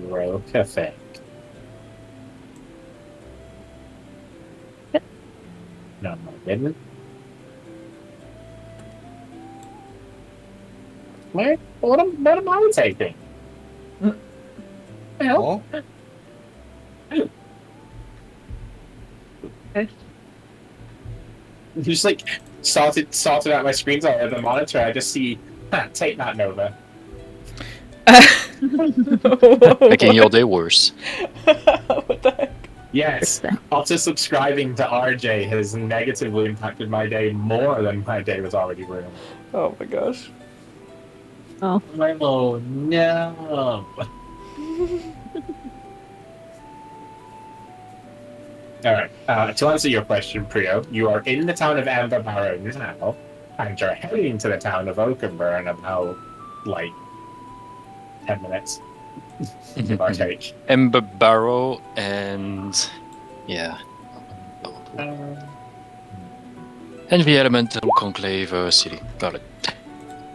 Broke effect. No, I didn't. What am I taking? Well, just like sorted out my screens on the monitor. I just see take that Nova. Making your day worse. What the heck? Yes, after subscribing to RJ has negatively impacted my day more than my day was already ruined. Oh my gosh. Oh. Oh no. Alright, to answer your question, Priyo, you are in the town of Amber Barrow now, and you're heading to the town of Oakenburn in about, 10 minutes. Give or take. Ember Barrow and... yeah. And the Elemental Conclave City. Got it.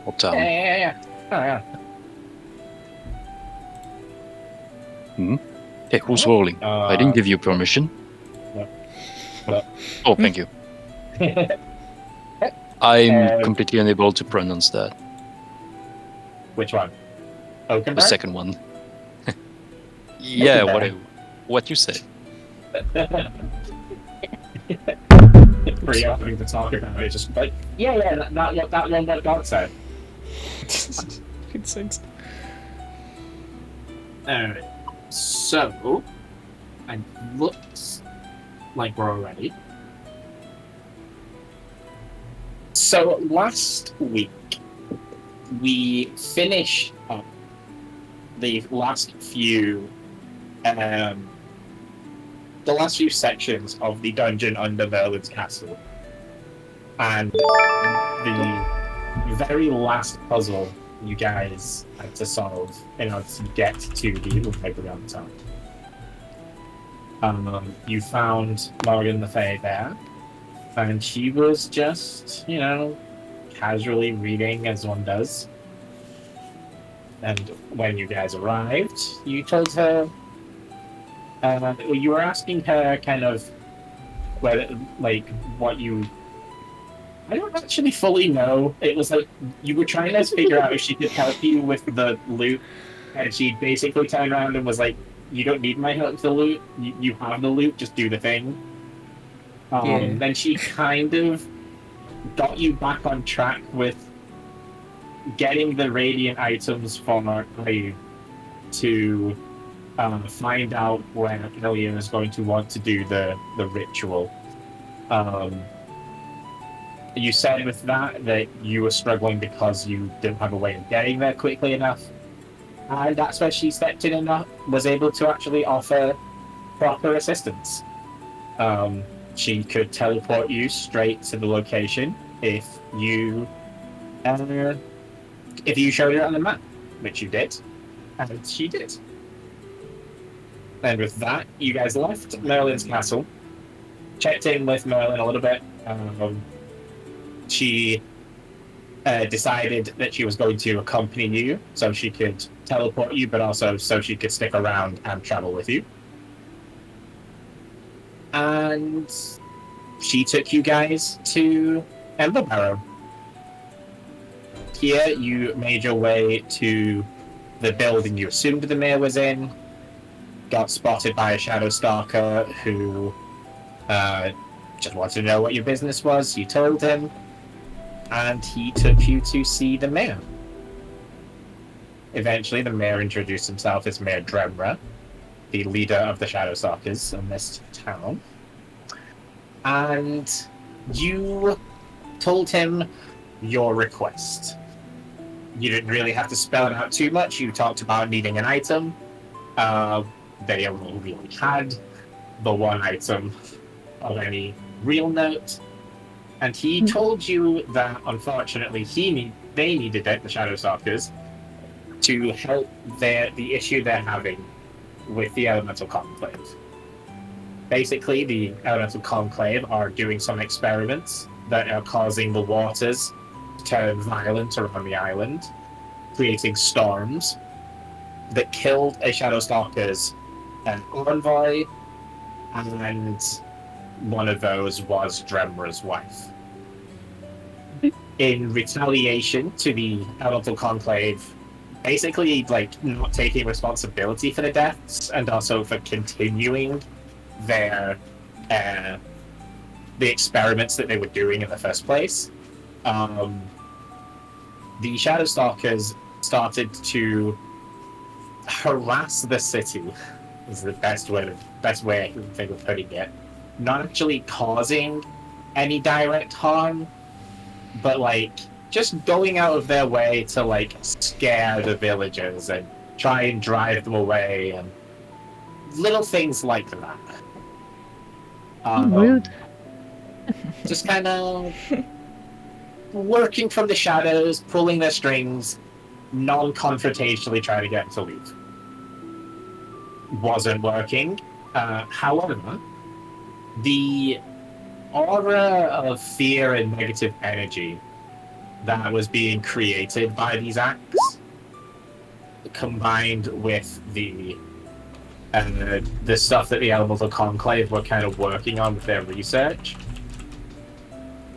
Uptown. Yeah. Oh, yeah. Hey, who's rolling? I didn't give you permission. No. Oh, thank you. I'm completely unable to pronounce that. Which one? Oakenburn? The second one. Yeah, what you said. Pretty having to talk about it, just like, that one that God said. Good sense. Alright, so, it looks like we're all ready. So, last week, we finished up the last few sections of the dungeon under Merlin's castle, and the very last puzzle you guys had to solve in order to get to the library on top. You found Morgan the Fae there, and she was just, casually reading as one does. And when you guys arrived, you told her, you were asking her kind of whether, what you... I don't actually fully know. It was like, you were trying to figure out if she could help you with the loot, and she basically turned around and was like, you don't need my help with the loot, you have the loot, just do the thing. Then she kind of got you back on track with getting the radiant items for you to find out when Ilya is going to want to do the ritual. You said with that you were struggling because you didn't have a way of getting there quickly enough. And that's where she stepped in and was able to actually offer proper assistance. She could teleport you straight to the location if you showed her on the map, which you did, and she did. And with that, you guys left Merlin's castle, checked in with Merlin a little bit. She decided that she was going to accompany you so she could teleport you, but also so she could stick around and travel with you. And she took you guys to Emberbarrow. Here, you made your way to the building you assumed the mayor was in, got spotted by a shadow stalker who just wanted to know what your business was. You told him, and he took you to see the mayor. Eventually, the mayor introduced himself as Mayor Dremra, the leader of the shadow stalkers in this town. And you told him your request. You didn't really have to spell it out too much. You talked about needing an item. They only really had the one item of any real note. And he told you that, unfortunately, they needed it, the Shadow Stalkers, to help the issue they're having with the Elemental Conclave. Basically, the Elemental Conclave are doing some experiments that are causing the waters to turn violent around the island, creating storms that killed a Shadow Stalker's envoy, and one of those was Dremra's wife. In retaliation to the Elemental Conclave basically not taking responsibility for the deaths and also for continuing their the experiments that they were doing in the first place, the Shadow Stalkers started to harass the city. Is the best way I can think of putting it. Not actually causing any direct harm, but just going out of their way to scare the villagers and try and drive them away and little things like that. Rude. Just kind of working from the shadows, pulling their strings, non-confrontationally trying to get them to leave. Wasn't working. However, the aura of fear and negative energy that was being created by these acts, combined with the stuff that the Elemental Conclave were kind of working on with their research,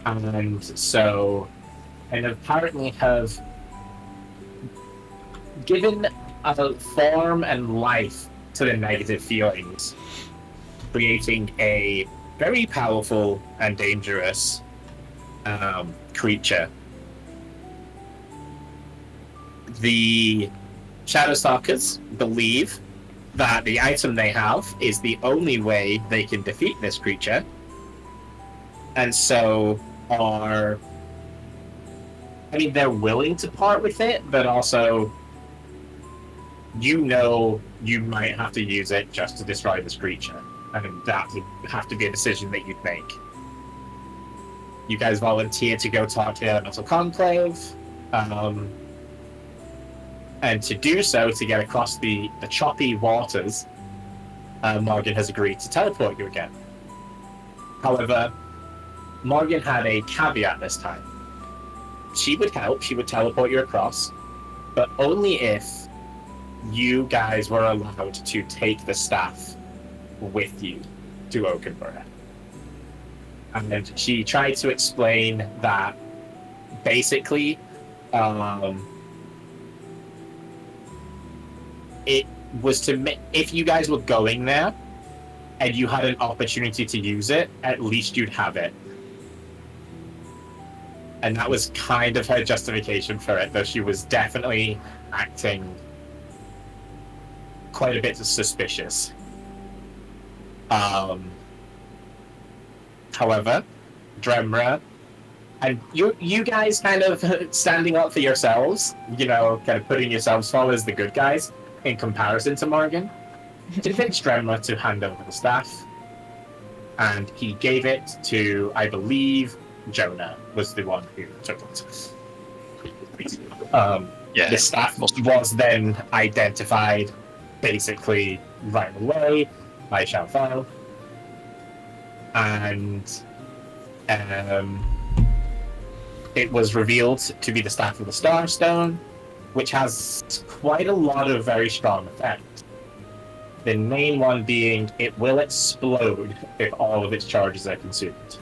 and so, and apparently have given a form and life to the negative feelings, creating a very powerful and dangerous creature. The Shadowstalkers believe that the item they have is the only way they can defeat this creature, and so they're willing to part with it, but also you might have to use it just to destroy this creature, and that would have to be a decision that you'd make. You guys volunteer to go talk to the Elemental Conclave, and to do so, to get across the choppy waters, Morgan has agreed to teleport you again. However, Morgan had a caveat this time. She would help, she would teleport you across, but only if you guys were allowed to take the staff with you to Oakenborough. And she tried to explain that basically it was to if you guys were going there and you had an opportunity to use it, at least you'd have it. And that was kind of her justification for it, though she was definitely acting quite a bit suspicious. However, Dremra, and you guys kind of standing up for yourselves, you know, kind of putting yourselves forward as the good guys in comparison to Morgan, convinced Dremra to hand over the staff, and he gave it to, I believe, Jonah was the one who took it. The staff was then identified basically right away by Xiaofao, and it was revealed to be the staff of the Starstone, which has quite a lot of very strong effects. The main one being it will explode if all of its charges are consumed.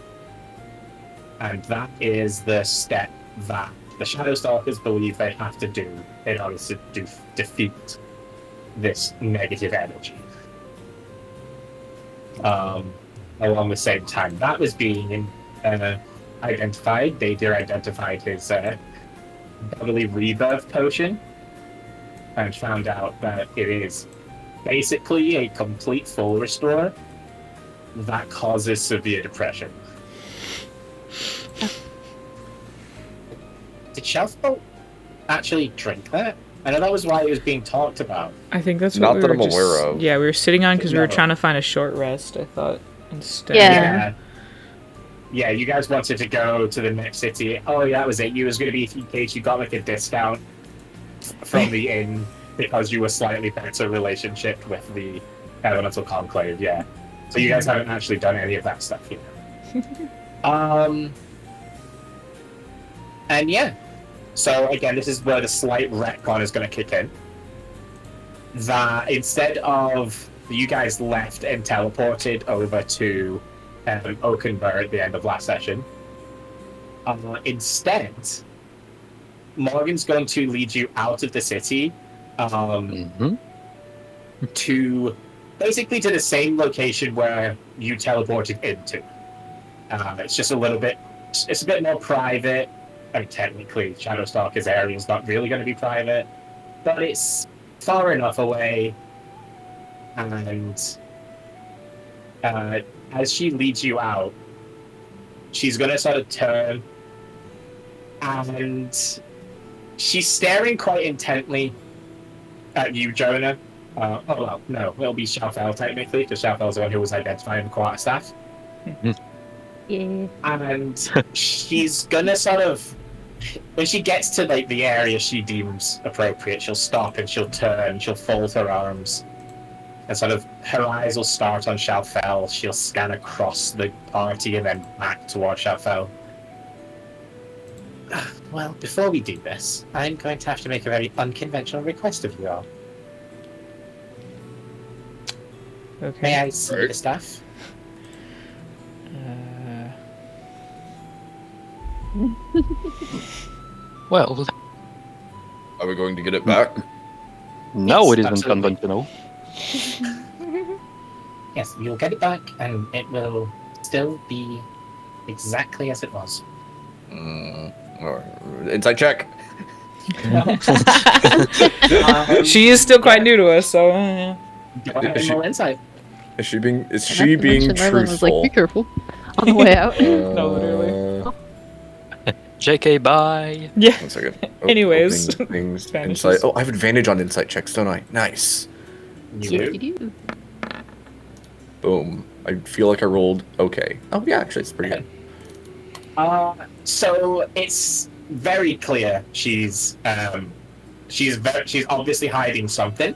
And that is the step that the Shadowstalkers believe they have to do in order to defeat this negative energy. Along the same time that was being identified, they identified his bodily rebirth potion and found out that it is basically a complete full restore that causes severe depression. Did Xiaofao actually drink that? I know that was why it was being talked about. I think that's Not what we that were I'm aware of. Yeah, we were sitting on because we were No. trying to find a short rest, I thought, instead. Yeah. Yeah, you guys wanted to go to the next city. Oh, yeah, that was it. You was going to be in case you got like a discount from the inn because you were slightly better relationship with the Elemental Conclave, yeah. So you guys haven't actually done any of that stuff yet. And yeah. So again, this is where the slight retcon is going to kick in. That instead of you guys left and teleported over to Oakenburg at the end of last session, instead, Morgan's going to lead you out of the city to basically to the same location where you teleported into. It's just a little bit, it's a bit more private. I mean, technically, Shadowstalker's area is not really going to be private, but it's far enough away. And as she leads you out, she's going to sort of turn, and she's staring quite intently at you, Jonah. Oh, well, no, it'll be Xiaofao technically, because Xiaofao's the one who was identifying the quarterstaff. Yeah. And she's gonna sort of, when she gets to like the area she deems appropriate, she'll stop and she'll turn, she'll fold her arms, and sort of her eyes will start on Xiaofao. She'll scan across the party and then back towards Xiaofao. Well, before we do this, I'm going to have to make a very unconventional request of you all. Okay. May I see the stuff? Well, Are we going to get it back? no, Yes, it isn't absolutely. conventional. Yes, you'll get it back, and it will still be exactly as it was. Insight check. She is still quite new to us, so yeah. Go ahead and roll insight. Is she being Not to mention Merlin was like, truthful? be careful on the way out. No, literally. JK, bye. Yeah. 1 second. Anyways. Opening things, Vanishes. insight. Oh, I have advantage on insight checks, don't I? Nice. You do? do. Boom. I feel like I rolled okay. Oh yeah, actually it's pretty good. So it's very clear she's obviously hiding something,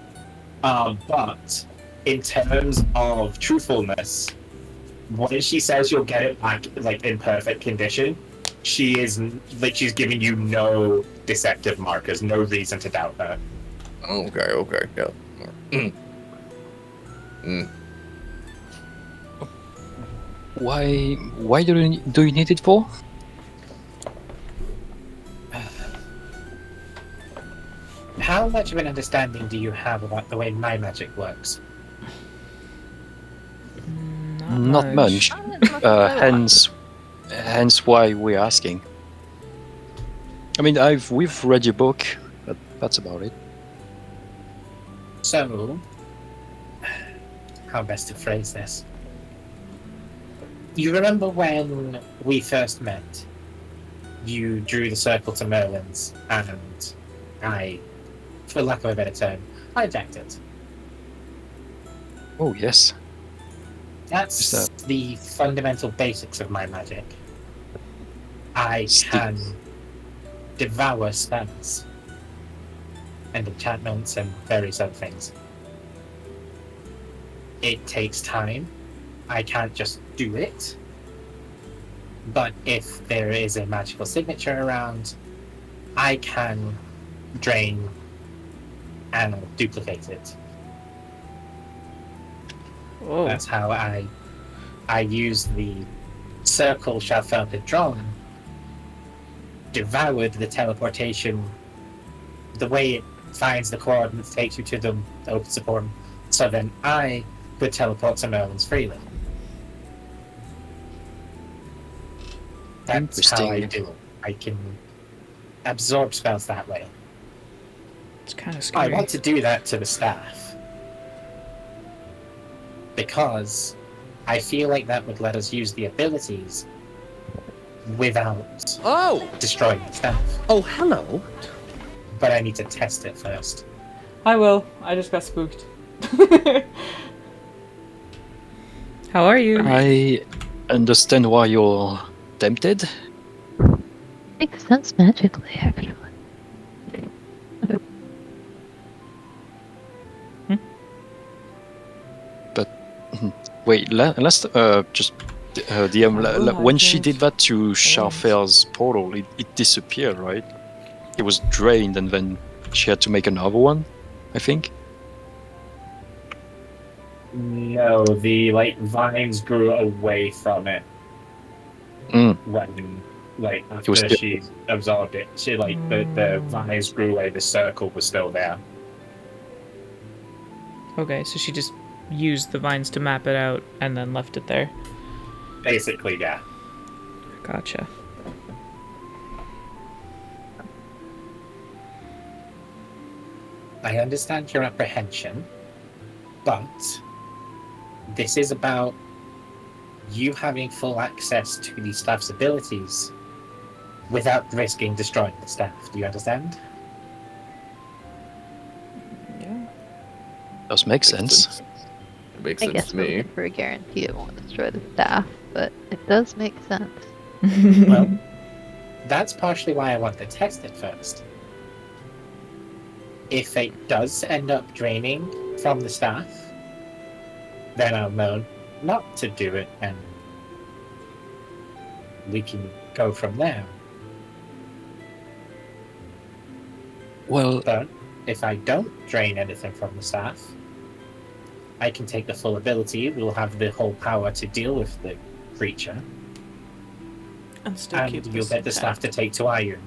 but in terms of truthfulness, when she says you'll get it back like in perfect condition, she is like she's giving you no deceptive markers, no reason to doubt her. Okay, yeah. Why do you need it for? How much of an understanding do you have about the way my magic works? Not much. Hence why we're asking. I mean, we've read your book, but that's about it. So, how best to phrase this? You remember when we first met? You drew the circle to Merlin's, and I, for lack of a better term, hijacked it. Oh yes. That's Is the fundamental basics of my magic. I Stick- can devour spells and enchantments and various other things. It takes time. I can't just do it. But if there is a magical signature around, I can drain and duplicate it. Oh. That's how I use the circle shall felt it drawn, devoured the teleportation, the way it finds the coordinates, takes you to them, opens the portal, so then I could teleport to Merlin's freely. That's how I Interesting. do it. I can absorb spells that way. It's kind of I scary. want to do that to the staff. Because I feel like that would let us use the abilities without Oh! destroying the staff. Oh, hello. But I need to test it first. I will. I just got spooked. How are you? I understand why you're tempted. Makes sense magically, actually. Wait, last just DM. When she did that to Charfel's portal, it disappeared, right? It was drained, and then she had to make another one, I think. No, the vines grew away from it Mm. when It was after still- she absorbed it. She the vines grew away, the circle was still there. Okay, so she just used the vines to map it out and then left it there. Basically, yeah. Gotcha. I understand your apprehension, but this is about you having full access to the staff's abilities without risking destroying the staff. Do you understand? Yeah. Does make sense. It makes I sense guess to we're me. looking for a guarantee it won't destroy the staff, but it does make sense. Well, that's partially why I want to test it first. If it does end up draining from the staff, then I'll know not to do it, and we can go from there. Well, But if I don't drain anything from the staff, I can take the full ability. We'll have the whole power to deal with the creature, And still and keep you'll this get the staff to intact. take to iron.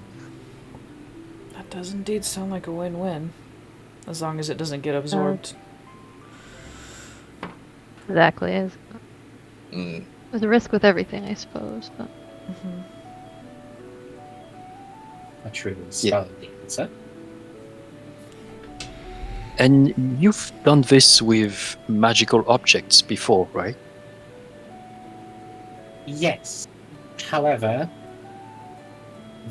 That does indeed sound like a win-win. As long as it doesn't get absorbed. Exactly. Mm. There's a risk with everything, I suppose. But A true scholarly answer. and you've done this with magical objects before, right? Yes. However,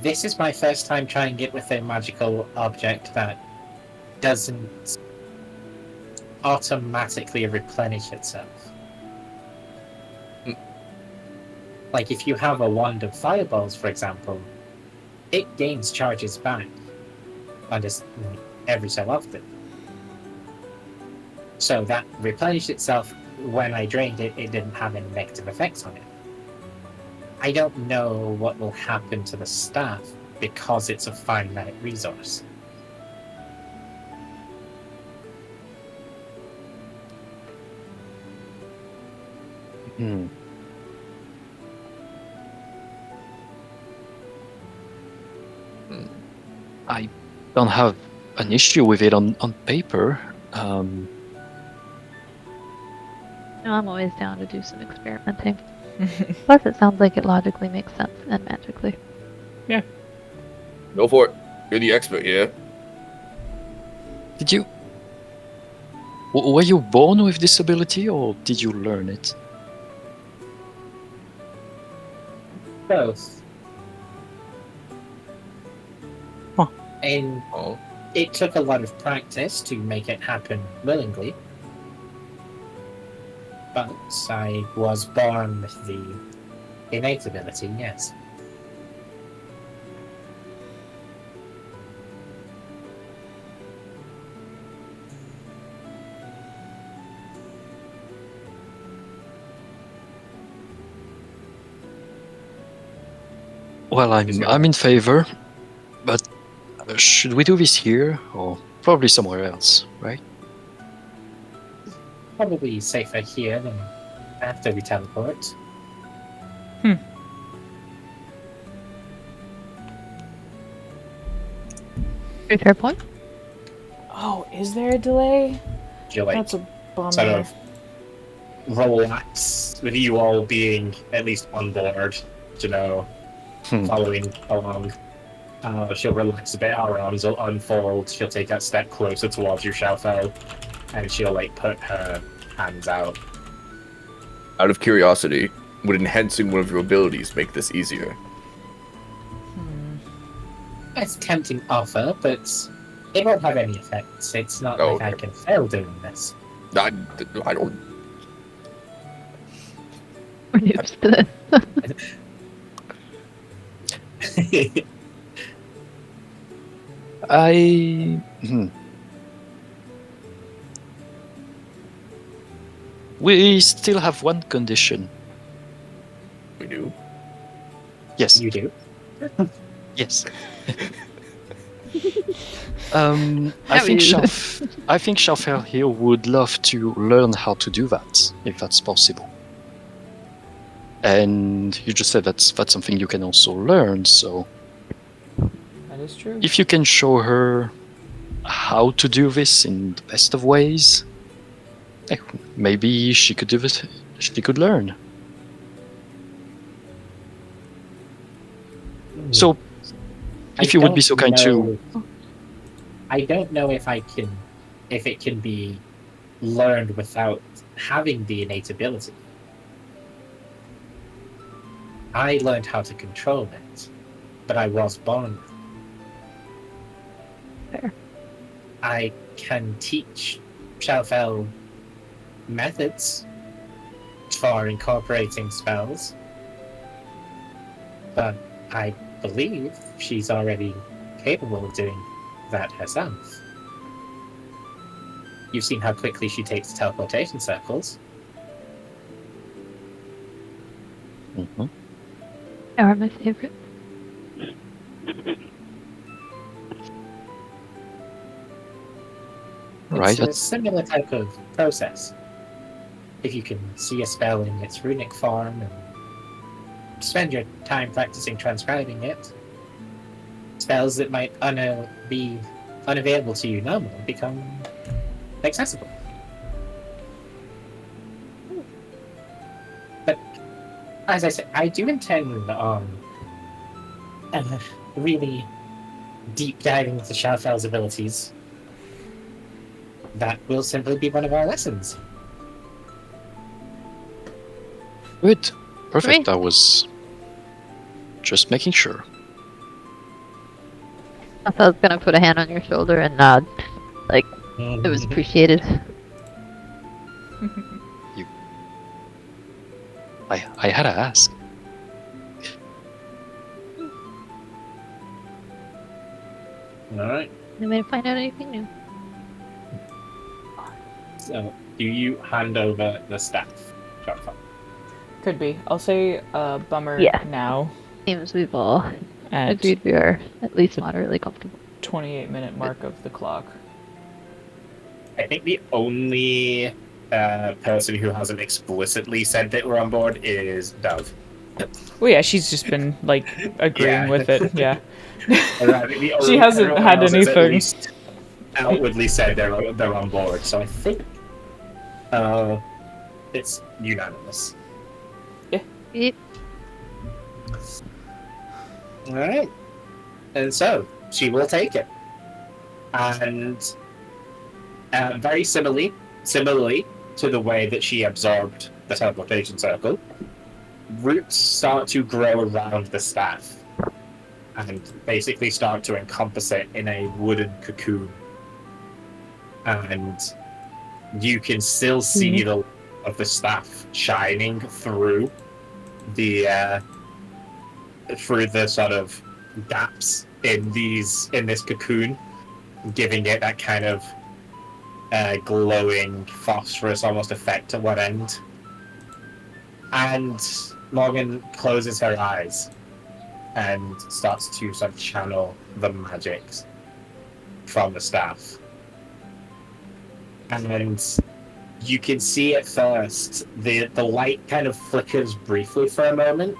this is my first time trying it with a magical object that doesn't automatically replenish itself. Like if you have a wand of fireballs, for example, it gains charges back on just every so often. So that replenished itself when I drained it, it didn't have any negative effects on it. I don't know what will happen to the staff because it's a finite resource. Hmm. I don't have an issue with it on paper. I'm always down to do some experimenting. Plus, it sounds like it logically makes sense and magically. Go for it. You're the expert here. Did you? Were you born with this ability, or did you learn it? Both. Huh. And Oh. it took a lot of practice to make it happen willingly. But I was born with the innate ability, yes. Well, I'm in favor, but should we do this here or probably somewhere else, right? Probably safer here than after we teleport. Very fair point. Oh, is there a delay? You're like That's a bummer. sort of relax with you all being at least on board, you know, following along. She'll relax a bit, her arms will unfold, she'll take that step closer towards you, Shalfel, and she'll like put her hands out. Out of curiosity, would enhancing one of your abilities make this easier? It's a tempting offer, but it won't have any effects. It's not Oh, like I okay. can fail doing this. I don't. We're noobs to this. We still have one condition. We do. Yes. You do. Yes. I think Shalfel here would love to learn how to do that, if that's possible. And you just said that's something you can also learn, so That is true. if you can show her how to do this in the best of ways, maybe she could do it. She could learn. So, if you would be so kind to. I don't know if it can be learned without having the innate ability. I learned how to control it, but I was born with it. Fair. I can teach Shalfel methods for incorporating spells, but I believe she's already capable of doing that herself. You've seen how quickly she takes teleportation circles. Mm-hmm. They are my favorite. Right. It's a similar type of process. If you can see a spell in its runic form and spend your time practicing transcribing it, spells that might be unavailable to you normally become accessible. But as I said, I do intend on really deep diving into Shalfel's abilities. That will simply be one of our lessons. Good. Perfect. Great. I was just making sure. I thought I was gonna put a hand on your shoulder and nod. Like, it was appreciated. I had to ask. Alright. No way to find out anything new. So, do you hand over the staff? Sharpfire? Could be. I'll say bummer Yeah. now Seems we've all at agreed we are at least moderately comfortable. 28-minute mark of the clock. I think the only person who hasn't explicitly said that we're on board is Dove. Well, yeah, she's just been like agreeing Yeah. with it. Yeah. She hasn't had anything. Outwardly said they're on board, so I think it's unanimous. Yeet. All right. And so she will take it. And very similarly to the way that she absorbed the teleportation circle, roots start to grow around the staff and basically start to encompass it in a wooden cocoon. And you can still see the of the staff shining through the sort of gaps in this cocoon, giving it that kind of glowing phosphorus almost effect at one end. And Morgan closes her eyes and starts to sort of channel the magics from the staff. And you can see at first the light kind of flickers briefly for a moment,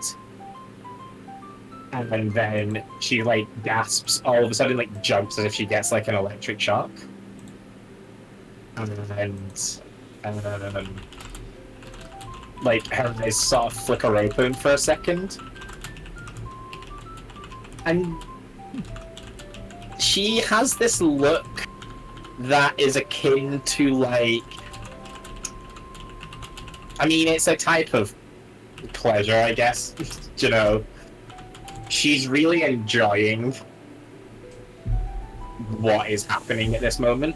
and then she like gasps, all of a sudden like jumps as if she gets like an electric shock, and like her eyes sort of flicker open for a second, and she has this look that is akin to like, I mean, it's a type of pleasure, I guess. You know, she's really enjoying what is happening at this moment.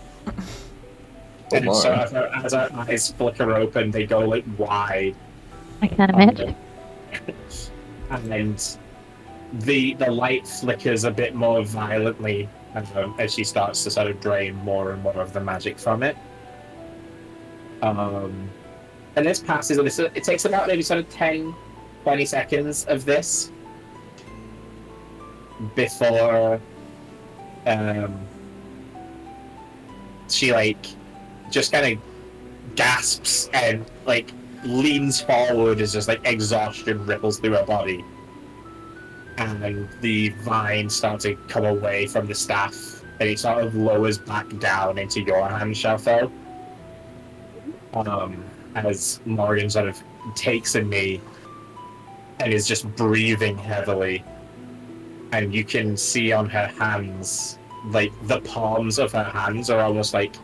And so as her eyes flicker open, they go like wide. I can't imagine. And the light flickers a bit more violently as she starts to sort of drain more and more of the magic from it. And this passes, and it takes about maybe sort of 10, 20 seconds of this before she like just kind of gasps and like leans forward as just like exhaustion ripples through her body, and the vine starts to come away from the staff, and it sort of lowers back down into your hand, Shalfel. As Morgan sort of takes a knee and is just breathing heavily, and you can see on her hands, like the palms of her hands are almost like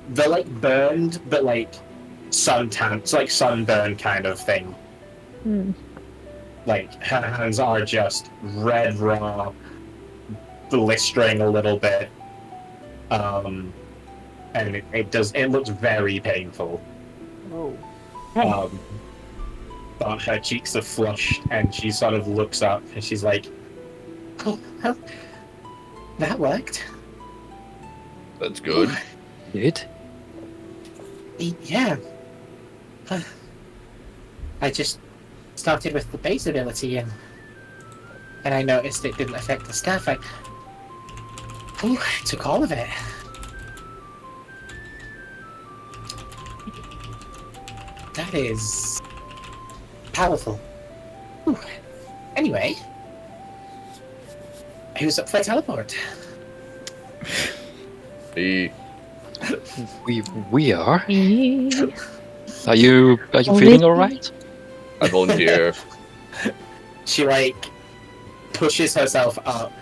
they're like burned, but like suntan, it's like sunburn kind of thing. Like her hands are just red raw, blistering a little bit, and it looks very painful. But her cheeks are flushed, and she sort of looks up and she's like, "Oh, well, that worked." That's good. Did? Yeah. I just started with the base ability, and I noticed it didn't affect the staff. I took all of it. That is powerful. Ooh. Anyway, who's up for a teleport? Me. We are. Are you feeling all right? I volunteer. She like pushes herself up,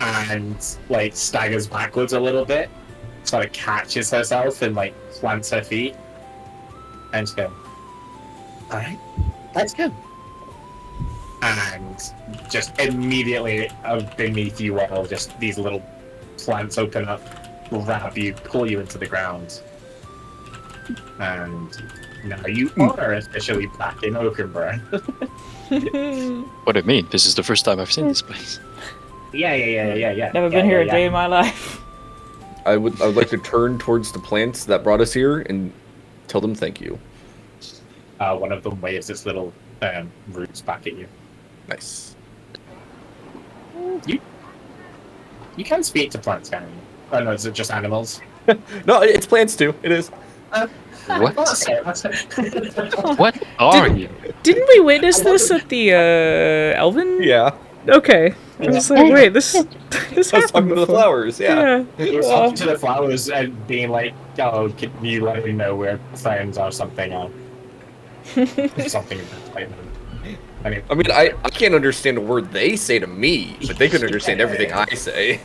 and like staggers backwards a little bit, sort of catches herself and like plants her feet, and just go, "All right, let's go." And just immediately beneath you all, just these little plants open up, grab you, pull you into the ground, and now you are officially back in Oakenburn. What do you mean? This is the first time I've seen this place. Yeah. Never been here a day in my life. I would like to turn towards the plants that brought us here and tell them thank you. One of them waves its little roots back at you. Nice. You can speak to plants, can't you? Oh no, is it just animals? No, it's plants too. It is. What? That's it. What are you? Didn't we witness this at the Elven? Yeah. Okay. I was like, wait, this I was happened talking to the before. flowers. Yeah. He was talking to the flowers and being like, "Oh, can you let me know where friends or something?" Or something like that. I I mean, I can't understand a word they say to me, but they can understand everything I say.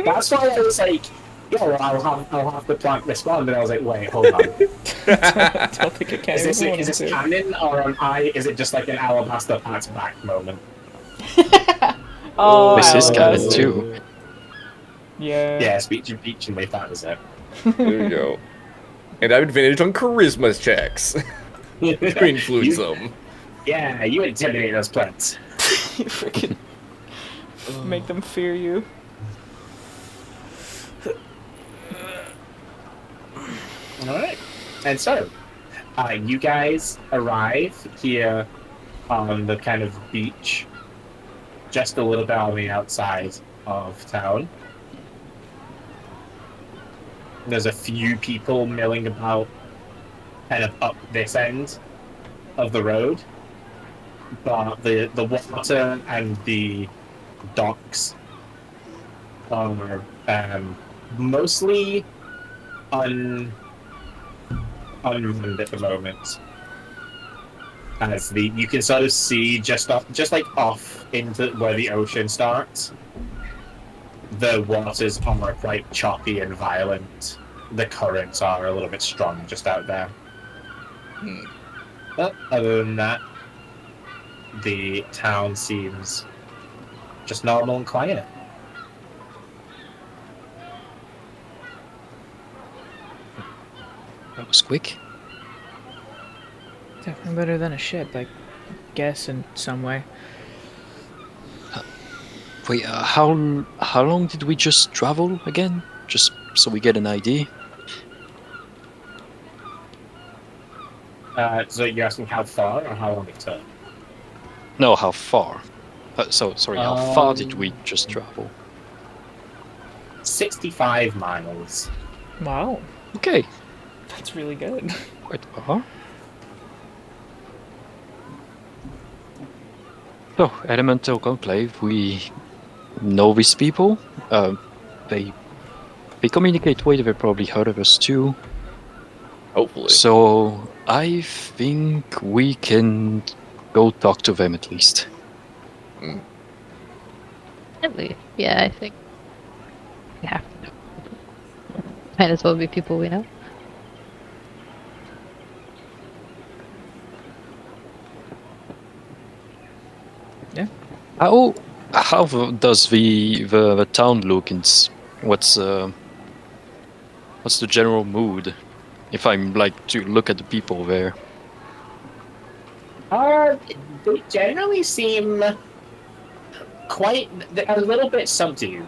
that's why I was like, yeah, well, I'll have the plant respond, and I was like, wait, hold on. Don't think I can Is even this want to. canon, or is it just like an Alabaster Pat's back moment? Oh, This is canon Alabaster. too. Yeah. Yeah, speech and beach and leaf, that was it. There you go. And I have advantage on charisma checks to influence them. Yeah, you intimidate those plants. You freaking make them fear you. Alright. And so, you guys arrive here on the kind of beach, just a little bit on the outside of town. There's a few people milling about kind of up this end of the road, but the water and the docks are mostly unmanned at the moment. As you can sort of see just off into where the ocean starts, the waters are quite choppy and violent. The currents are a little bit strong just out there. But other than that, the town seems just normal and quiet. That was quick. Definitely better than a ship, I guess, in some way. Wait, how long did we just travel again? Just so we get an idea. So you're asking how far or how long it took? No, how far? Sorry, how far did we just travel? 65 miles. Wow, Okay, that's really good. quite far. So, Elemental Conclave, we know these people. They communicate well, they've probably heard of us too. Hopefully. So, I think we can go talk to them at least. At least, yeah, I think we have to know. Might as well be people we know. How does the town look, and what's the general mood? If I'm like to look at the people there. They generally seem a little bit subdued.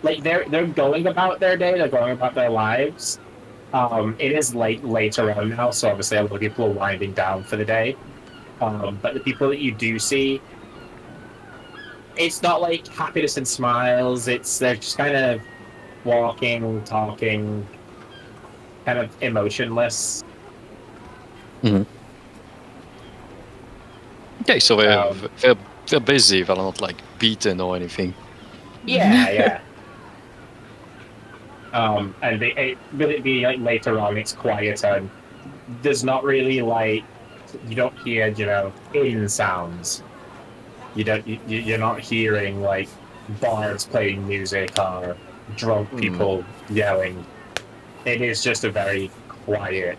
Like they're going about their day, they're going about their lives. It is later on now, so obviously a lot of people are winding down for the day. But the people that you do see, it's not like happiness and smiles. They're just kind of walking, talking, kind of emotionless. Okay, so they're busy. They're not like beaten or anything. Yeah, yeah. And will it be like later on? It's quieter. And there's not really like you don't hear in sounds. You're not hearing like bards playing music or drunk people yelling. It is just a very quiet,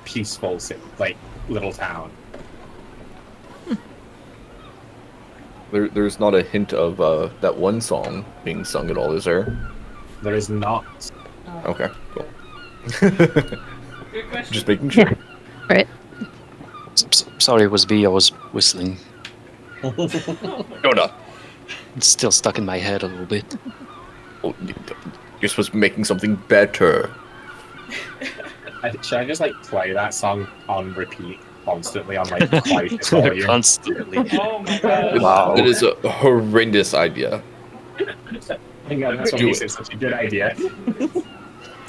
peaceful like little town. There's not a hint of that one song being sung at all, is there? There is not. Okay, cool. Just making sure. Yeah. Right? Sorry, it was me. I was whistling. Yoda. It's still stuck in my head a little bit. Oh, you're supposed to be making something better. Should I just like play that song on repeat constantly on like quietest volume? Constantly. Oh my god. Wow. That is a horrendous idea. Hang on, that's what Do makes it. it such a good idea.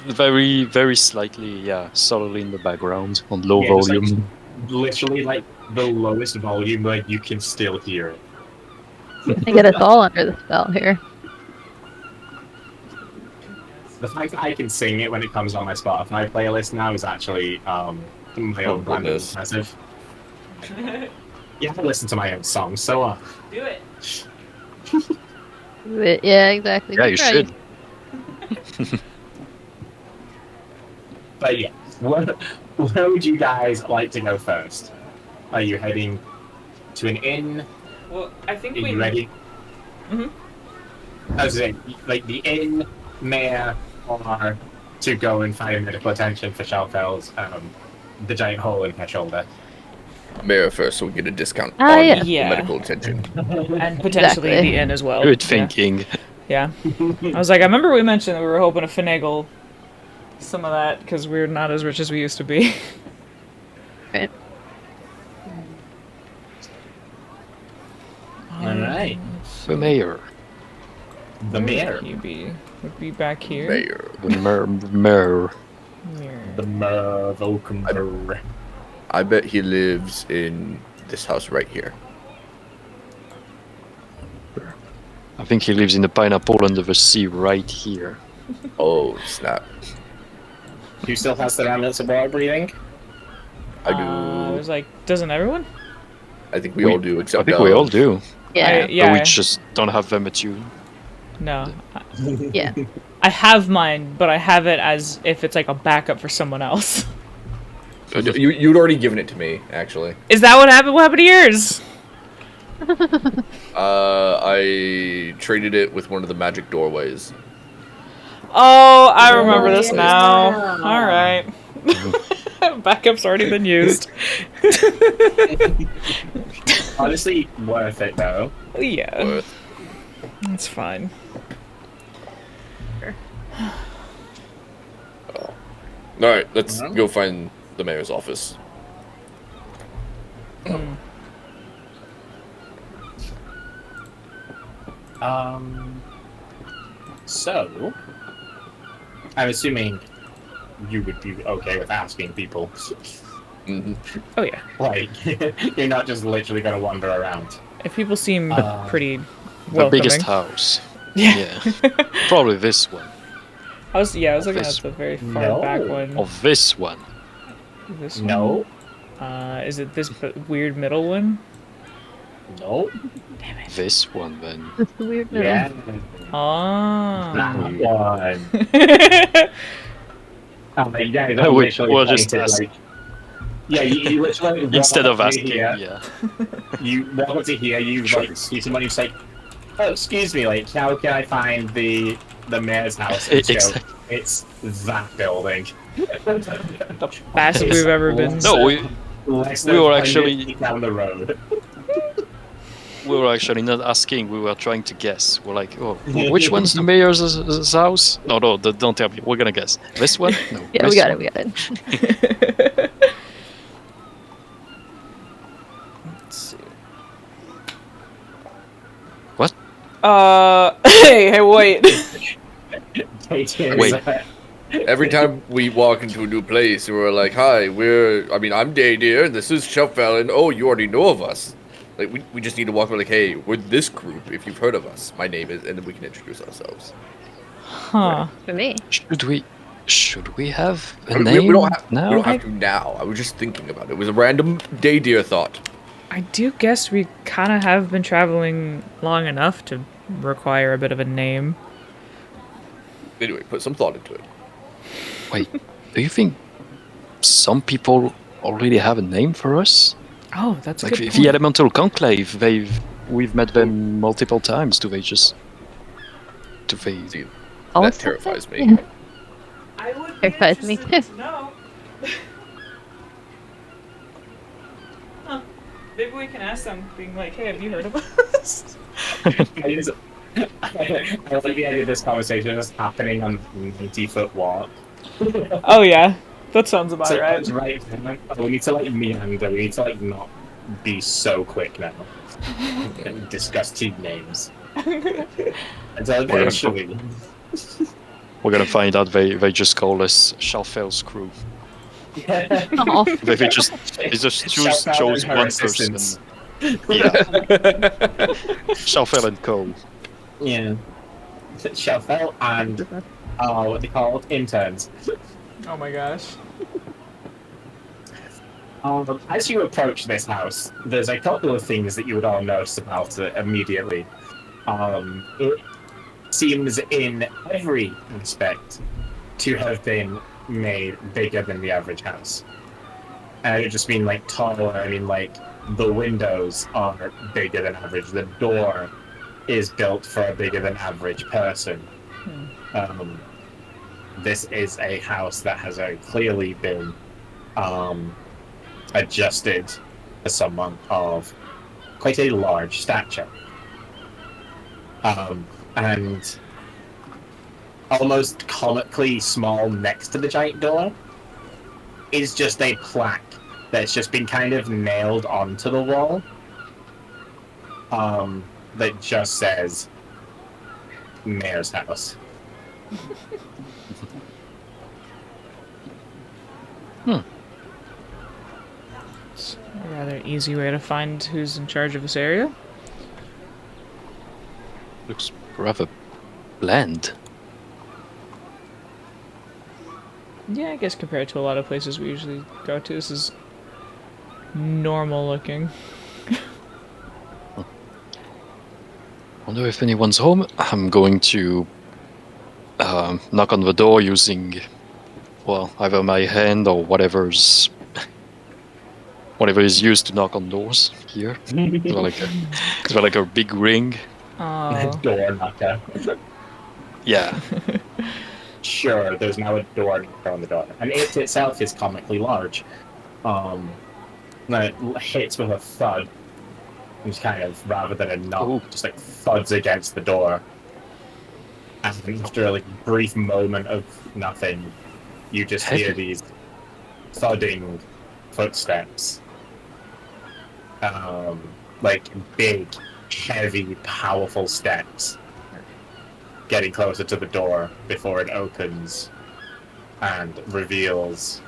Very, very slightly, subtly in the background on low Yeah, just, like, volume. Literally like the lowest volume where you can still hear it. I get us all under the spell here. The fact that I can sing it when it comes on my Spotify playlist now is actually my own brand of goodness. impressive. Yeah, I listen to my own songs, so Do it. Yeah, exactly. Yeah, Be you proud of should. But yeah, where would you guys like to go first? Are you heading to an inn? Well, I think Are we. you ready? Mhm. I was saying, like the inn, mayor, or to go and find medical attention for Shalfel's the giant hole in her shoulder. Mayor first, so we get a discount Ah, on yeah. the Yeah. medical attention. And potentially Exactly. the inn as well. Good Yeah. thinking. Yeah. I was like, I remember we mentioned that we were hoping to finagle some of that because we're not as rich as we used to be. Right. All right, The mayor. the mayor, Would be back here. Mayor. The mayor. the Mervokumber. I bet he lives in this house right here. I think he lives in the pineapple under the sea right here. Oh, snap. Who still has the remnants of water breathing? I I do. was like, doesn't everyone? I think we all do, I except think we all do. Yeah. Yeah. But we just don't have them attuned. No. Yeah. I have mine, but I have it as if it's like a backup for someone else. You'd already given it to me, actually. Is that what happened? What happened to yours? I traded it with one of the magic doorways. Oh, I remember this now. All right. Backup's already been used. Honestly, worth it though. Yeah, Worth. that's fine. All right, let's go find the mayor's office. So, I'm assuming you would be okay with asking people. hmm Oh yeah. Like, you're not just literally gonna wander around. If people seem pretty The welcoming. biggest house. Yeah. Yeah. Probably this one. I was looking This- at the very far No. back one. Or this one. This No, one? Is it this weird middle one? no, This one then. That's the weird middle. yeah, Oh. that one. You guys I are would- literally we'll just pointed, ask. like, yeah, you literally walk Instead up of to asking, here, yeah. you walk up to here, you Sure. like see someone, you say, "Oh, excuse me, like, how can I find the mayor's house?" And Exactly. go, it's that building. The fastest we've ever been. No, we Less we than were 100 actually- feet down the road. were actually not asking. We were trying to guess. We're like, oh, which one's the mayor's house? No, don't tell me. We're gonna guess. This one? No. Yeah, this we got it. one? We got it. Let's see. What? Hey, wait. Wait. Every time we walk into a new place, we're like, "Hi, I'm Day Deer, and this is Shelfell, and oh, you already know of us." Like, we just need to walk. We're like, "Hey, we're this group. If you've heard of us, my name is," and then we can introduce ourselves. Huh. For me. Should we have a We name don't have, now? we don't have to now. I was just thinking about it. It was a random Day Deer thought. I do guess we kind of have been traveling long enough to require a bit of a name. Anyway, put some thought into it. Wait, do you think some people already have a name for us? Oh, that's a Like good the point. Elemental Conclave, we've met them multiple times. Do they See, they? Oh, that something? terrifies me. I would Terrifies me too. know. Huh. Maybe we can ask them, being like, "Hey, have you heard of us?" I like the idea of this conversation just happening on a 90-foot walk. Oh yeah, that sounds about So, right. right. We need to like meander. We need to like not be so quick now. And discuss team names. Until eventually. We're gonna find out they just call us Shalfell's crew. Oh, They just chose and her one assistants. person. Yeah. Shalfell and Co. Yeah. Shelfell and what they called interns. Oh my gosh. As you approach this house, there's a couple of things that you would all notice about it immediately. It seems in every respect to have been made bigger than the average house. And I don't just mean like taller, I mean like the windows are bigger than average. The door is built for a bigger than average person. This is a house that has clearly been adjusted for someone of quite a large stature. And almost comically small next to the giant door is just a plaque that's just been kind of nailed onto the wall that just says Mayor's House. It's a rather easy way to find who's in charge of this area. Looks rather bland. Yeah, I guess compared to a lot of places we usually go to, this is normal looking. Wonder if anyone's home. I'm going to knock on the door using, well, either my hand or whatever is used to knock on doors here. Is there like a big ring? Oh. Door knocker. Yeah. Sure, there's now a door knocker on the door. And it itself is comically large. It hits with a thud. Just kind of, rather than a knock, just like thuds against the door. And after a brief moment of nothing, you just hear these thudding footsteps. Like big, heavy, powerful steps. Getting closer to the door before it opens and reveals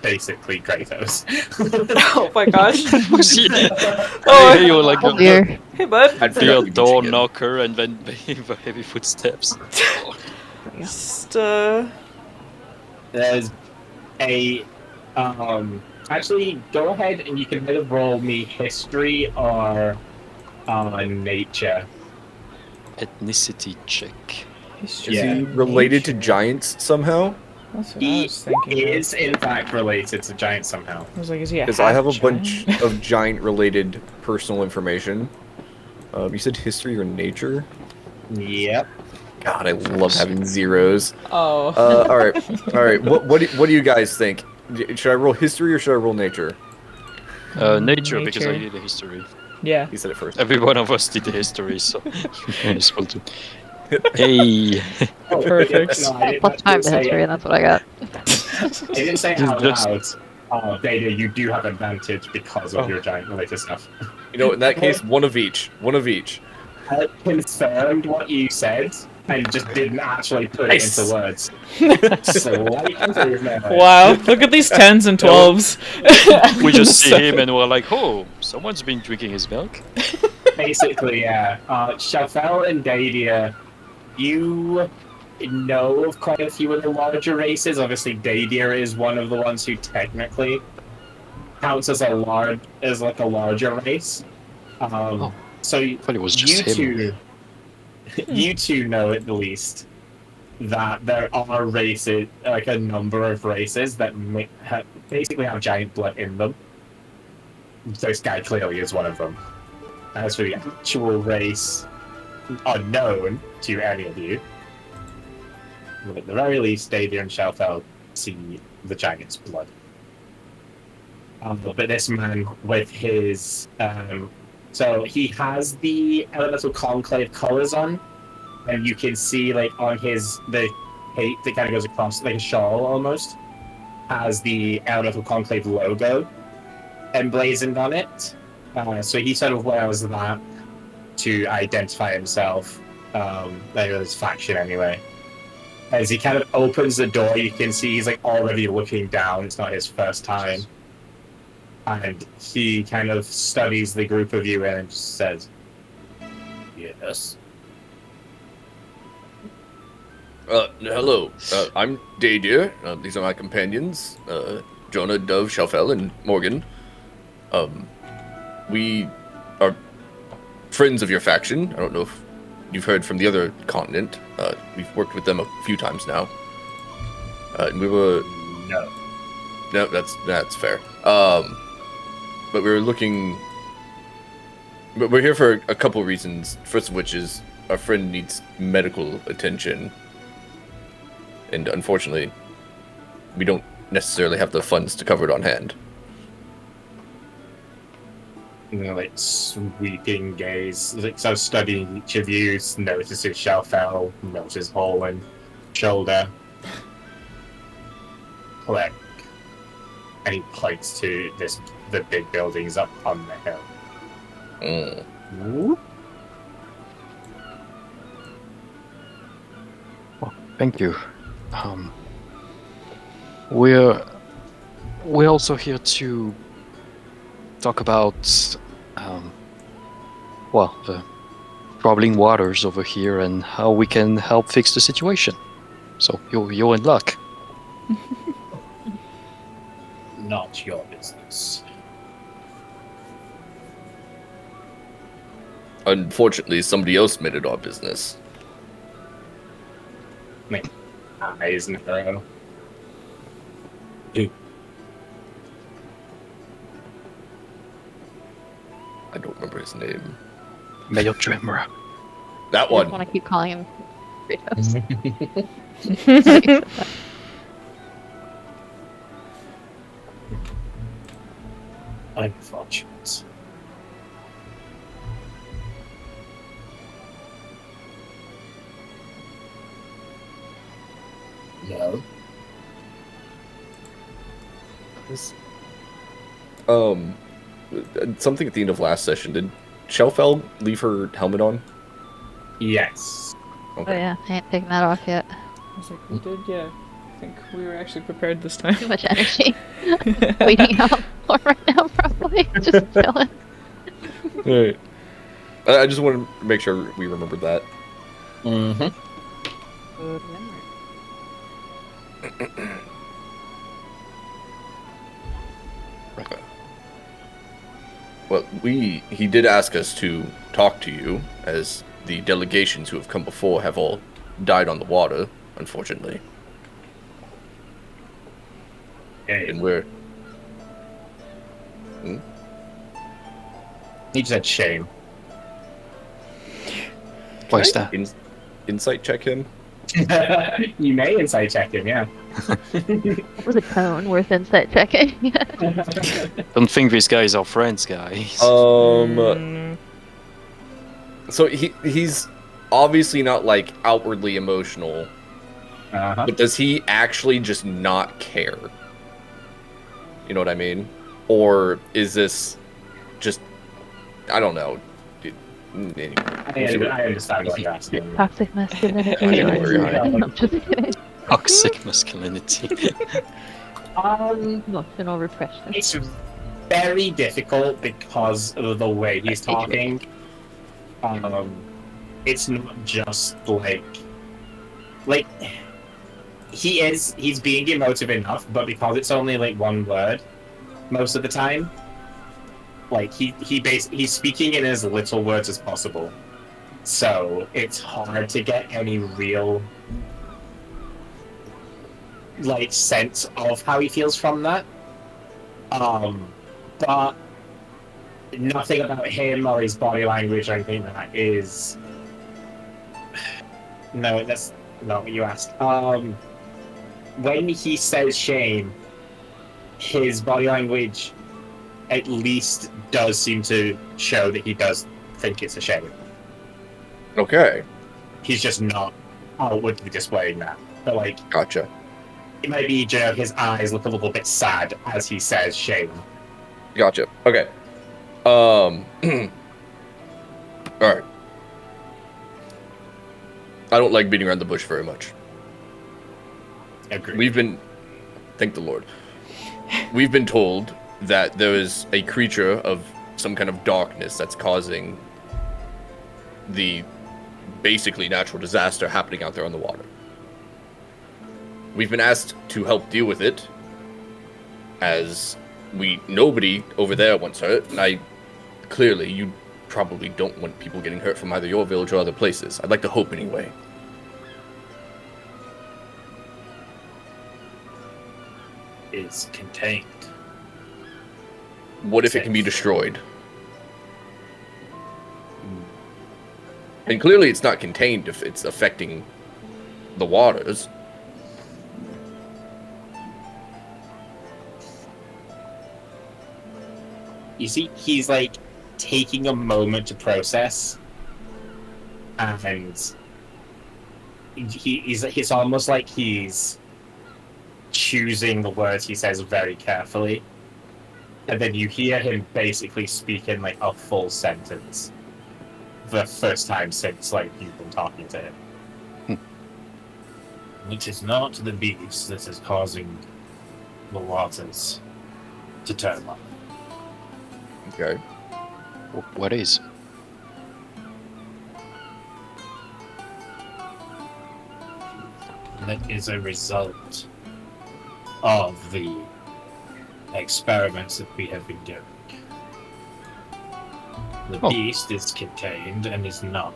basically Kratos. Oh my gosh. Oh, you were like Oh dear. Hey, bud. I'd a forgot door Michigan. knocker and then the heavy footsteps. Just, There's a actually go ahead and you can either roll me history or nature. Ethnicity check. Is he related to giants somehow? That's what I He was thinking. is in fact related to giants somehow. I was like, is he a Because I have a half-giant? bunch of giant-related personal information. You said history or nature? Yep. God, I love having zeros. Oh. All right. What do you guys think? Should I roll history or should I roll nature? Nature, because I Nature. did the history. Yeah. He said it first. Every one of us did the history, so might as well do. Hey, Oh, Perfect. No, I didn't Plus 5 to say history, and that's what I got. I didn't say out Just- loud. Data, you do have advantage because of your giant related stuff. You know, in that case, one of each. One of each. I confirmed what you said and just didn't actually put Nice. it into words. Slight improvement. Wow. Look at these 10s and 12s. we just see him and we're like, oh, someone's been drinking his milk. Basically, yeah. Shafel and Dadia, you know of quite a few of the larger races. Obviously, Dadia is one of the ones who technically counts as a larger race. So I thought it was you just him. two, you two know at least that there are races, like a number of races that basically have giant blood in them. This guy clearly is one of them. As for the actual race, unknown to any of you, but at the very least, Dadia and Shelfeld see the giant's blood. But this man with his so he has the elemental conclave colors on, and you can see like on the cape that kind of goes across like a shawl almost has the elemental conclave logo emblazoned on it. So he sort of wears that to identify himself, his faction anyway. As he kind of opens the door, you can see he's like already looking down. It's not his first time. And he kind of studies the group of you and just says, "Yes." Hello. I'm Daydeer. These are my companions, Jonah, Dove, Shelfel, and Morgan. We are friends of your faction. I don't know if you've heard from the other continent. We've worked with them a few times now. And we were... No, that's fair. But we were looking... But we're here for a couple reasons. First of which is our friend needs medical attention. And unfortunately, we don't necessarily have the funds to cover it on hand. Like sweeping gaze. Like, so studying each of you, notices Shelfel, notices hole and shoulder. Click. And he points to the big buildings up on the hill. Ooh. Well, thank you. We're also here to talk about the troubling waters over here and how we can help fix the situation. So you're in luck. Not your business. Unfortunately, somebody else made it our business. Eyes in a row. I don't remember his name. Mayor Dremra. That I one. just want to keep calling him Kratos. Unfortunate. No. Something at the end of last session. Did Shelfel leave her helmet on? Yes. Oh yeah, I ain't taken that off yet. I was like, we did, yeah. I think we were actually prepared this time. Too much energy. Waiting out for right now, probably. Just chilling. Right. I just wanted to make sure we remembered that. Mm-hmm. Good memory. Well, he did ask us to talk to you, as the delegations who have come before have all died on the water, unfortunately. Hey, And we're... he just said shame. Why is Can I that? insight check him? You may insight check him, yeah. That was a tone worth insight checking. Don't think these guys are friends, guys. So he's obviously not, like, outwardly emotional, Uh-huh. but does he actually just not care? You know what I mean? Or is this just... I don't know. Anyway. I understand what you're asking. Toxic masculinity. Right. I'm just kidding. Toxic masculinity. Emotional repression. It's very difficult because of the way he's talking. It's not just like he's being emotive enough, but because it's only like one word most of the time, like he's speaking in as little words as possible. So it's hard to get any real like sense of how he feels from that. But nothing about him or his body language or anything like that is... No, that's not what you asked. When he says shame, his body language at least does seem to show that he does think it's a shame. Okay. He's just not outwardly displaying that. But like, Gotcha. it might be, you know, his eyes look a little bit sad as he says shame. Gotcha. Okay. Alright. I don't like beating around the bush very much. Agreed. Thank the Lord. We've been told that there is a creature of some kind of darkness that's causing the basically natural disaster happening out there on the water. we've been asked to help deal with it, as nobody over there wants hurt, and clearly you probably don't want people getting hurt from either your village or other places. I'd like to hope anyway. Is contained. What if it can be destroyed? And clearly it's not contained if it's affecting the waters. You see, he's like taking a moment to process, and it's almost like he's choosing the words he says very carefully, and then you hear him basically speak in like a full sentence the first time since like you've been talking to him. It is not the beast that is causing the waters to turn up. Okay. What is? That is a result of the experiments that we have been doing. The Oh. beast is contained and is not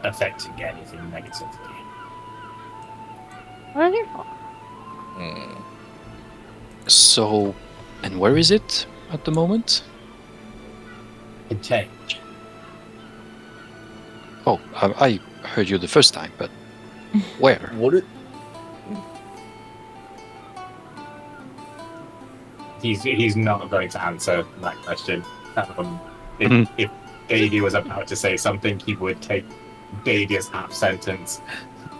affecting anything negatively. Wonderful. Hmm. So, and where is it at the moment? Contained. Oh, I heard you the first time, but where? What it? He's not going to answer that question. Mhm. If Davey was about to say something, he would take Davey's half sentence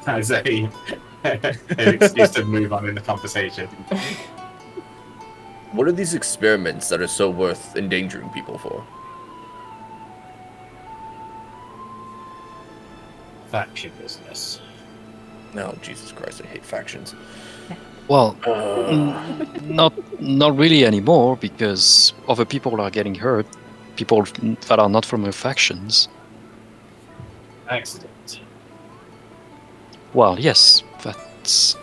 as an excuse to move on in the conversation. What are these experiments that are so worth endangering people for? Faction business. No, Jesus Christ, I hate factions. Well, not really anymore, because other people are getting hurt. People that are not from your factions. Accident. Well, yes, that's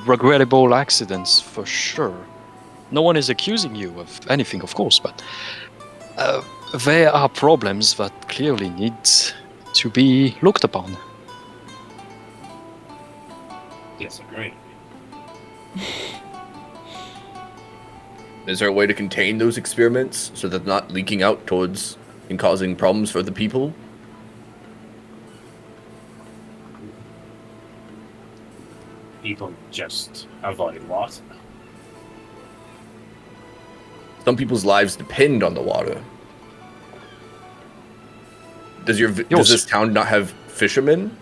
regrettable accidents for sure. No one is accusing you of anything, of course, but there are problems that clearly need to be looked upon. Disagree. Is there a way to contain those experiments so that they're not leaking out towards and causing problems for the people? People just avoid water. Some people's lives depend on the water. Does Yours. this town not have fishermen?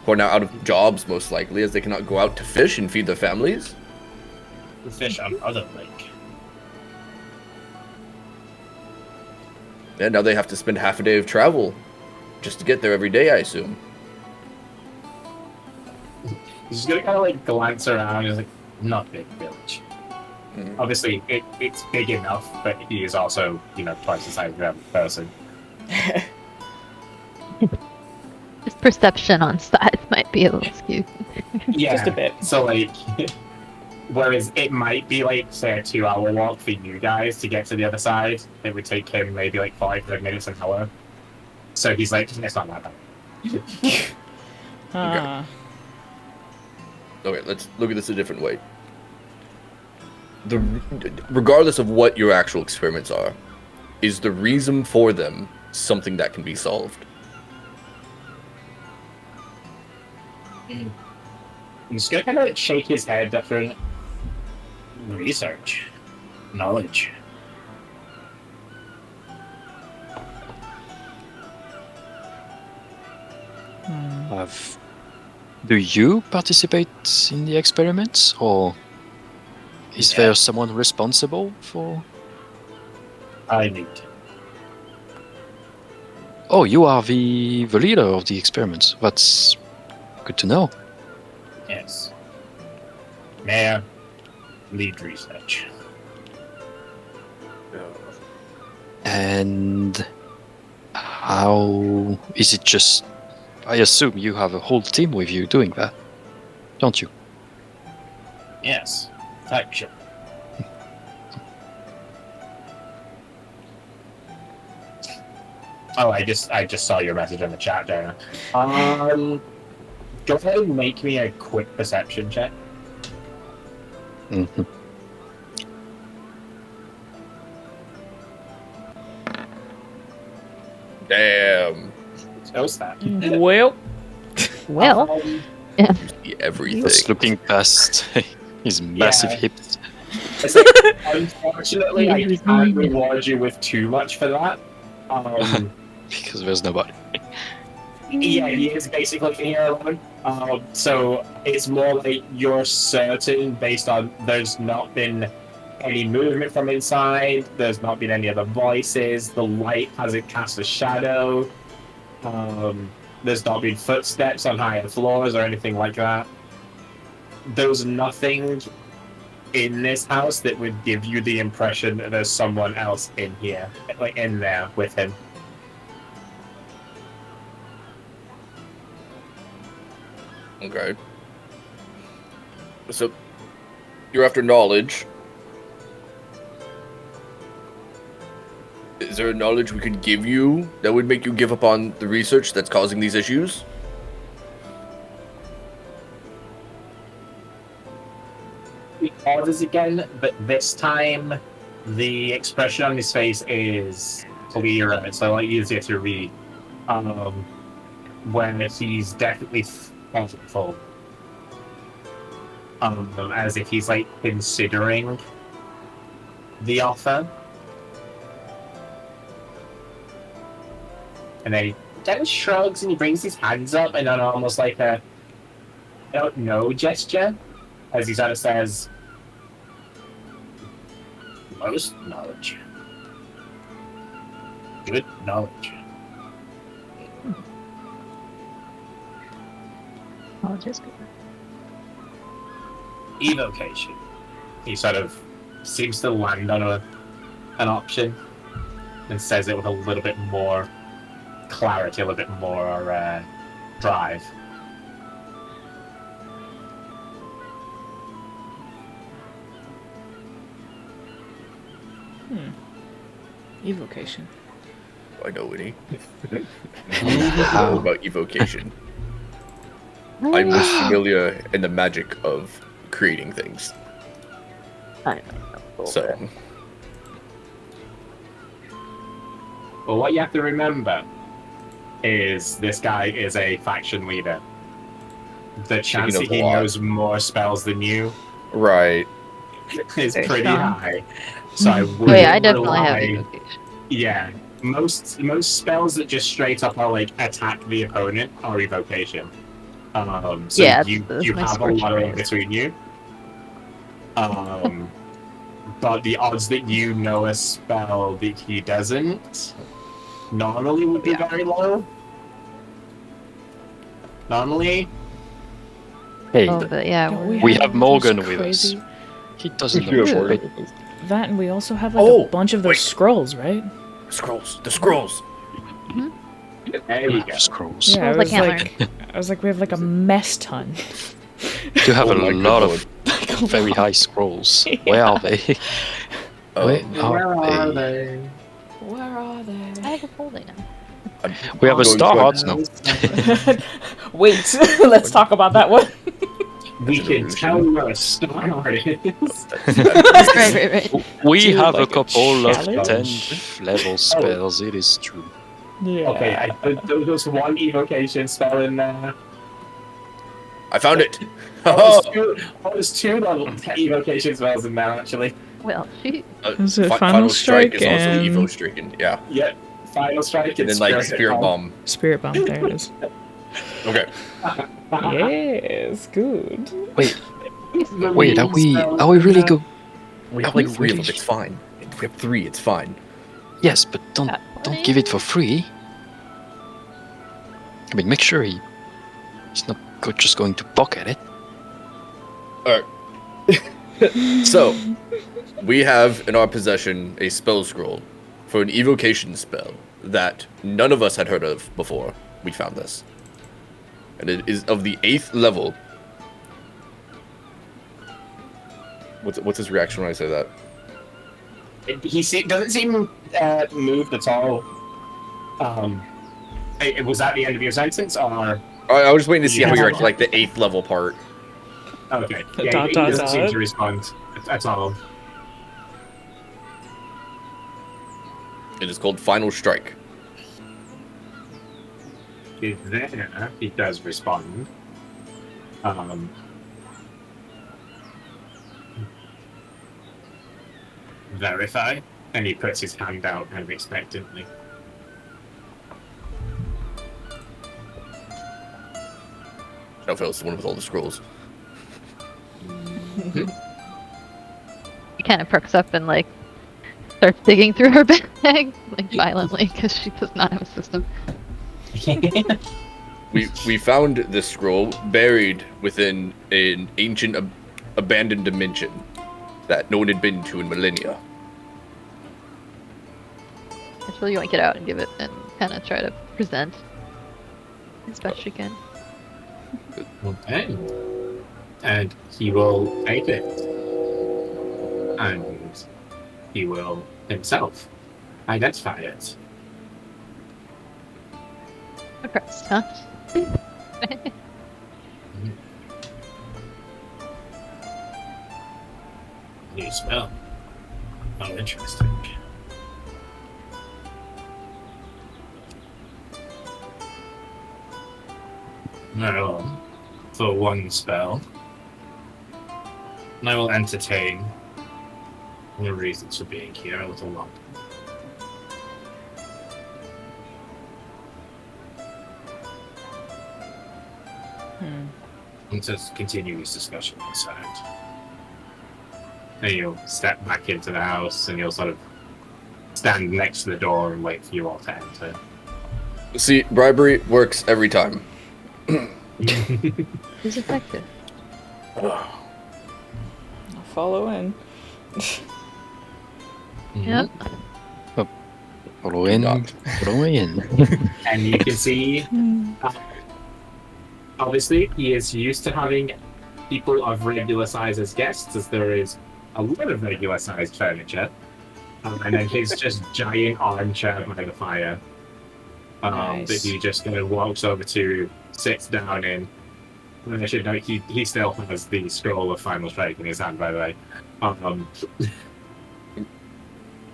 Who are now out of jobs, most likely, as they cannot go out to fish and feed their families? The fish on other lake. And now they have to spend half a day of travel just to get there every day, I assume. He's just gonna kind of like glance around. He's like, not big village. Mm. Obviously, it's big enough, but he is also, twice the size of the average person. His perception on size might be a little skewed. Yeah, Just a bit. So like, whereas it might be like, say, a 2-hour walk for you guys to get to the other side, it would take him maybe like 5 minutes, an hour. So he's like, it's not that bad. Okay, let's look at this a different way. Regardless of what your actual experiments are, is the reason for them something that can be solved? He's gonna kind of shake his head after research, knowledge. Do you participate in the experiments, or is Yeah. there someone responsible for? I need. Oh, you are the leader of the experiments. That's good to know. Yes. Mayor, lead research. And how is it? Just I assume you have a whole team with you doing that, don't you? Yes. Faction. Oh, I just saw your message in the chat there. Go ahead and make me a quick perception check. Mhm. Damn. What's that? Well, Well, Um, See everything. Just looking past his massive Yeah. hips. it's like, unfortunately, Yeah, I he was can't mine. reward you with too much for that. Because there's nobody. Yeah, he is basically here alone. So it's more like you're certain based on there's not been any movement from inside, there's not been any other voices, the light hasn't cast a shadow, there's not been footsteps on higher floors or anything like that. There's nothing in this house that would give you the impression that there's someone else in here, like in there with him. Okay. So, you're after knowledge. Is there a knowledge we could give you that would make you give up on the research that's causing these issues? He pauses again, but this time the expression on his face is clearer. It's a lot easier to read. When he's definitely thoughtful. As if he's like considering the offer. And then he kind of shrugs and he brings his hands up and then almost like a I don't know gesture. As he sort of says, most knowledge. Good knowledge. I'll just go. Evocation. He sort of seems to land on an option and says it with a little bit more clarity, a little bit more drive. evocation. I know any. How about evocation? I'm most familiar in the magic of creating things. I don't know. So, Well, what you have to remember is this guy is a faction leader. The chance knows that he a lot. knows more spells than you right. is Very pretty strong. high. So I would Wait, I definitely have rely- evocation. Yeah, most spells that just straight up are like attack the opponent are evocation. So Yeah, you that's my have a scorch lot of it ray. between you. But the odds that you know a spell that he doesn't normally would be very low. Normally, Hey, Oh, but yeah, Don't we have have those Morgan with us. crazy- He doesn't know Sure, shit. Morgan. That, and we also have like Oh, a bunch of those wait. scrolls, right? Scrolls. The scrolls. there we go. Scrolls. Yeah, Scrolls I can't I was like, we have like a mess ton. You have Oh a my lot God. of very high scrolls. Where are they? Where Where are are they? they? Where are I they? have a holding now. We have a Going Star to- Hearts now. Wait, let's talk about that one. We That's an can tell illusion. where a star is. Right. We Do have like a couple of challenge? 10th level spells, it is true. Yeah. Okay, there was one evocation spell in there. I found it. There's two level evocation spells in there, actually. Well, shoot. Is it Final Final Strike Strike is also and- Evo stricken. Yeah. Yep. Final Strike And then like Spirit Bomb. Spirit Bomb, there it is. Okay. Yes, good. Wait, are we really go? We have Are we like three of them. really- It's fine. We have three. It's fine. Yes, but don't give it for free. I mean, make sure he's not just going to pocket it. So, we have in our possession a spell scroll for an evocation spell that none of us had heard of before we found this. And it is of the 8th level. What's his reaction when I say that? Doesn't seem moved at all. Was that the end of your sentence, or? I was just waiting to see how he Yeah. reacted, like the 8th level part. Okay. Yeah, Dot, he dot, doesn't seem dot. to respond at all. It is called Final Strike. There, he does respond. Verify, and he puts his hand out kind of expectantly. Shelfel's the one with all the scrolls. She kind of perks up and like starts digging through her bag like violently because she does not have a system. We found this scroll buried within an ancient abandoned dimension that no one had been to in millennia. Actually, you want to get out and give it and kind of try to present as best you can. Okay. And he will take it. And he will himself identify it. Impressed, huh? New spell. Oh, interesting. No, for one spell, I will entertain the reasons for being here a little longer. And just continue this discussion inside. And you'll step back into the house and you'll sort of stand next to the door and wait for you all to enter. See, bribery works every time. It's effective. I'll follow in. Yep. Follow in. Not. Follow in. And you can see, obviously, he is used to having people of regular size as guests, as there is a lot of regular sized furniture. And then his just giant armchair by the fire Nice. that he just kind of walks over to, sits down in. And I should note, he still has the scroll of Final Strike in his hand, by the way.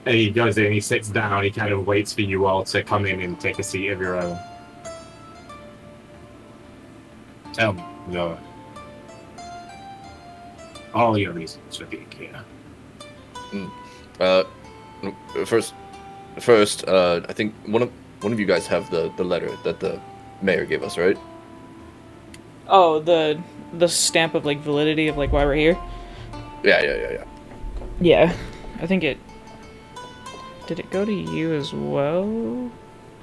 And he goes in, he sits down, he kind of waits for you all to come in and take a seat of your own. Tell me, Noah. All your reasons for being here. First, I think one of you guys have the letter that the mayor gave us, right? Oh, the stamp of like validity of like why we're here. Yeah. Yeah, I think it. Did it go to you as well,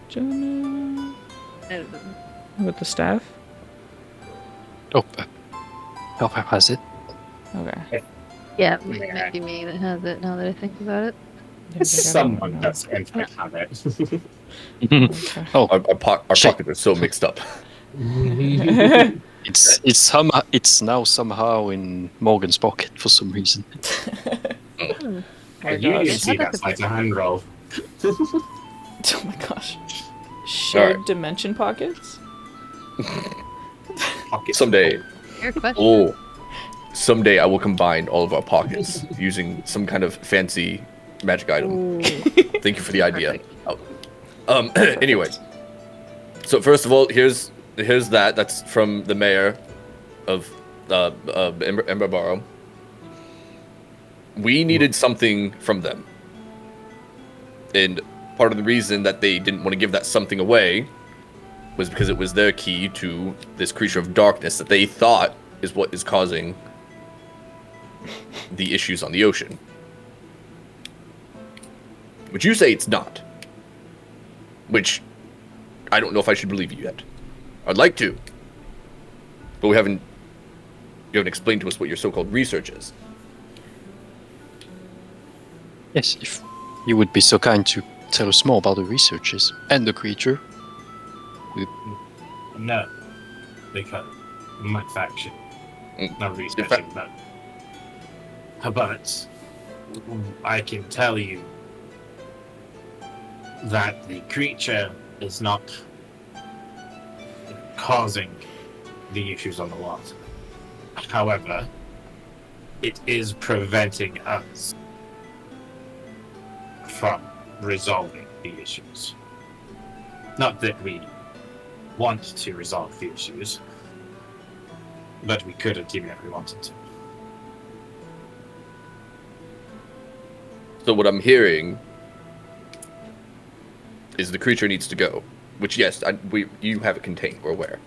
Jonah? With the staff? Oh, Helper has it. Okay. Yeah, it might be me that has it now that I think about it. Someone does in fact have it. Okay. Oh, Our pockets are so mixed up. it's now somehow in Morgan's pocket for some reason. And you didn't see that's like a hand roll. Oh my gosh. Shared Alright. dimension pockets? Someday, Fair question. someday I will combine all of our pockets using some kind of fancy magic item. Ooh. Thank you for the idea. Anyway, so first of all, here's that. That's from the mayor of Ember Barrow. We needed something from them, and part of the reason that they didn't want to give that something away was because it was their key to this creature of darkness that they thought is what is causing the issues on the ocean. But you say it's not. Which, I don't know if I should believe you yet. I'd like to. But you haven't explained to us what your so-called research is. Yes, if you would be so kind to tell us more about the researches and the creature. No. Because my faction. Mm. Not researching, but But I can tell you that the creature is not causing the issues on the water. However, it is preventing us from resolving the issues. Not that we want to resolve the issues, but we couldn't even if we wanted to. So what I'm hearing is the creature needs to go. Which, yes, you have it contained. We're aware.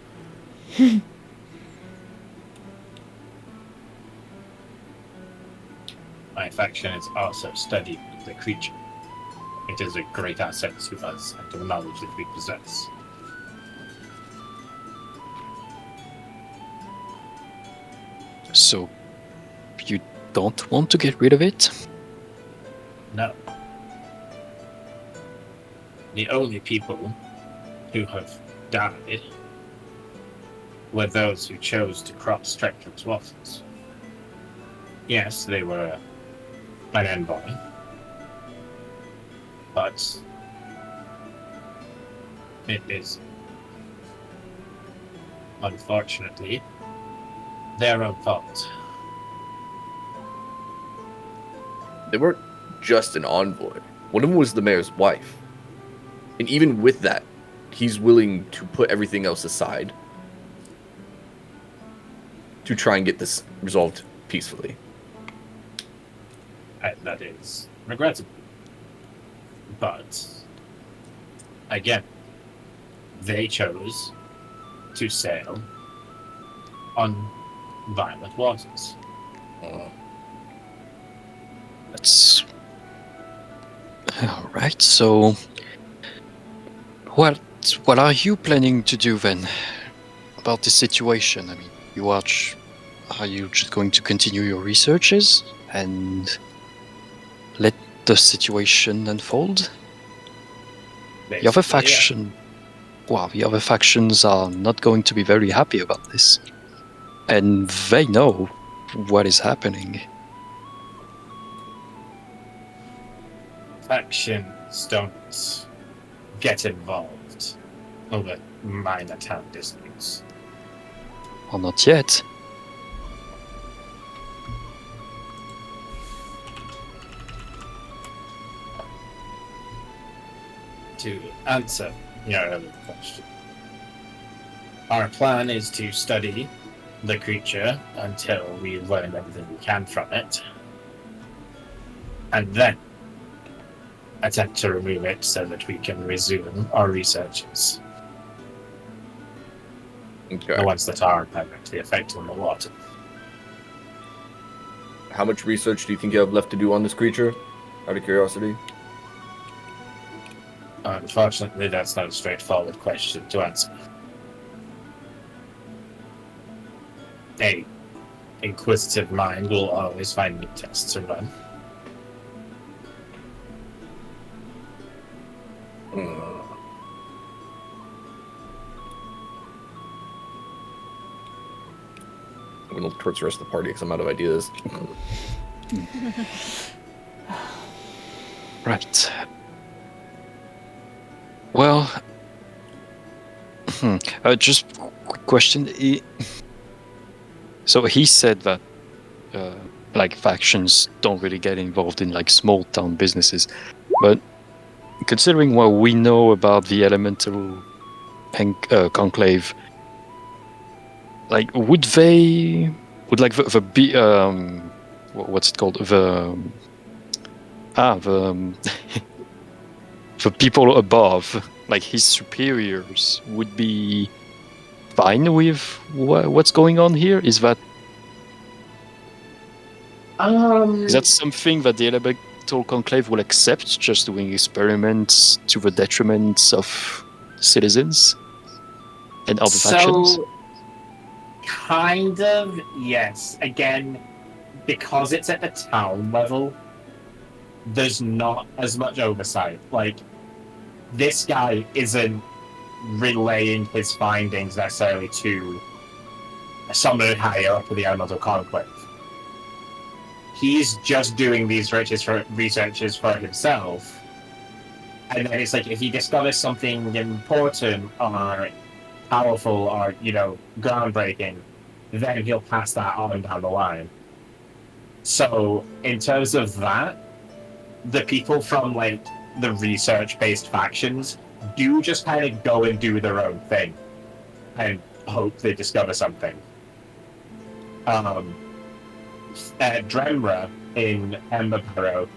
My faction is also studying the creature. It is a great asset to us and to the knowledge that we possess. So, you don't want to get rid of it? No. The only people who have died were those who chose to cross treacherous waters. Yes, they were an envoy, but it is unfortunately their own fault. They weren't just an envoy. One of them was the mayor's wife. And even with that, he's willing to put everything else aside to try and get this resolved peacefully. And that is regrettable. But again, they chose to sail on violent waters. That's... Alright, so... What are you planning to do then about this situation? I mean, are you just going to continue your researches and let the situation unfold? The other faction, well, the other factions are not going to be very happy about this, and they know what is happening. Factions don't get involved over minor town disputes. Or not yet. To answer your earlier question, our plan is to study the creature until we learn everything we can from it, and then attempt to remove it so that we can resume our researches. Okay. The ones that are directly affecting the water. How much research do you think you have left to do on this creature? Out of curiosity. Unfortunately, that's not a straightforward question to answer. A inquisitive mind will always find new tests to run. I'm going to look towards the rest of the party because I'm out of ideas. Right. Well, just quick question. So he said that like factions don't really get involved in like small town businesses, but considering what we know about the elemental conclave, like would like the what's it called, the the people above, like his superiors, would be fine with what's going on here? Is that something that the elemental conclave will accept, just doing experiments to the detriment of citizens and other factions? Kind of, yes. Again, because it's at the town level, there's not as much oversight. Like, this guy isn't relaying his findings necessarily to someone higher up in the elemental conclave. he's just doing these researches for himself. And then it's like, if he discovers something important or powerful or, groundbreaking, then he'll pass that on down the line. So, in terms of that, the people from, like, the research-based factions do just kind of go and do their own thing and hope they discover something. Dremra in Ember Barrow,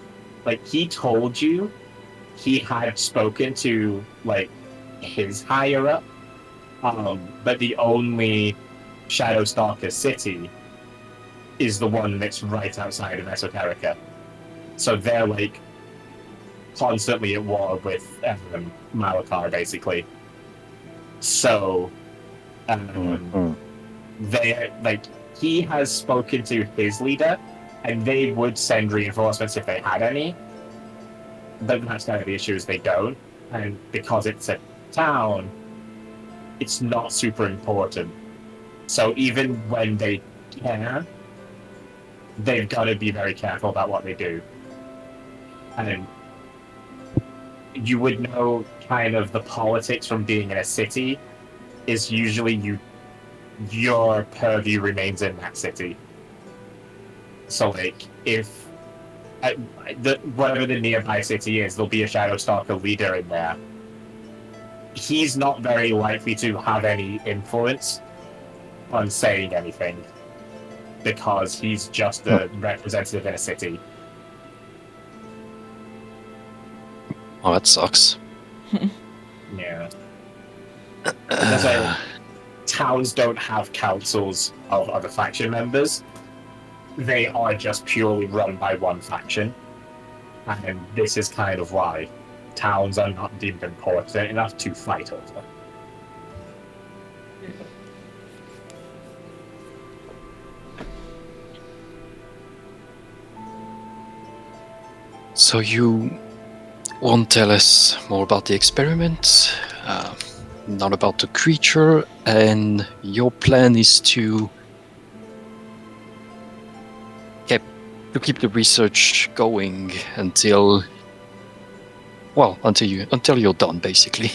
like, he told you he had spoken to, like, his higher up, but the only Shadowstalker city is the one that's right outside of Esoterica. So they're, like, constantly at war with Malakar, basically. So, they, like, he has spoken to his leader, and they would send reinforcements if they had any. But that's kind of the issue, is they don't. And because it's a town, it's not super important. So even when they can, they've got to be very careful about what they do. And you would know kind of the politics from being in a city is usually your purview remains in that city. So, like, if whatever the nearby city is, there'll be a Shadowstalker leader in there. He's not very likely to have any influence on saying anything because he's just a representative in a city. Oh, that sucks. Yeah. That's why towns don't have councils of other faction members. They are just purely run by one faction. And this is kind of why towns are not deemed important enough to fight over. So you won't tell us more about the experiment, not about the creature, and your plan is to keep the research going until you're done, basically.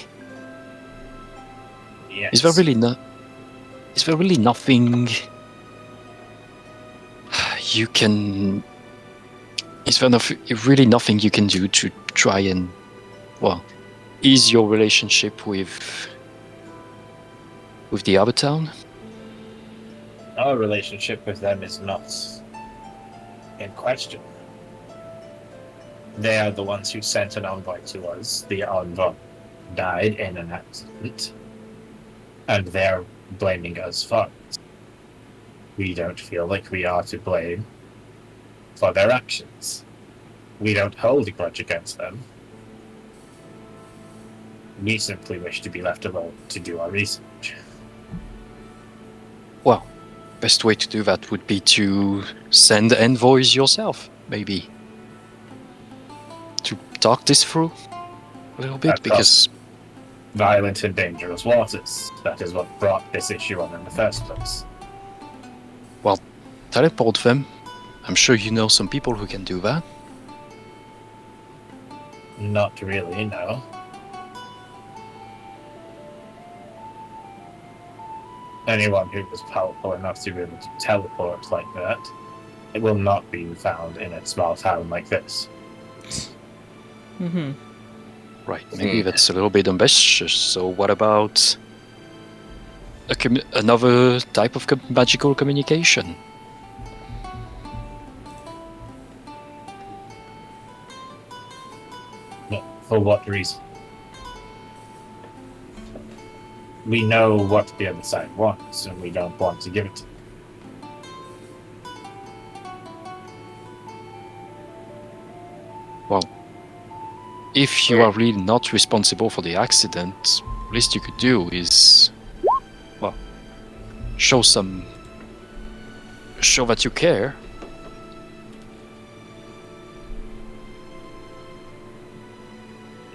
Yes. Is there really nothing you can? Is there really nothing you can do to try and, ease your relationship with the other town? Our relationship with them is not in question. They are the ones who sent an envoy to us. The envoy died in an accident, and they're blaming us for it. We don't feel like we are to blame for their actions. We don't hold a grudge against them. We simply wish to be left alone to do our research. Well, best way to do that would be to send envoys yourself, maybe, to talk this through a little bit, because Violent and dangerous waters. That is what brought this issue on in the first place. Well, teleport them. I'm sure you know some people who can do that. Not really, no. Anyone who is powerful enough to be able to teleport like that, it will not be found in a small town like this. Mm-hmm. Right, maybe that's a little bit ambitious. So what about another type of magical communication? No, for what reason? We know what the other side wants, and we don't want to give it to them. Well, if you are really not responsible for the accident, least you could do is, show that you care.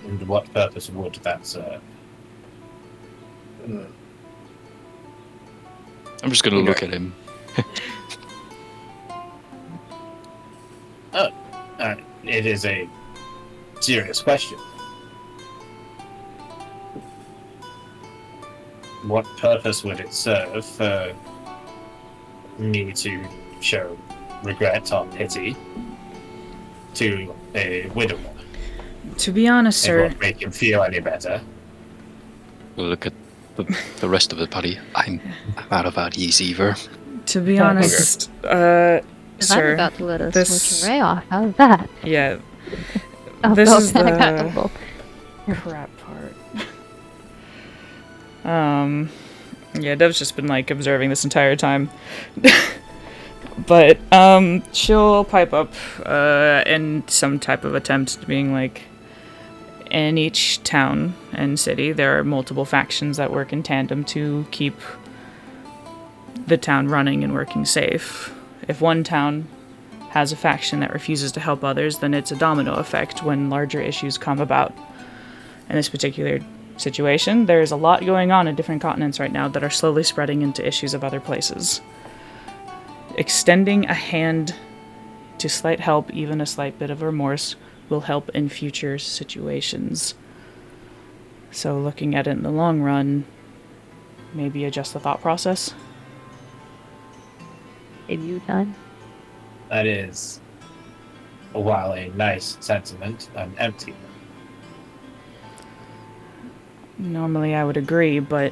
And what purpose would that serve? I'm just gonna look at him. it is a serious question. What purpose would it serve for me to show regret or pity to a widower? To be honest, It sir, won't make him feel any better. We'll look at the rest of the party. I'm out of ideas either. to be honest, Because I'm sir, about to let us this- switch Ray off. How's that? yeah, I'll This go is back the- out. Well, crap part. Yeah, Dev's just been like observing this entire time. But she'll pipe up in some type of attempt to being like, in each town and city there are multiple factions that work in tandem to keep the town running and working safe. If one town has a faction that refuses to help others, then it's a domino effect when larger issues come about. In this particular situation, there's a lot going on in different continents right now that are slowly spreading into issues of other places. Extending a hand to slight help, even a slight bit of remorse, will help in future situations. So looking at it in the long run, maybe adjust the thought process. save you time. That is, while a nice sentiment, an empty one. Normally I would agree, but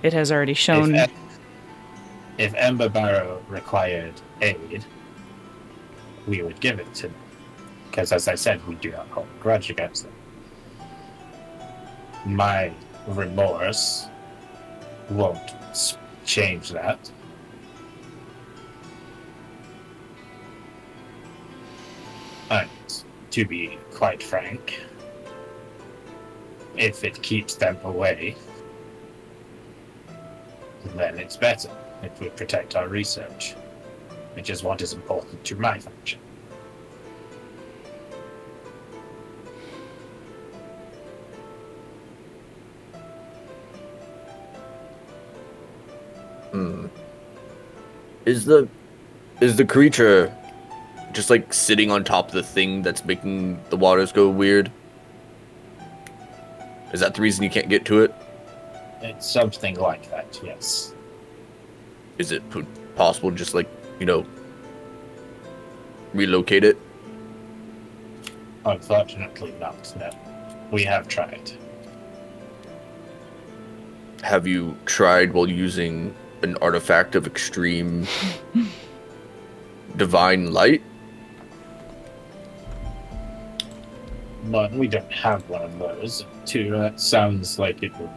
it has already shown... If Ember Barrow required aid, we would give it to them. Because, as I said, we do not hold a grudge against them. My remorse won't change that. And, to be quite frank, if it keeps them away, then it's better. It would protect our research, which is what is important to my faction. Is the creature just like sitting on top of the thing that's making the waters go weird? Is that the reason you can't get to it? It's something like that, yes. Is it possible to just like, relocate it? Unfortunately not, no. We have tried. Have you tried while using an artifact of extreme divine light? But we don't have one of those. Two, that sounds like it would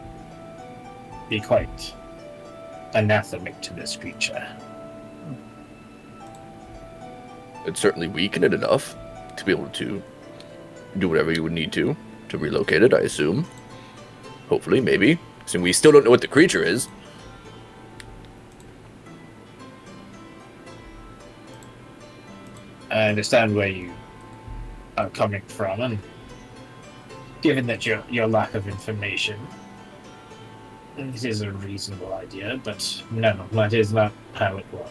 be quite anathemic to this creature. It'd certainly weaken it enough to be able to do whatever you would need to relocate it, I assume. Hopefully, maybe. So we still don't know what the creature is. I understand where you are coming from, and given that your lack of information, it is a reasonable idea, but no, that is not how it works.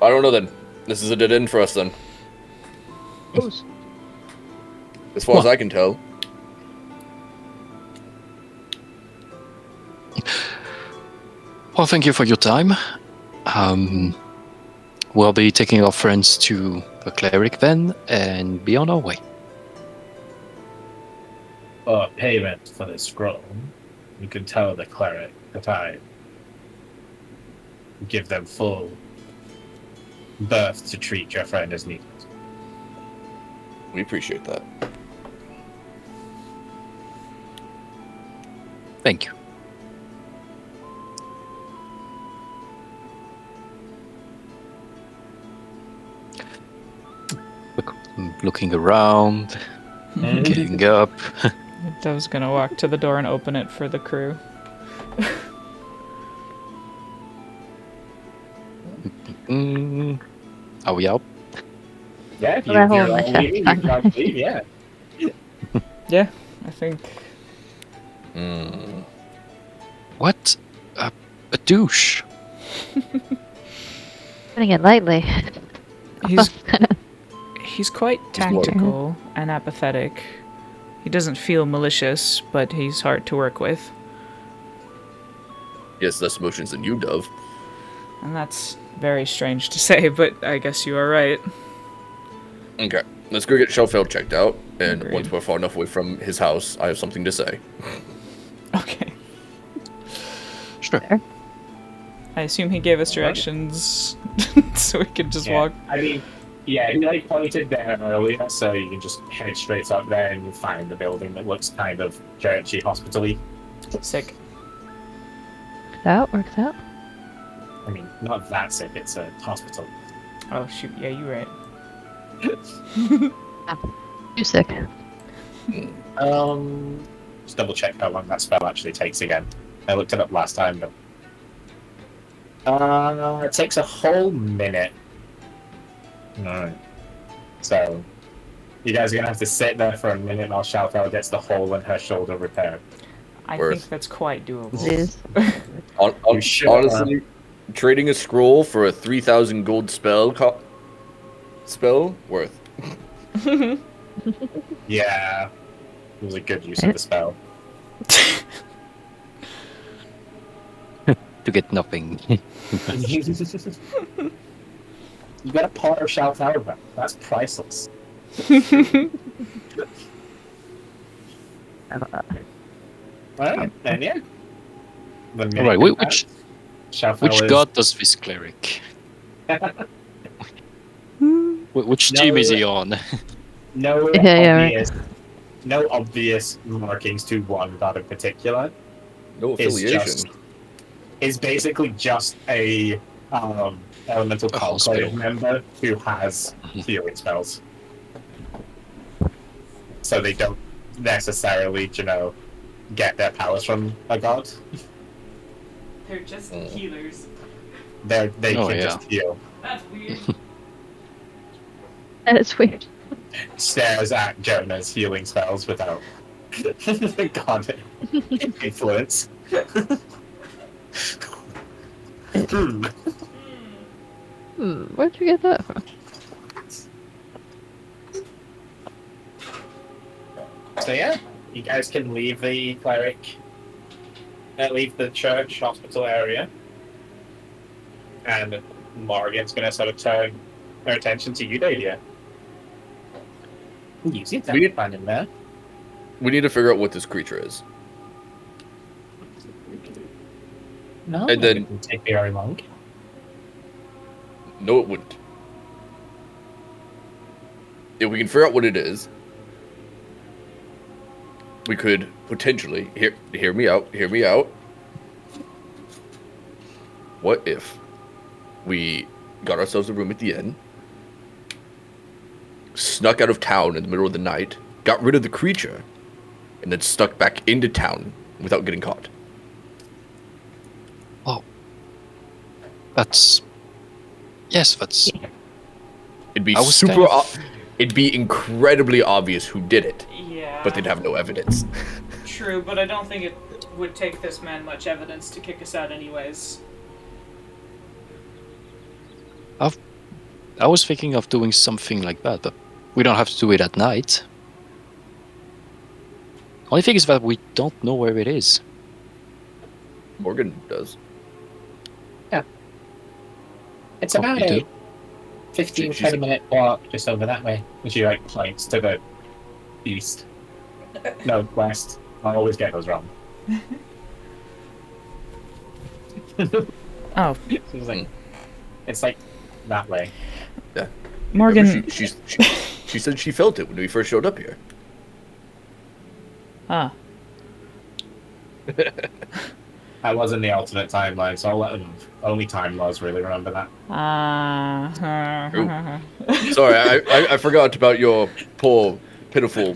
I don't know then. This is a dead end for us then. As far as I can tell. Well, thank you for your time. We'll be taking our friends to the cleric then and be on our way. For payment for this scroll, you can tell the cleric that I give them full berth to treat your friend as needed. We appreciate that. Thank you. Looking around, getting up. Dev's gonna walk to the door and open it for the crew. Are we out? Yeah, if Well, that hole you're in my all chest, leaving, you fine. can leave, yeah. Yeah, I think. What? A douche. Putting it lightly. He's Kinda- he's quite He's more- tactical and apathetic. He doesn't feel malicious, but he's hard to work with, He has less emotions than you, Dove. and that's very strange to say. But I guess you are right. Okay, let's go get Shellfield checked out, and Agreed. once we're far enough away from his house, I have something to say. Okay. Sure. Fair. I assume he gave us directions, so we could just Yeah. walk. I mean, yeah, he like pointed there earlier, so you can just head straight up there and you'll find the building that looks kind of churchy, hospital-y. Sick. Works out. I mean, not that sick, it's a hospital. Oh shoot! Yeah, you're right. Too sick. Just double check how long that spell actually takes again. I looked it up last time, but it takes a whole minute. No. So you guys are gonna have to sit there for a minute while Shalfell gets the hole in her shoulder repaired. I Worth. think that's quite doable. Jeez. You sure? Honestly, trading a scroll for a 3,000 gold spell worth. Yeah. It was a good use of the spell. To get nothing. You got a pot of Shalfell, though. That's priceless. Well, then yeah. The minute Alright, you which pass, Shalfell which is- god does this cleric? Which team is he on? No Yeah, obvious, no obvious markings to one god in particular. No Is affiliation. just is basically just a elemental A conclave hospital. member who has healing spells. So they don't necessarily, get their powers from a god. They're just Mm. healers. They Oh, can yeah. just heal. That's weird. That is weird. Stares at Jonah's healing spells without god influence. Where'd you get that from? So yeah, you guys can leave the cleric, leave the church hospital area, and Morgan's gonna sort of turn her attention to you, Dalia. You see that We- fun in there? We need to figure out what this creature is. No, And then- it wouldn't take very long. No, it wouldn't. If we can figure out what it is, we could potentially hear me out. What if we got ourselves a room at the inn, snuck out of town in the middle of the night, got rid of the creature, and then stuck back into town without getting caught? That's that's It'd be I was super. kind of- It'd be incredibly obvious who did it, Yeah. but they'd have no evidence. True, but I don't think it would take this man much evidence to kick us out, anyways. I was thinking of doing something like that, but we don't have to do it at night. Only thing is that we don't know where it is. Morgan does. It's Oh, about you a do? 15, She's- 20-minute walk just over that way. And she points to the east. No, west. I always get those wrong. Oh, It's like that way. Morgan. Remember, she said she felt it when we first showed up here. Ah, I was in the alternate timeline, so I'll let them. Only time laws really remember that. Sorry, I forgot about your poor, pitiful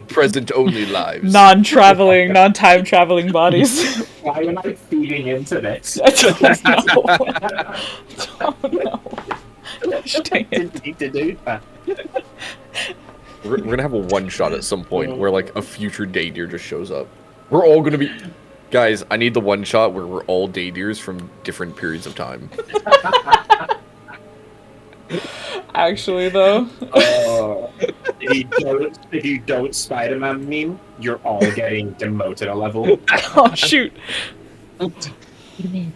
Present only lives. Non-traveling, non-time traveling bodies. Why am I feeding into this? I don't know. I don't know. Gosh, dang it. Didn't need to do that. We're gonna have a one shot at some point where like a future day deer just shows up. We're all gonna be, guys. I need the one shot where we're all day deers from different periods of time. Actually, though. If you don't Spider-Man meme, you're all getting demoted a level. Oh shoot. What do you mean?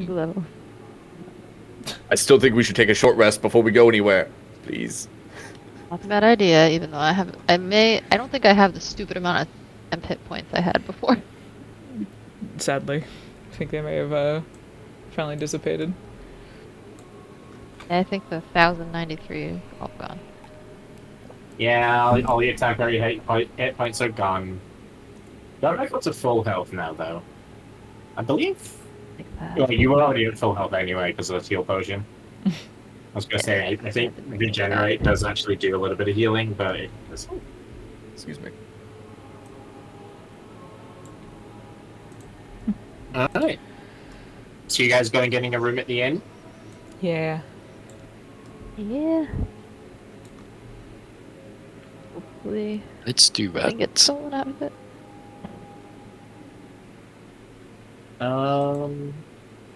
Level. I still think we should take a short rest before we go anywhere, please. Not a bad idea, even though I don't think I have the stupid amount of hit points I had before. Sadly, I think they may have finally dissipated. I think the 1093 are all gone. Yeah, all your temporary hit points are gone. Don't I got to full health now, though? I believe. Like that. Well, you were already at full health anyway because of the heal potion. I was going to say, I think Regenerate does actually do a little bit of healing, but it's... Excuse me. Alright. So you guys going getting a room at the inn? Yeah. Yeah. Hopefully, Let's do I can get that. someone out of it. Oh,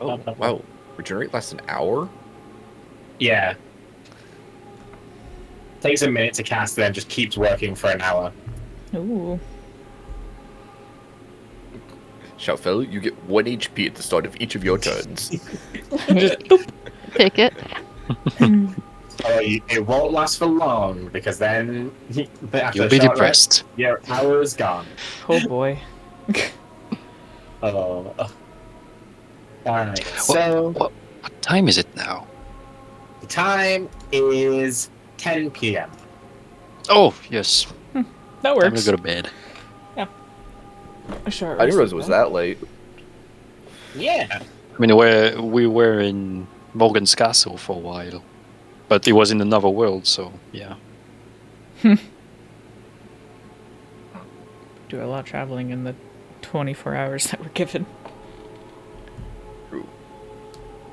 wow. Regenerate lasts an hour? Yeah. Takes a minute to cast, then just keeps working for an hour. Ooh. Shoutfell, you get 1 HP at the start of each of your turns. Just boop. Take it. It won't last for long because then after You'll a be short depressed. rest, your hour is gone. Oh boy. Oh. Alright, so What time is it now? the time is 10 p.m. Oh, yes. That Time works. to go to bed. Sure. I didn't realize it was that late. Yeah. I mean, we were in Morgan's castle for a while, but it was in another world, so yeah. Do a lot of traveling in the 24 hours that we're given.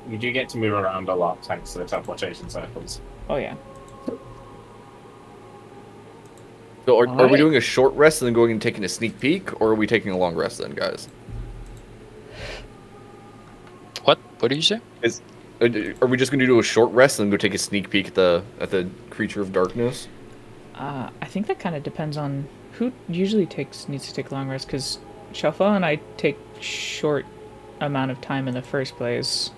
You do get to move around a lot thanks to the teleportation circles. Oh yeah. So are we Alright. doing a short rest and then going and taking a sneak peek, or are we taking a long rest then, guys? What? What did you say? Are we just going to do a short rest and then go take a sneak peek at the creature of darkness? I think that kind of depends on who usually needs to take long rest, because Shuffle and I take short amount of time in the first place.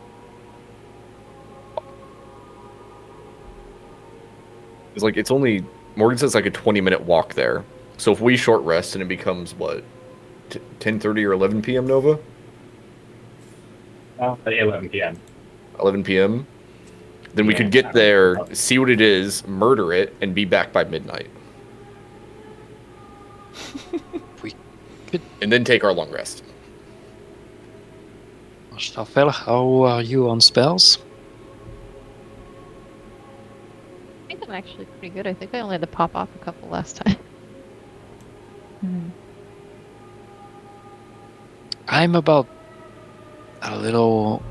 It's like it's only Morgan says like a 20-minute walk there. So if we short rest and it becomes what 10:30 or 11 p.m. Nova? At 11 p.m. 11 p.m. Then we could get there, see what it is, murder it, and be back by midnight. We could. And then take our long rest. Staffel, how are you on spells? I think I'm actually pretty good. I think I only had to pop off a couple last time. I'm about a little.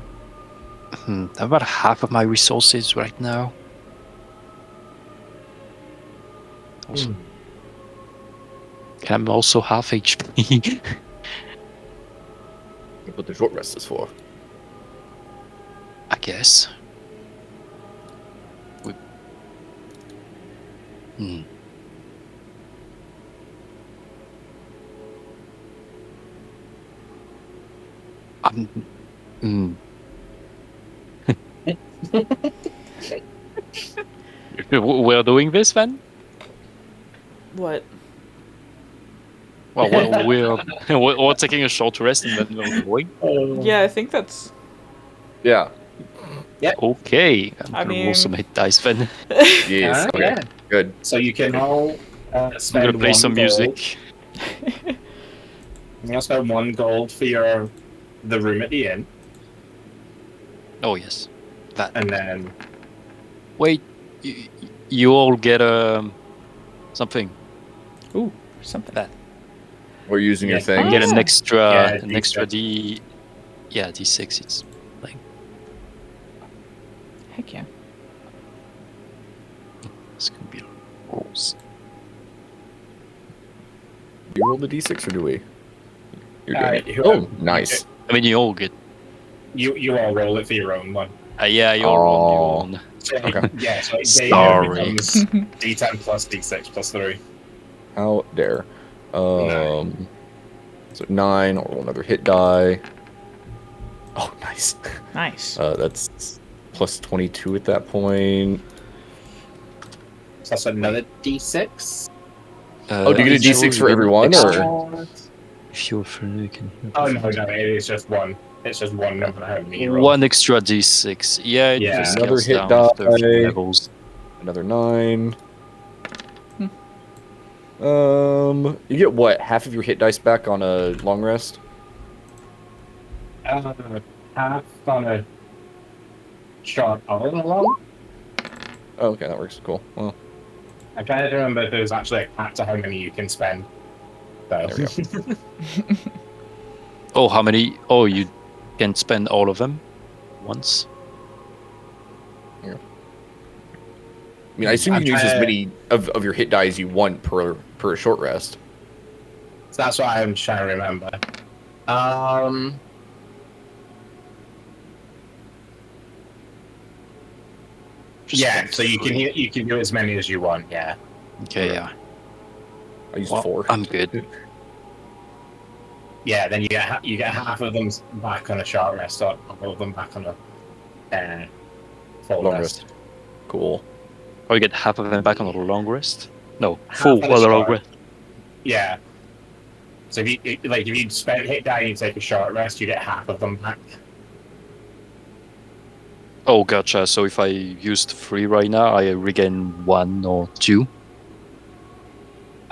About half of my resources right now. Also, I'm also half HP. That's what the short rest is for. I guess. We're doing this then? What? Well, we're taking a short rest and then we're going. Yeah, I think that's. Yeah. Okay, I'm I gonna roll some mean- hit dice then. Yes. Alright, Okay. yeah. Good. So you can all I'm spend gonna play one some gold. music. You're gonna spend 1 gold for the room at the inn, Oh yes, that. and then Wait, you all get something. Ooh, something. That. We're using your Yeah. thing. You get an Yeah. extra, Yeah, an extra D6. D. Yeah, D6. It's like Heck yeah. it's gonna be rolls. Do you roll the d6 or do we? You're doing it. who- Oh, nice. I mean, you all get. You all roll it for your own one. Yeah, you all roll your Oh. own. So, Okay. Yeah, so Sorry. becomes D10 plus D6 plus 3. How dare. Nine. So 9, I'll roll another hit die. Oh, nice. Nice. That's plus 22 at that point. So that's another D6. Oh, do you get a D6 for everyone, or? If you're friendly, you can. Oh, no, it is just one. It's just one number I haven't roll. One extra D6. Yeah, it Yeah. just Another scales hit down after a few die. levels. Another 9. You get what? Half of your hit dice back on a long rest? Half on a short all along. Oh, okay, that works. Cool. Well, I'm trying to remember if there's actually a cap to how many you can spend. So. There we go. Oh, how many? Oh, you can spend all of them once. I mean, I assume you I'm can use as trying- many of your hit die as you want per short rest. So that's what I'm trying to remember. Just Yeah, one so you can free. you can do as many as you want. Yeah. Okay, yeah. I used Well, 4. I'm good. Yeah, then you get half of them back on a short rest, or all of them back on a full Long rest. rest. Cool. Or you get half of them back on a long rest. No, Half full on a well, long short. rest. Yeah. So if you spend hit die and you take a short rest, you get half of them back. Oh, gotcha. So if I used 3 right now, I regain 1 or 2.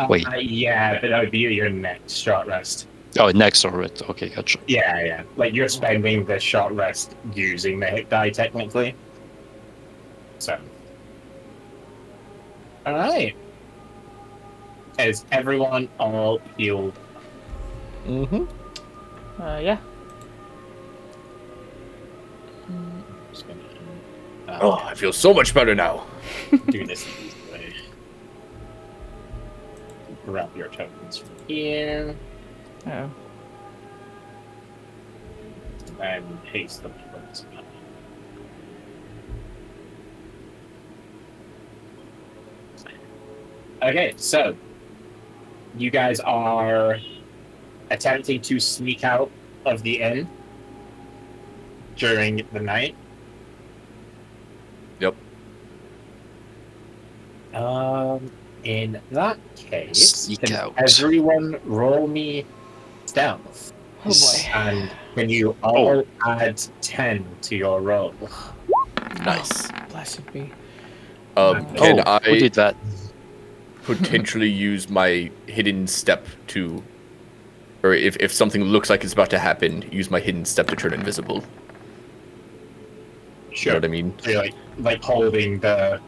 Wait. Yeah, but that would be your next short rest. Oh, next already. Okay, gotcha. Yeah. Like you're spending the short rest using the hit die technically. So. Alright. Is everyone all healed? Mm-hmm. Yeah. Just gonna Oh, I feel so much better now. do this this way. Grab your tokens from here Oh. and paste them towards me. Okay, so you guys are attempting to sneak out of the inn during the night. Yep. In that case, Sneak can out. everyone roll me stealth? Oh boy. And can you all add 10 to your roll? Nice. Blessed be. Can Oh, who I did that? potentially use my hidden step to, or if something looks like it's about to happen, use my hidden step to turn invisible? You know what I mean? So you're like holding the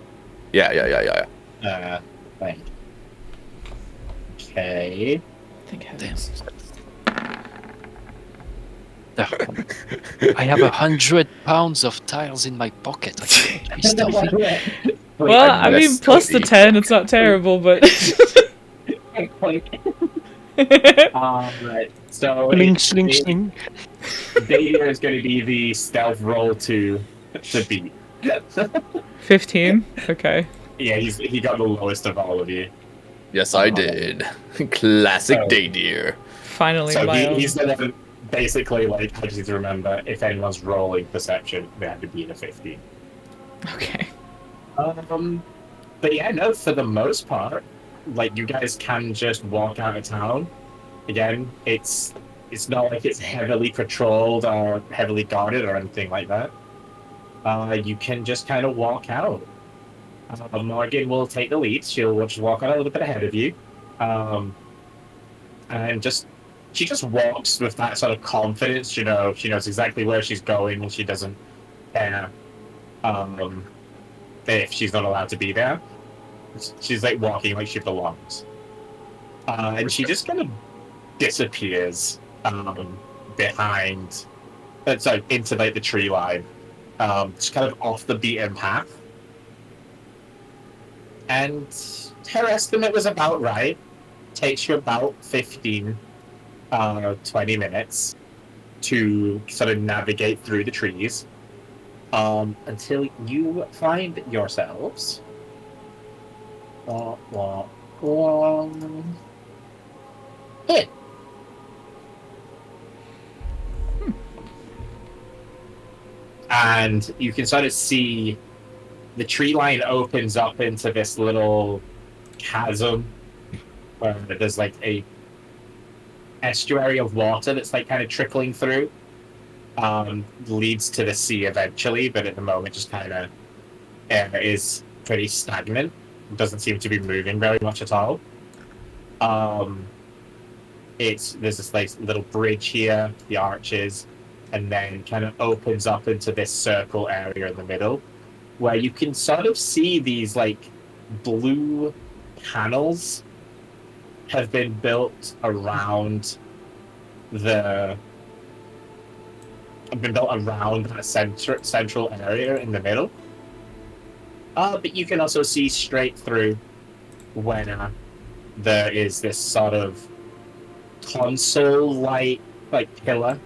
Yeah. thing. Okay. Thank Damn. heavens. I have 100 pounds of tiles in my pocket. I can't be stealthy. Well, I mean, less plus the stealthy. 10, it's not terrible, but. Right. So Sling, sling, sling. Data is going to be the stealth roll to beat. 15? Okay. Yeah, he got the lowest of all of you. Yes, I did. Classic Oh. day deer. Finally, So my own. he's the one basically like I just need to remember if anyone's rolling perception, they have to be in a 15. Okay. But yeah, no, for the most part, like you guys can just walk out of town. Again, it's not like it's heavily patrolled or heavily guarded or anything like that. You can just kind of walk out. Morgan will take the lead. She'll just walk out a little bit ahead of you, and she just walks with that sort of confidence. You know, she knows exactly where she's going, and she doesn't care if she's not allowed to be there. she's like walking like she belongs, and she just kind of disappears behind, sorry, into like the tree line, just kind of off the beaten path. And her estimate was about right. Takes you about 15, 20 minutes to sort of navigate through the trees until you find yourselves. Here. And you can sort of see the tree line opens up into this little chasm where there's like a estuary of water that's like kind of trickling through. Leads to the sea eventually, but at the moment just kind of is pretty stagnant. It doesn't seem to be moving very much at all. There's this like little bridge here, the arches, and then kind of opens up into this circle area in the middle, where you can sort of see these like blue panels have been built around that central area in the middle. But you can also see straight through when there is this sort of console-like pillar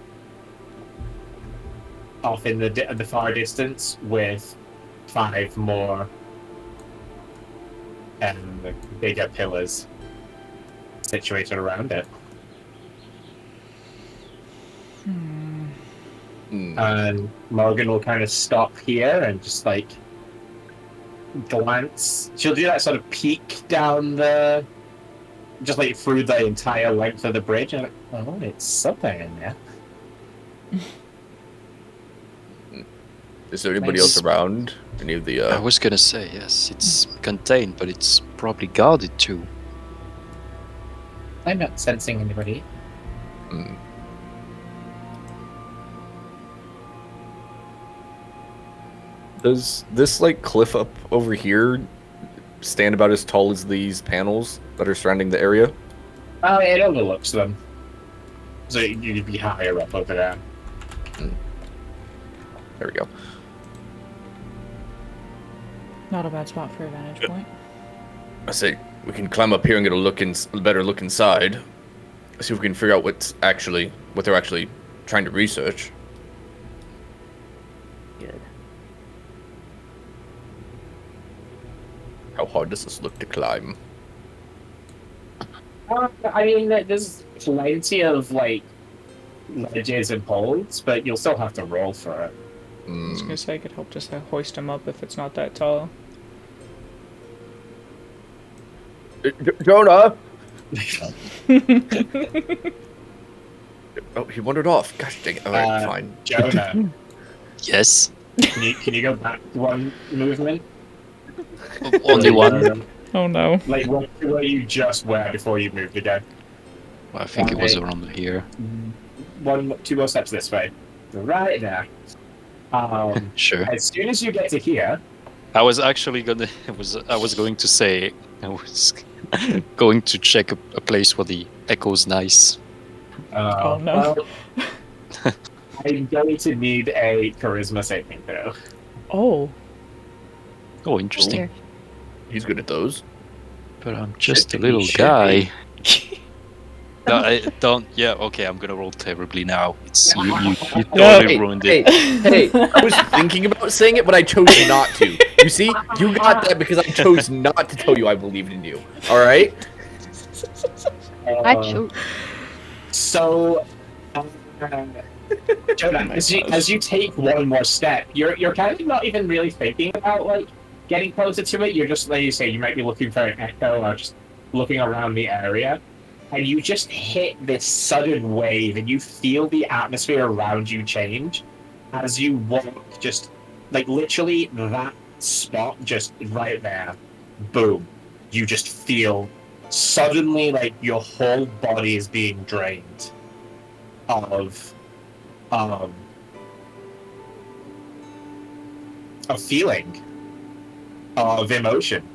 off in the far distance with 5 more bigger pillars situated around it. And Morgan will kind of stop here and just like glance. She'll do that sort of peek down just like through the entire length of the bridge, and oh, it's something in there. Is there anybody else around? Any of the? I was gonna say yes. It's contained, but it's probably guarded too. I'm not sensing anybody. Does this like cliff up over here stand about as tall as these panels that are surrounding the area? It overlooks them, so you'd be higher up over there. There we go. Not a bad spot for a vantage point. I say we can climb up here and get a better look inside. See if we can figure out what they're actually trying to research. Good. How hard does this look to climb? I mean, there's plenty of like ledges and poles, but you'll still have to roll for it. I was gonna say I could help just hoist him up if it's not that tall. Jonah! Oh, he wandered off. Gosh dang it. Alright, fine. Jonah, Yes. can you go back one movement? Only one. Oh no. Like where you just were before you moved again. I think it was around here. 2 more steps this way. Right there. Sure. As soon as you get to here, I was actually gonna. I was going to say. I was going to check a place where the echo's nice. Oh, no. well, I'm going to need a charisma saving throw. Oh. Oh, interesting. He's good at those. But I'm just a Should little be. guy. No, I don't. Yeah, okay. I'm gonna roll terribly now. It's you totally ruined it. Hey, I was thinking about saying it, but I chose not to. You see, you got that because I chose not to tell you I believed in you. All right. I chose. So, Jonah, as you take one more step, you're kind of not even really thinking about like getting closer to it. You're just, like you say, you might be looking for an echo or just looking around the area, and you just hit this sudden wave, and you feel the atmosphere around you change as you walk. Just like literally that spot, just right there, boom! You just feel suddenly like your whole body is being drained of feeling, of emotion.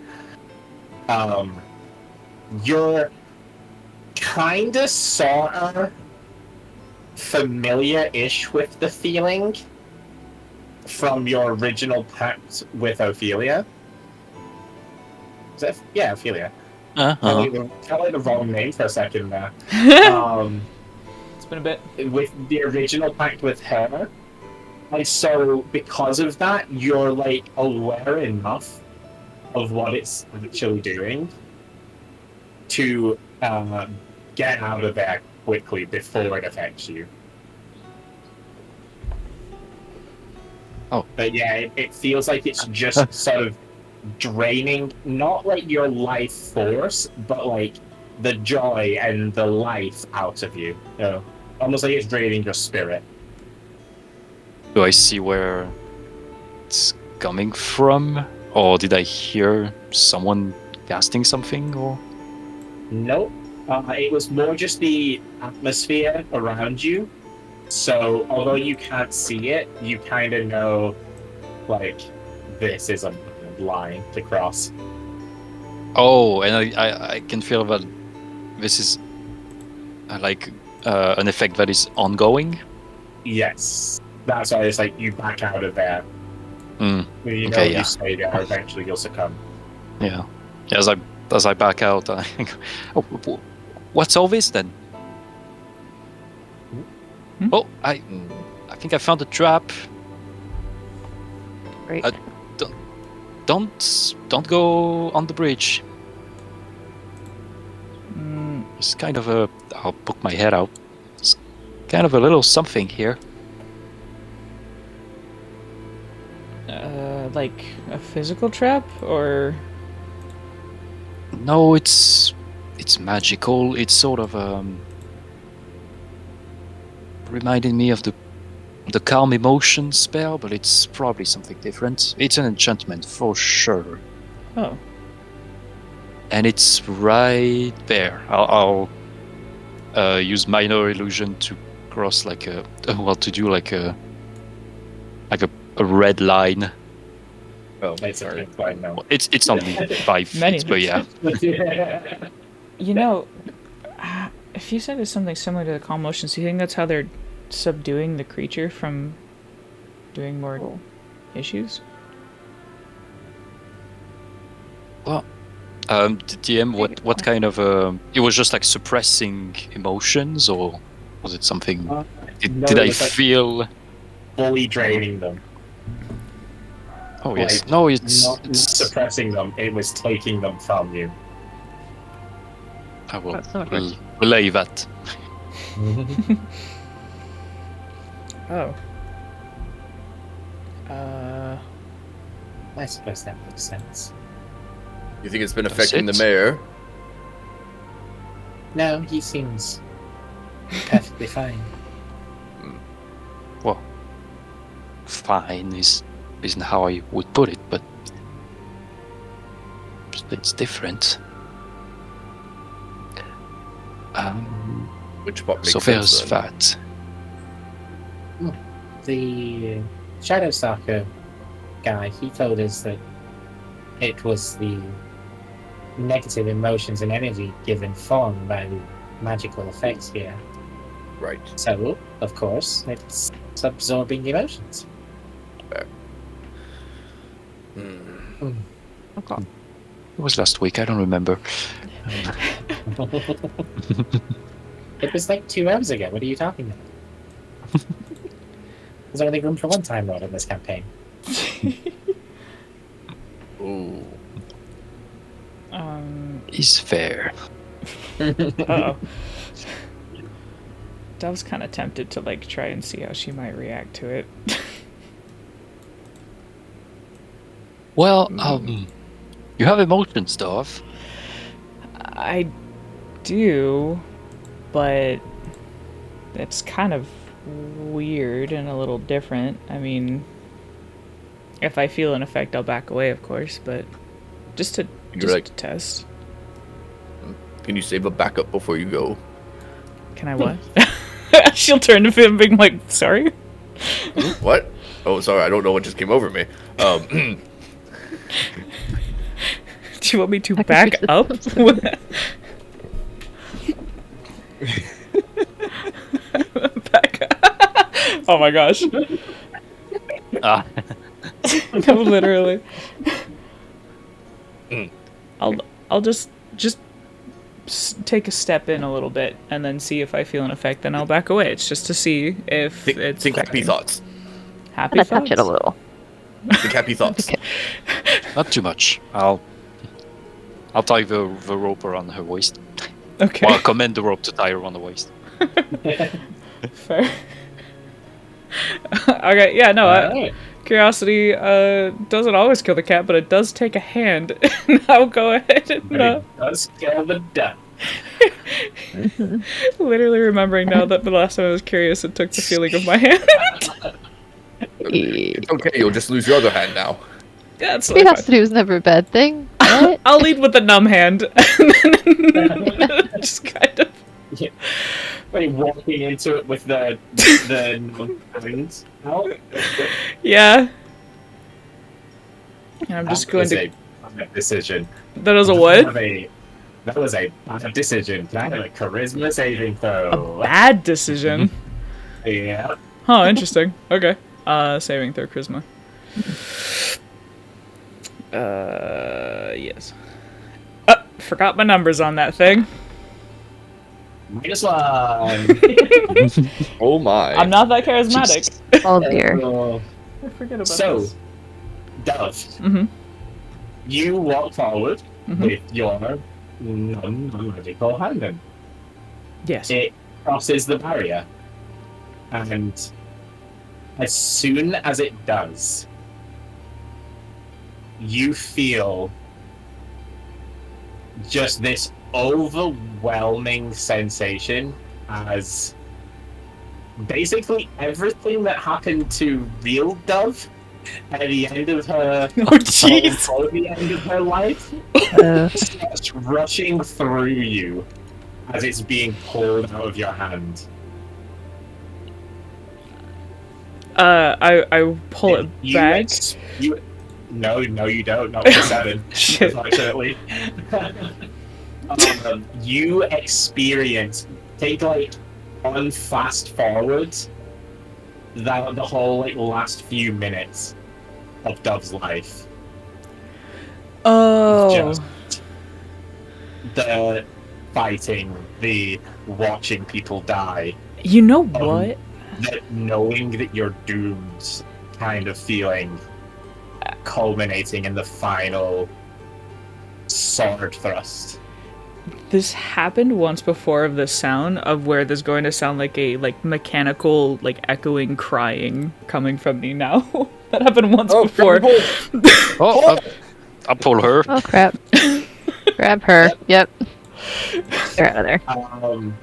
You're kinda sorta familiar-ish with the feeling from your original pact with Ophelia. Is that, yeah, Ophelia. Uh-huh. Felt like the wrong name for a second there. It's been a bit. With the original pact with her, and so because of that, you're like aware enough of what it's actually doing to get out of there quickly before it affects you. Oh. But yeah, it feels like it's just sort of draining, not like your life force, but like the joy and the life out of you. You know, almost like it's draining your spirit. Do I see where it's coming from? Or did I hear someone casting something? Or Nope. It was more just the atmosphere around you. So, although you can't see it, you kind of know, like, this is a line to cross. oh, and I can feel that this is like an effect that is ongoing. Yes. That's why it's like you back out of there. Mm, You know, okay, if yeah. you stay there, eventually you'll succumb. yeah. As I back out, I think, oh, what's all this then? Hmm? Oh, I think I found a trap. Great. Don't go on the bridge. It's kind of a. I'll poke my head out. It's kind of a little something here. Like a physical trap, or No, it's magical. It's sort of reminding me of the calm emotion spell, but it's probably something different. It's an enchantment for sure, oh, and it's right there. I'll use minor illusion to cross like a to do like a red line. Oh, it's a big line now. It's only 5 Many. feet, but yeah. you know, if you said it's something similar to the calm motions, do you think that's how they're subduing the creature from doing more issues? Well, DM, what kind of it was just like suppressing emotions, or was it something? No, Did it I was like feel? fully draining them. Oh yes, Like, no, not it's. suppressing them, it was taking them from you. I will That's so much. relay that. Oh. I suppose that makes sense. You think it's been That's affecting the it? mayor? No, he seems perfectly fine. Well, fine isn't how I would put it, but it's different. Which part makes So sense there's then? that. The Shadow Stalker guy, he told us that it was the negative emotions and energy given form by the magical effects here. Right. So, of course, it's absorbing emotions. Hmm. Okay. It was last week. I don't remember. It was like 2 hours ago. What are you talking about? There's only room for one Time Lord in this campaign. Ooh. Is fair. Uh-oh. I was kind of tempted to like try and see how she might react to it. Well, you have emotions, Dov. I do, but it's kind of weird and a little different. I mean, if I feel an effect, I'll back away, of course, but just to test. Can you save a backup before you go? Can I what? She'll turn to him being like, sorry? What? Oh, sorry, I don't know what just came over me. Do you want me to I can back fix it. up? Back up. Oh my gosh. Ah, No, literally. Mm. I'll just take a step in a little bit and then see if I feel an effect. Then I'll back away. It's just to see if Think, it's think happy affecting. thoughts. Happy I'm gonna touch it a thoughts? little. Think happy thoughts. Okay. not too much. I'll tie the rope around her waist. Okay. Well, I'll command the rope to tie her around the waist. Fair. Okay. Yeah. No. Alright. Curiosity doesn't always kill the cat, but it does take a hand. And I'll go ahead and Let's go the duck. literally remembering now that the last time I was curious, it took the feeling of my hand. It's okay, you'll just lose your other hand now. Yeah, it's totally fine. Curiosity was never a bad thing, right? I'll lead with the numb hand. And then just kind of. Yeah. Like walking into it with the hands out. Yeah. And I'm just That going was to. a bad decision. That was a That what? was a bad decision. Can I have a charisma saving throw? A bad decision. Yeah. Huh, interesting. Okay. Saving throw charisma. Yes. Forgot my numbers on that thing. -1. Oh my. I'm not that charismatic. Oh dear. I forget about So, this. Dove, Mm-hmm. you walk forward Mhm. with your non-magical hand. In. Yes. It crosses the barrier, and as soon as it does, you feel just this overwhelming sensation as basically everything that happened to real Dove at the end of her Oh, jeez. at the end of her life starts rushing through you as it's being pulled out of your hand. I pull it You back. No, you don't. Not with 7, Shit. unfortunately. You experience, take like one fast forward, that the whole like last few minutes of Dove's life. Oh. Just the fighting, the watching people die, You know what? that knowing that you're doomed kind of feeling, culminating in the final sword thrust. This happened once before of the sound of where there's going to sound like a mechanical echoing crying coming from me now. That happened once before. Oh, I'll pull her. Oh crap. Grab her. Yep. Get her out of there. And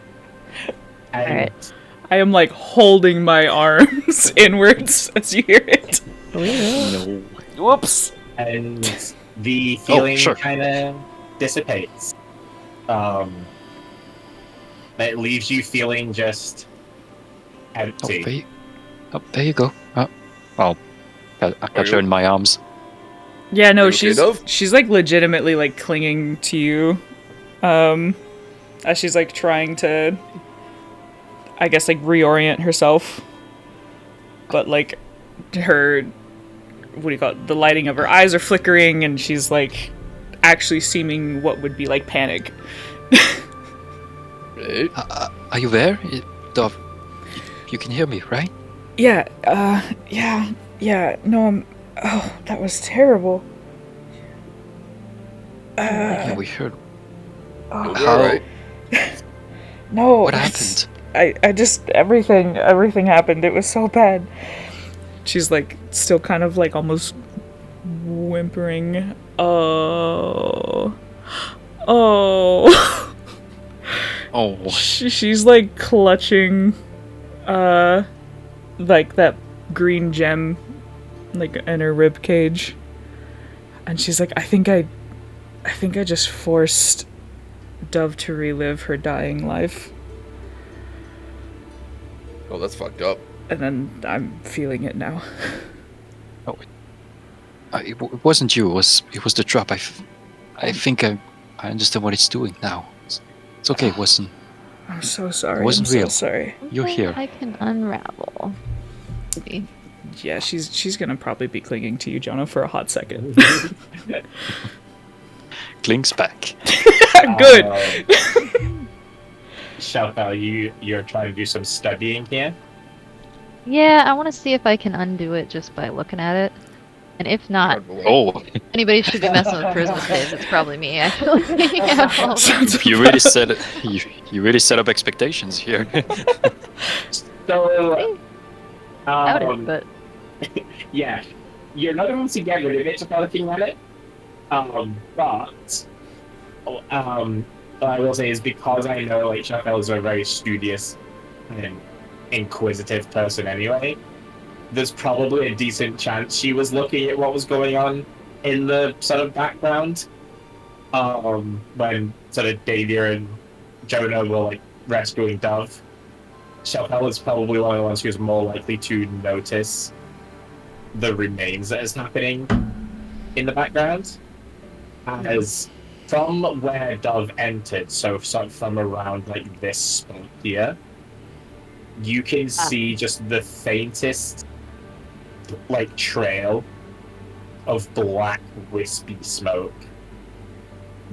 Alright. I am holding my arms inwards as you hear it. No. Whoops. and the feeling sure. kind of dissipates. It leaves you feeling just empty. There you go. I'll catch her in my arms. Yeah, no, You okay, Dove? she's legitimately clinging to you, as she's trying to, I guess reorient herself, but her, what do you call it? The lighting of her eyes are flickering, and she's actually seeming what would be panic. Right. Are you there? Dove, you can hear me, right? Yeah, yeah. No, oh, that was terrible. Yeah, we heard. You'll be How- alright. No. What it's- happened? I just everything happened. It was so bad. She's still kind of almost whimpering. Oh. Oh, She's clutching that green gem in her rib cage. And she's I think I just forced Dove to relive her dying life. Oh, that's fucked up. And then I'm feeling it now. it wasn't you. It was the trap. I think I understand what it's doing now. It's okay, it wasn't. I'm so sorry. wasn't I'm real. so sorry. You're Something here. I can unravel. Maybe. Yeah, she's gonna probably be clinging to you, Jonah, for a hot second. Clinks back. Good. Shelfel, you're trying to do some studying here. Yeah, I want to see if I can undo it just by looking at it. And if not, Oh, anybody should be messing with charisma saves. It's probably me, actually. Yeah, you really set you really set up expectations here. So, doubt it, but yeah, you're not able to get rid of it just by looking at it. But what I will say is because I know like Shelfel is a very studious and inquisitive person anyway, there's probably a decent chance she was looking at what was going on in the sort of background. When sort of Davia and Jonah were like rescuing Dove, Shelfel is probably one of the ones who's more likely to notice the remains that is happening in the background. As from where Dove entered, so sort of from around like this spot here, you can see just the faintest like trail of black wispy smoke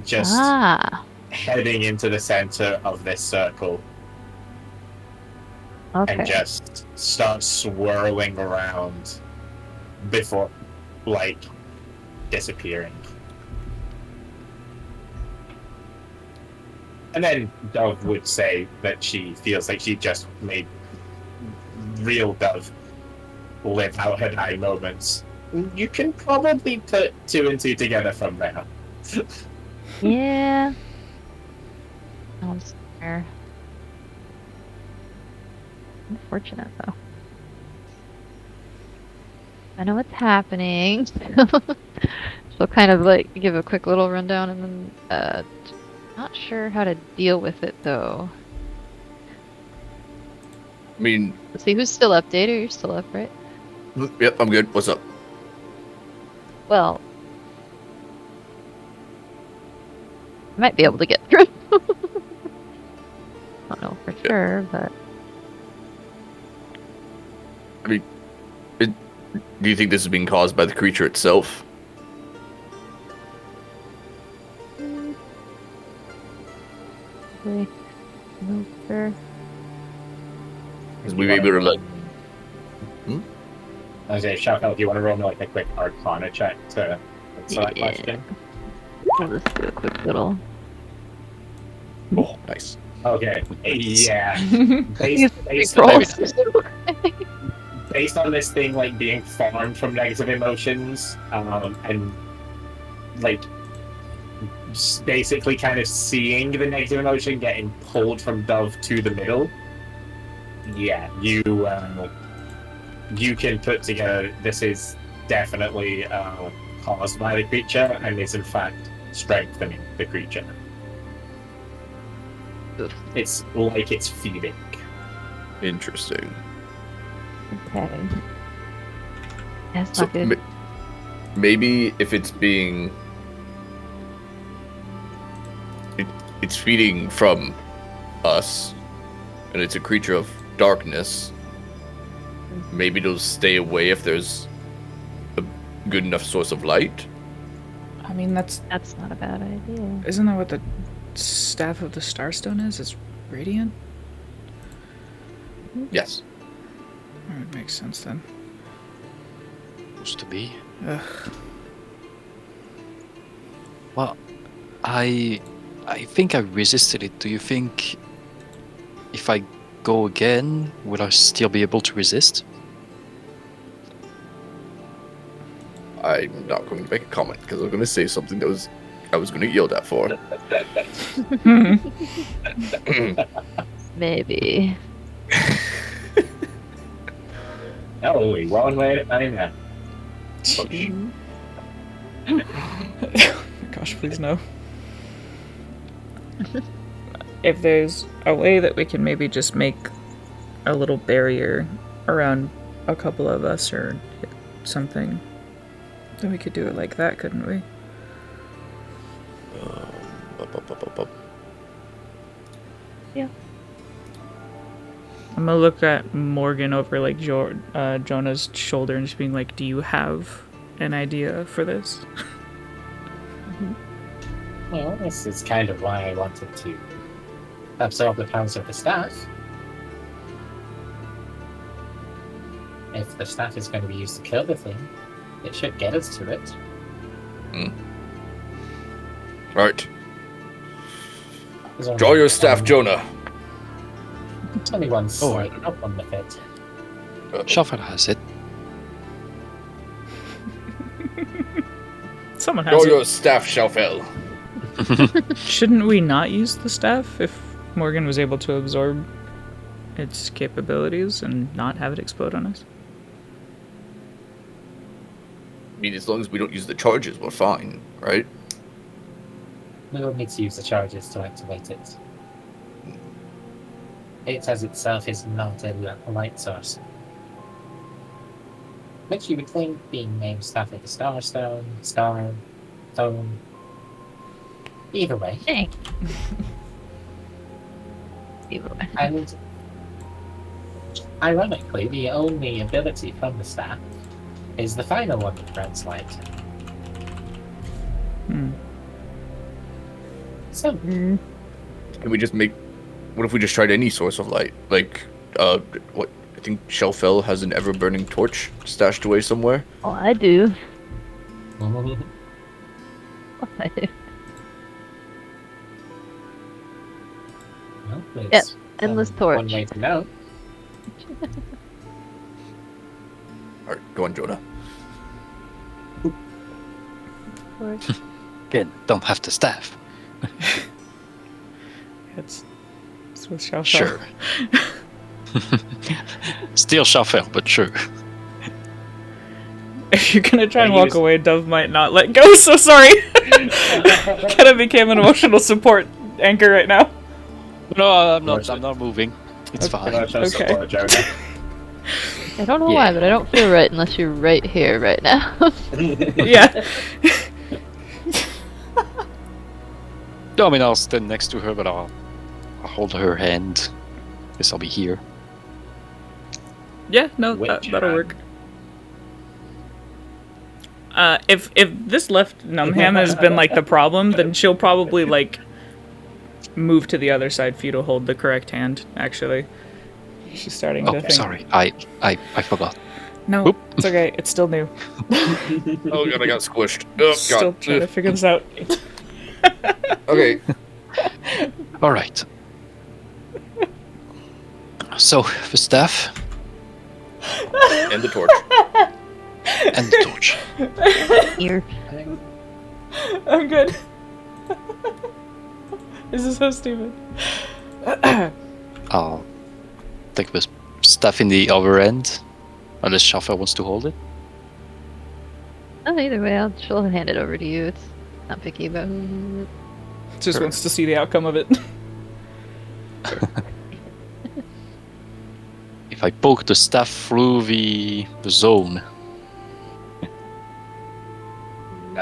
just heading into the center of this circle okay. and just start swirling around before like disappearing. And then Dove would say that she feels like she just made real Dove live out her dying moments. You can probably put two and two together from there. Yeah. Sounds fair. Unfortunate, though. I know what's happening. She'll kind of like give a quick little rundown and then not sure how to deal with it though. I mean, Let's see who's still up. Data, you're still up, right? yep, I'm good. What's up? Well, I might be able to get through. Don't know for sure, but I mean, do you think this is being caused by the creature itself? really, no sure. Because we may be able to like. I was saying, Shelfel, do you want to roll me like a quick Arcana check to answer that Yeah. question? I'll just do a quick little. Oh, nice. Okay. Yeah. These Based big on, rolls. based on this thing like being formed from negative emotions, and like just basically kind of seeing the negative emotion getting pulled from Dove to the middle. Yeah, you can put together this is definitely caused by the creature and is in fact strengthening the creature. Oof. It's like it's feeding. Interesting. Okay. That's So not good. maybe if it's being, it's feeding from us, and it's a creature of darkness. Maybe it'll stay away if there's a good enough source of light. I mean, That's not a bad idea. isn't that what the staff of the Starstone is? It's radiant? Yes. Alright, makes sense then. Supposed to be. Ugh. Well, I think I resisted it. Do you think if I go again, will I still be able to resist? I'm not going to make a comment because I was going to say something that I was going to yell at for. Maybe. Oh, one way to find that. Gosh, please no. If there's a way that we can maybe just make a little barrier around a couple of us or something, then we could do it like that, couldn't we? Yeah. I'm gonna look at Morgan over like Jonah's shoulder and just being like, "Do you have an idea for this?" Well, this is kind of why I wanted to absorb the powers of the staff. If the staff is going to be used to kill the thing, it should get us to it. Right. There's only Draw your staff, one- Jonah. There's only one Oh, slight problem with it. Shuffle has it. Someone has Draw it. your staff, Shalfel. Shouldn't we not use the staff if Morgan was able to absorb its capabilities and not have it explode on us? I mean, as long as we don't use the charges, we're fine, right? We will need to use the charges to activate it. It as itself is not a light source. Which you would think, being named Staff of the Star Stone, Star, Stone. Either way. Dang. Either way. And ironically, the only ability from the staff is the final one that grants light. So, Can we just make... What if we just tried any source of light? Like, what... I think Shelfell has an ever-burning torch stashed away somewhere. Oh, I do. Oh, I do. well, Yep, it's, endless one torch. way to know. Alright, go on, Jonah. Torch. Again, don't have the staff. It's with Xiao Xiao. Sure. Still Shuffle, but sure. If you're gonna try and Yeah, he walk was- away, Dove might not let go. So sorry. Kind of became an emotional support anchor right now. No, I'm not moving. It's fine. Okay. Support Jonah. I don't know Yeah. why, but I don't feel right unless you're right here right now. Yeah. No, I mean, I'll stand next to her, but I'll hold her hand. Guess I'll be here. Yeah, no, Which that'll hand? work. If this left Numham has been like the problem, then she'll probably like move to the other side for you to hold the correct hand. Actually, she's starting to Oh, think. sorry. I forgot. No, Whoop. it's okay. It's still new. Oh god, I got squished. Oh Still god. trying to figure this out. Okay. All right. So the staff And the torch. and the torch. Here. I'm good. This is so stupid. I'll take the staff in the other end, unless Shuffle wants to hold it. Oh, either way, she'll hand it over to you. It's not picky about who. Just Sure. wants to see the outcome of it. If I poke the staff through the zone,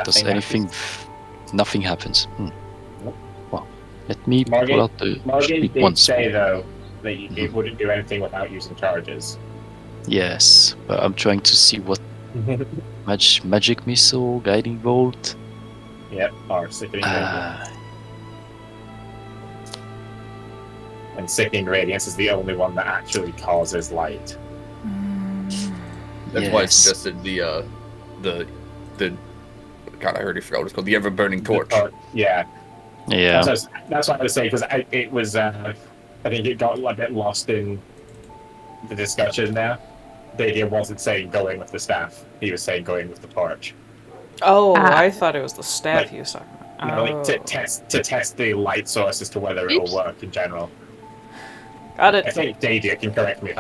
does Nothing anything? happens. Nothing happens. Nope. Well, let me Morgan- pull out the Morgan sheet did once say, more. though, that it wouldn't do anything without using charges. Yes, but I'm trying to see what magic missile, guiding bolt. Yep, or sickening radiance. And sickening radiance is the only one that actually causes light. That's why I Yes. suggested the God, I already forgot what it's called. The ever burning torch. Yeah, Yeah. that's what I was saying, because it was, I think it got a bit lost in the discussion there. The idea wasn't saying going with the staff, he was saying going with the torch. Oh, Ah. I thought it was the staff Like, he was talking about. You know, like to Oh. test the light source as to whether it Oops. will work in general. Got I it. think Davia can correct me if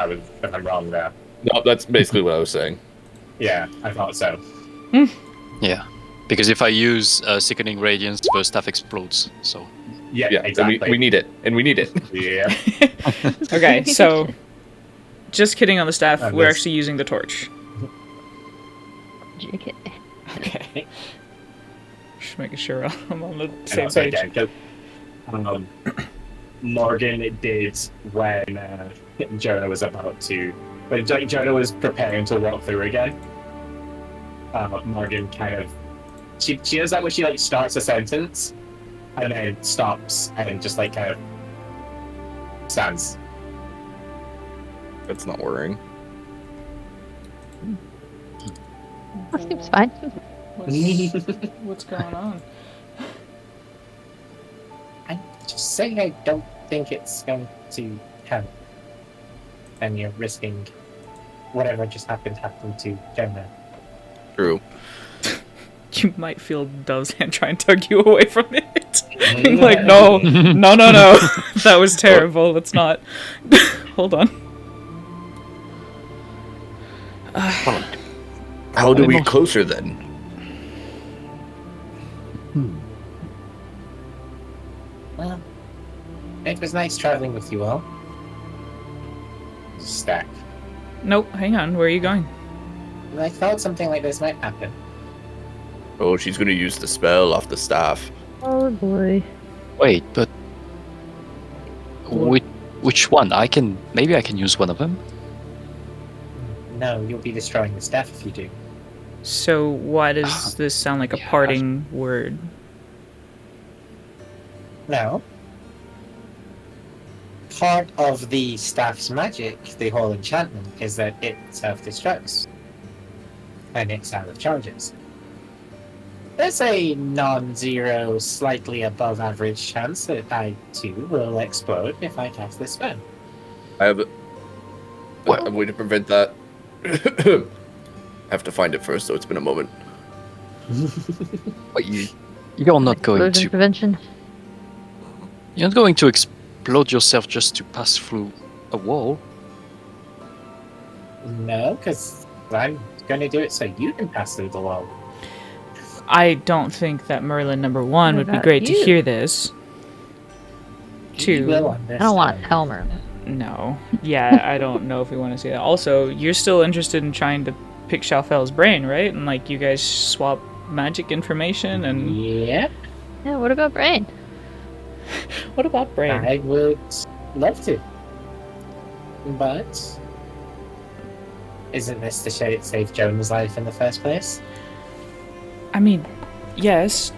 I'm wrong there. No, that's basically what I was saying. Yeah, I thought so. Yeah. Because if I use sickening radiance, the staff explodes. So Yeah, Yeah, exactly. and we need it. And we need it. Yeah. Okay, so just kidding on the staff. And We're this- actually using the torch. JK. Okay. Just making sure I'm on the And same also page. again, 'cause, Morgan did when Jonah was about to. When Jonah was preparing to walk through again, Morgan kind of. She does that when she like starts a sentence and then stops and just like kind of stands. That's not worrying. That seems fine. What's going on? I'm just saying I don't think it's going to help. And you're risking whatever just happened to Jonah. True. You might feel Dove's hand try and tug you away from it. Being like, no. That was terrible. Let's not. Hold on. How do we get closer then? Well, it was nice traveling with you all. Stack. Nope, hang on. Where are you going? I thought something like this might happen. Oh, she's gonna use the spell off the staff. Oh boy. Wait, but which one? Maybe I can use one of them. No, you'll be destroying the staff if you do. So why does this sound like a parting word? No. Part of the staff's magic, the whole enchantment, is that it self-destructs. And it's out of charges. There's a non-zero, slightly above average chance that I too will explode if I cast this spell. I have Well- a way to prevent that. Have to find it first, so it's been a moment. But you're not going Explosion to. prevention. You're not going to explode yourself just to pass through a wall. No, because I'm going to do it so you can pass through the wall. I don't think that Merlin number one What would be about great to you? hear this. You will Two. on this I don't want time. to tell Merlin. No. Yeah, I don't know if we want to see that. Also, you're still interested in trying to pick Shalfel's brain, right? And like you guys swap magic information and Yep, Yeah, what about Brain? what about brain? I would love to. But isn't this to save Jonah's life in the first place? I mean, yes.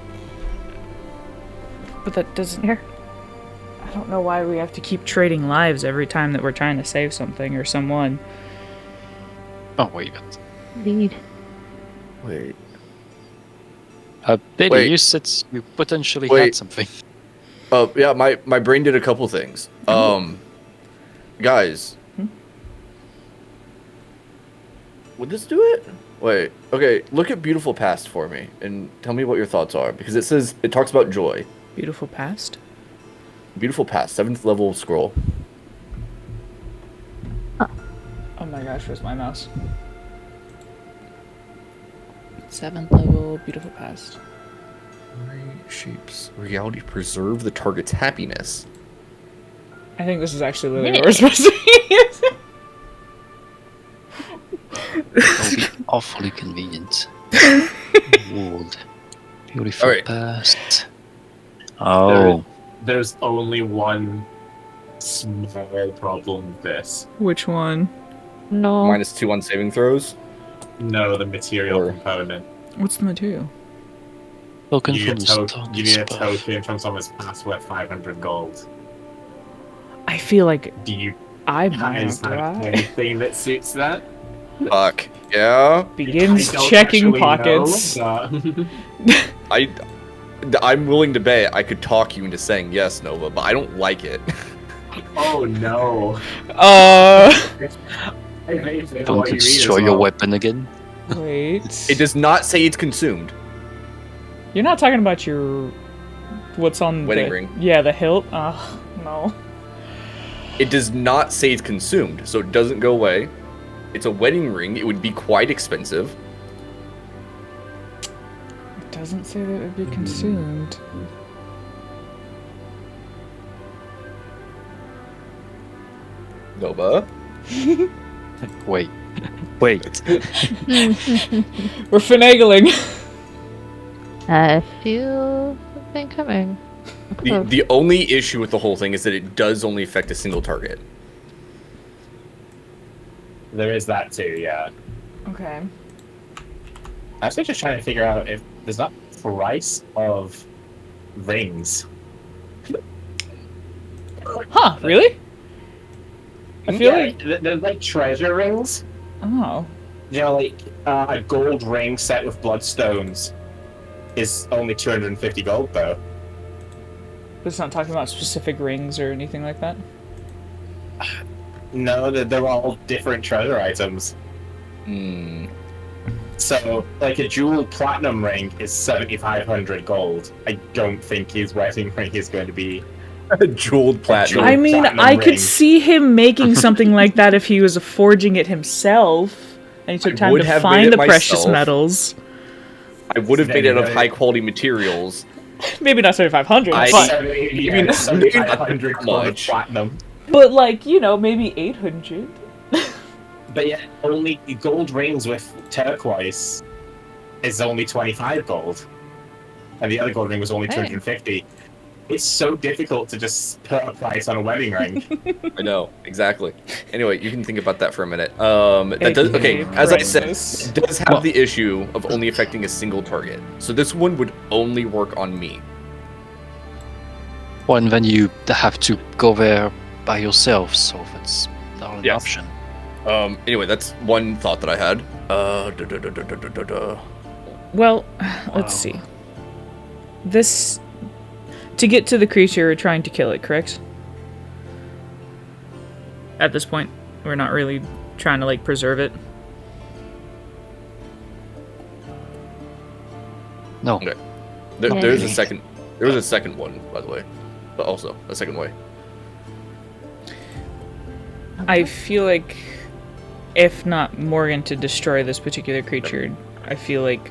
But that doesn't Here. I don't know why we have to keep trading lives every time that we're trying to save something or someone. Oh wait, but Indeed. Wait. Billy, Wait. you said you potentially Wait. had something. Yeah, my brain did a couple things. Guys. Would this do it? Wait. Okay, look at Beautiful Past for me and tell me what your thoughts are, because it talks about joy. Beautiful past. Beautiful Past, 7th level scroll. Oh my gosh, where's my mouse? 7th level, beautiful past. Shapes reality, preserve the target's happiness. I think this is actually literally Yeah. what we're supposed to be using. That would be awfully convenient. World. Beautiful Alright. past. Oh. There's only one small problem with this. Which one? No. -2 on saving throws. No, the material Or- component. What's the material? Token You from need, the a start you need a spell. token from someone's past worth 500 gold. I feel like Do you I guys have anything that suits that? Fuck. Yeah. begins I don't checking actually pockets. know, but- I'm willing to bet I could talk you into saying yes, Nova, but I don't like it. Oh no. Uh, I hate it. Don't What you read as destroy your well. weapon again. wait. It does not say it's consumed. You're not talking about your what's on Wedding the ring. Yeah, the hilt. Oh no. It does not say it's consumed, so it doesn't go away. It's a wedding ring. It would be quite expensive. It doesn't say that it would be consumed. Nova. Wait. Wait. We're finagling. I feel something coming. The only issue with the whole thing is that it does only affect a single target. There is that too, yeah. Okay. I was just trying to figure out if there's not price of rings. Huh? Really? I feel like. There's like treasure rings. Oh. You know, like a gold ring set with bloodstones is only 250 gold, though. But it's not talking about specific rings or anything like that? No, they're all different treasure items. Hmm. So, like a jeweled platinum ring is 7,500 gold. I don't think his wedding ring is going to be. Jeweled platinum. I mean, platinum I could ring. see him making something like that if he was forging it himself, and he took I time would to have find made the it precious myself. metals. I would have made it out of Right. high quality materials. Maybe not 7,500, I- but 7,500 gold of much. platinum. like, maybe 800. But yeah, only gold rings with turquoise is only 25 gold. And the other gold ring was only Hey. 250. It's so difficult to just put a price on a wedding ring. I know, exactly. Anyway, you can think about that for a minute. That does, okay, as I said, it does have the issue of only affecting a single target. So this one would only work on me. Well, and then you have to go there by yourself, so that's not an Yes. option. Anyway, that's one thought that I had. Well, let's see. This... To get to the creature, we're trying to kill it, correct? At this point, we're not really trying to, like, preserve it. No. Okay. Yeah. There's a second. There was a second one, by the way, but also a second way. I feel like, if not Morgan to destroy this particular creature, I feel like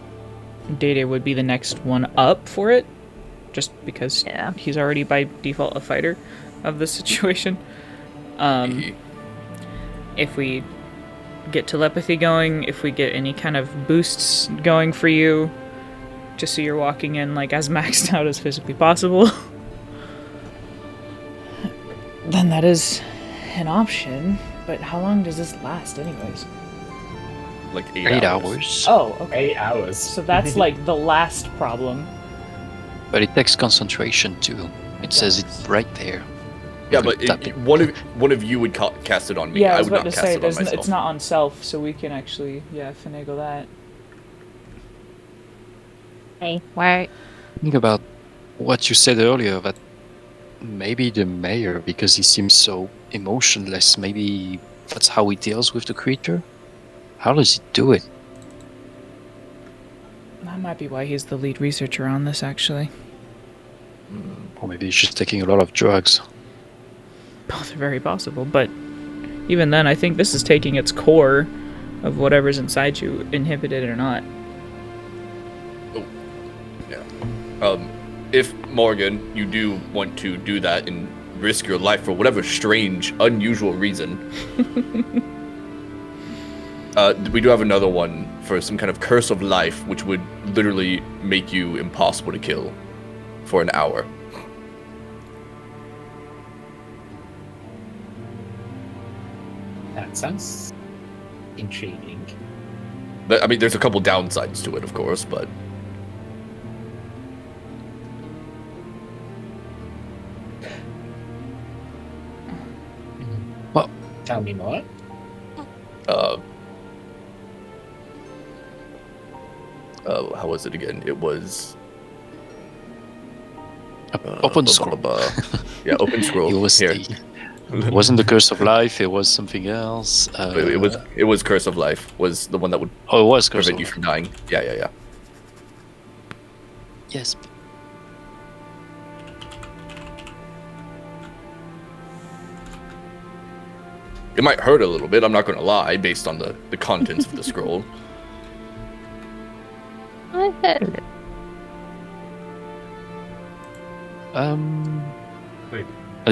Data would be the next one up for it, just because Yeah. he's already by default a fighter of this situation. If we get telepathy going, if we get any kind of boosts going for you, just so you're walking in like as maxed out as physically possible, then that is an option. But how long does this last anyways? Like 8 hours. Oh, okay. 8 hours. So that's like the last problem. But it takes concentration too. It says it right there. Yeah, You but tap it. one of you would cast it on me. Yeah, I I was would about not to cast say, it on myself. it's not on self, so we can actually, finagle that. Hey, why? Think about what you said earlier, that maybe the mayor, because he seems so emotionless, maybe that's how he deals with the creature? How does he do it? That might be why he's the lead researcher on this, actually. Or maybe he's just taking a lot of drugs. Both are very possible, but even then, I think this is taking its core of whatever's inside you, inhibited or not. If Morgan, you do want to do that and risk your life for whatever strange, unusual reason, we do have another one for some kind of curse of life, which would literally make you impossible to kill for an hour. That sounds intriguing. I mean, there's a couple downsides to it, of course, but Tell me more. How was it again? It was Open scroll. Yeah, open scroll. It was Here. it wasn't the curse of life, it was something else. It was curse of life. Was the one that would Oh, it was curse of prevent you life. from dying. Yeah. Yes. It might hurt a little bit. I'm not going to lie, based on the contents of the scroll. Wait.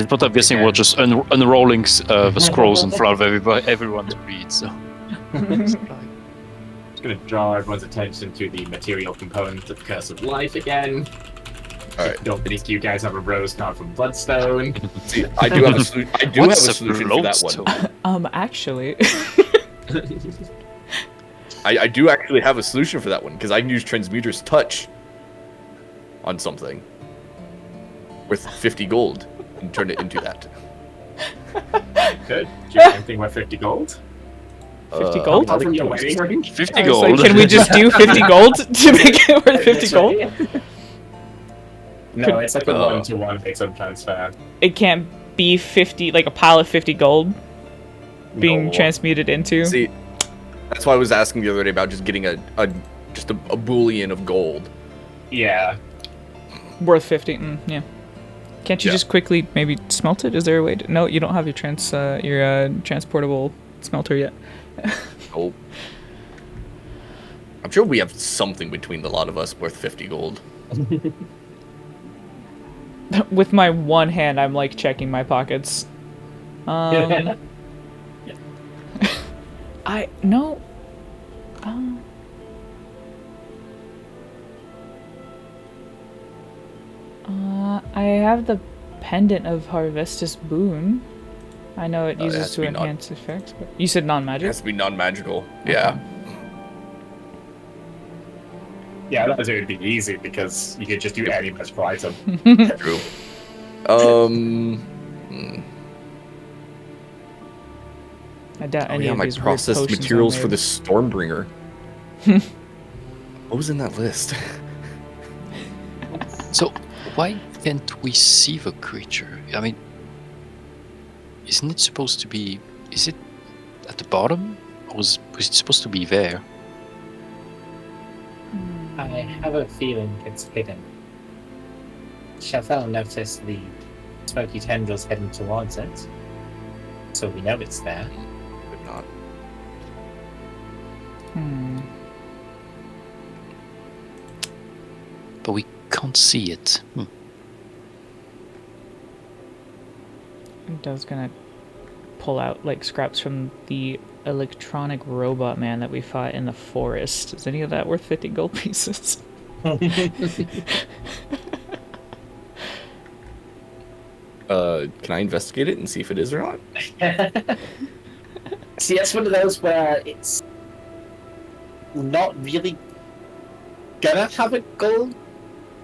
But I'm guessing we're just unrolling the scrolls in front of everyone to read, so. Just going to draw everyone's attention to the material component of Curse of Life again. Alright. Don't think you guys have a rose carved from bloodstone. See, I do have a What's solution for that one. bloodstone? Actually. I do actually have a solution for that one because I can use Transmuter's Touch on something worth 50 gold and turn it into that. Good. Do you have anything worth 50 gold? 50 gold? Apart from your wedding ring? 50 I was like, gold. can we just do 50 gold to make it worth 50 gold? No, it's like a 1-to-1 fix-up transfer. It can't be 50, like a pile of 50 gold being No. transmuted into. See, that's why I was asking the other day about just getting a bullion of gold. Yeah. Worth 50. Yeah. Can't you Yeah. just quickly maybe smelt it? Is there a way to... No, you don't have your transportable smelter yet. Oh. I'm sure we have something between the lot of us worth 50 gold. With my one hand, I'm like checking my pockets. I no. I have the pendant of Harvestus Boon. I know it It has uses to to be non- enhance effects, but you said It non-magic. has to be non-magical. Yeah. Yeah, that would be easy because you could just do any magical item. True. I doubt Oh any yeah, of my these weird processed potions are materials for made. the Stormbringer. What was in that list? So why can't we see the creature? I mean, isn't it supposed to be? Is it at the bottom, or was it supposed to be there? I have a feeling it's hidden. Chauvel noticed the smoky tendrils heading towards it, so we know it's there. But not. But we can't see it. Dove's gonna pull out like scraps from the electronic robot man that we fought in the forest. Is any of that worth 50 gold pieces? Can I investigate it and see if it is or not? See, that's one of those where it's not really gonna have a gold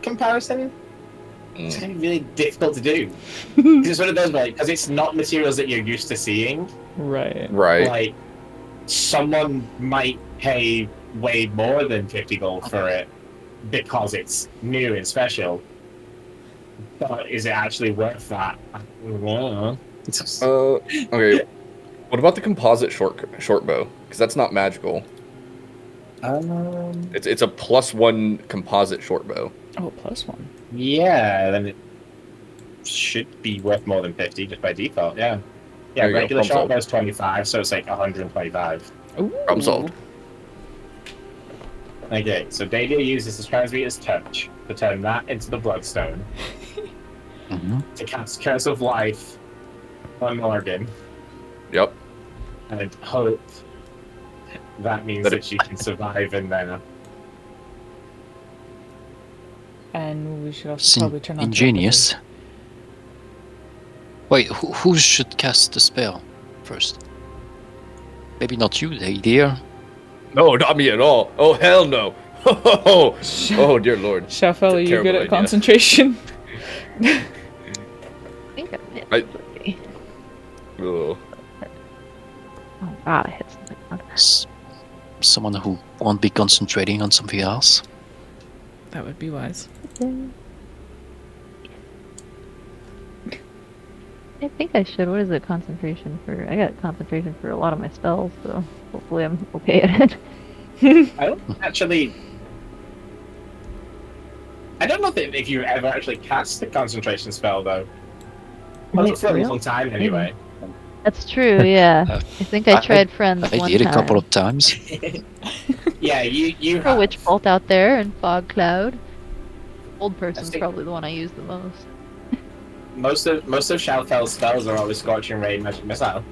comparison. It's gonna be really difficult to do. 'Cause it's one of those where, because it's not materials that you're used to seeing. Right. Right. Like, someone might pay way more than 50 gold for it because it's new and special. But is it actually worth that? I don't know. Okay. What about the composite short bow? Because that's not magical. It's a +1 composite short bow. Oh, +1. Yeah, then it should be worth more than 50 just by default, yeah. Yeah, There you go, regular problem short bow's 25, so it's like 125. Ooh. Problem solved. Okay, so Dahlia uses the Transmuter's Touch to turn that into the Bloodstone to cast Curse of Life on Morgan Yep. and hope that means that she can survive in there. And we should also Seem probably turn on ingenious. Wait, who should cast the spell first? Maybe not you, dear. No, not me at all. Oh, hell no. Oh, dear lord. Shafel, are you Terrible good at idea. concentration? I think I'm hit. I- Ugh. Oh god, I hit something. Someone who won't be concentrating on something else. That would be wise. I think I should. What is it? Concentration for? I got concentration for a lot of my spells, so hopefully I'm okay at it. I don't actually. I don't know if you ever actually cast the concentration spell though. Well, Wait, for a real? long time anyway. That's true. Yeah, Uh, I think I tried friends I one did time. a couple of times. Yeah, you For have. Witch Bolt out there and Fog Cloud. Old person's think- probably the one I use the most. most of Shadowfell's spells are always Scorching Ray, Magic Missile.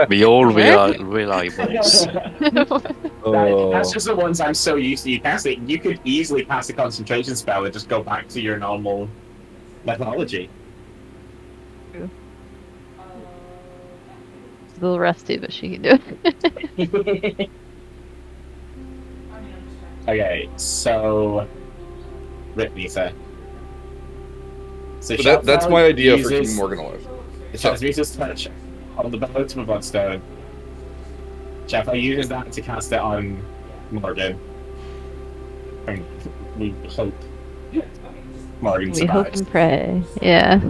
We all Where? reliables. That's just the ones I'm so used to you casting. You could easily cast a concentration spell and just go back to your normal methodology. A little rusty, but she can do it. Okay, so Rip Nita. So But that's my idea for uses- keeping Morgan alive. Transmuter's touch on the bow to a bloodstone. Shadowfell uses that to cast it on Morgan. And we hope Morgan We hope survives. and pray. Yeah.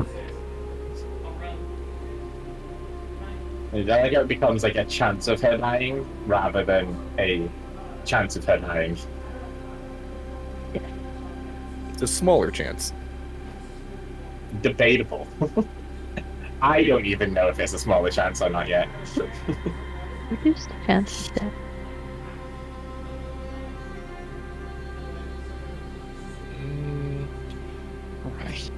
I like how it becomes like a chance of her dying rather than a chance of her dying. It's a smaller chance. Debatable. I don't even know if it's a smaller chance or not yet. Reduced chance of death. Alright.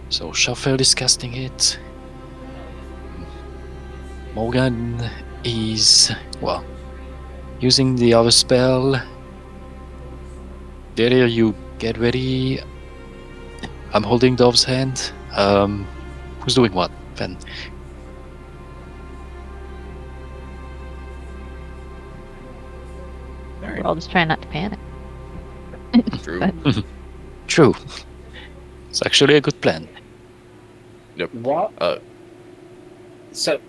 So Shafel is casting it. Morgan is, well, using the other spell. Delia, you get ready. I'm holding Dove's hand. Who's doing what then? We're all just trying not to panic. True. But True. It's actually a good plan. What? So,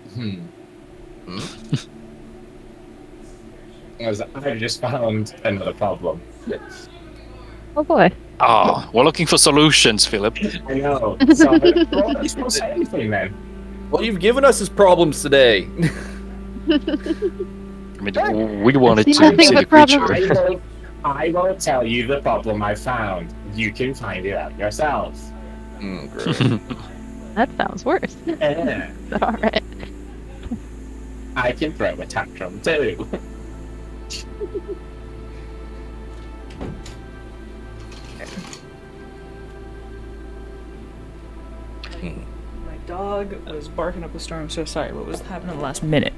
I've just found another problem. oh boy. Ah, we're looking for solutions, Philip. I know. So, let's not say anything then. Well, you've given us his problems today. I mean, we wanted see to nothing see the but problems. creature. I won't tell you the problem I found. You can find it out yourself. Great. That sounds worse. Eh, But alright. I can throw a tantrum too. My dog was barking up a storm. I'm so sorry. What was happening in the last minute?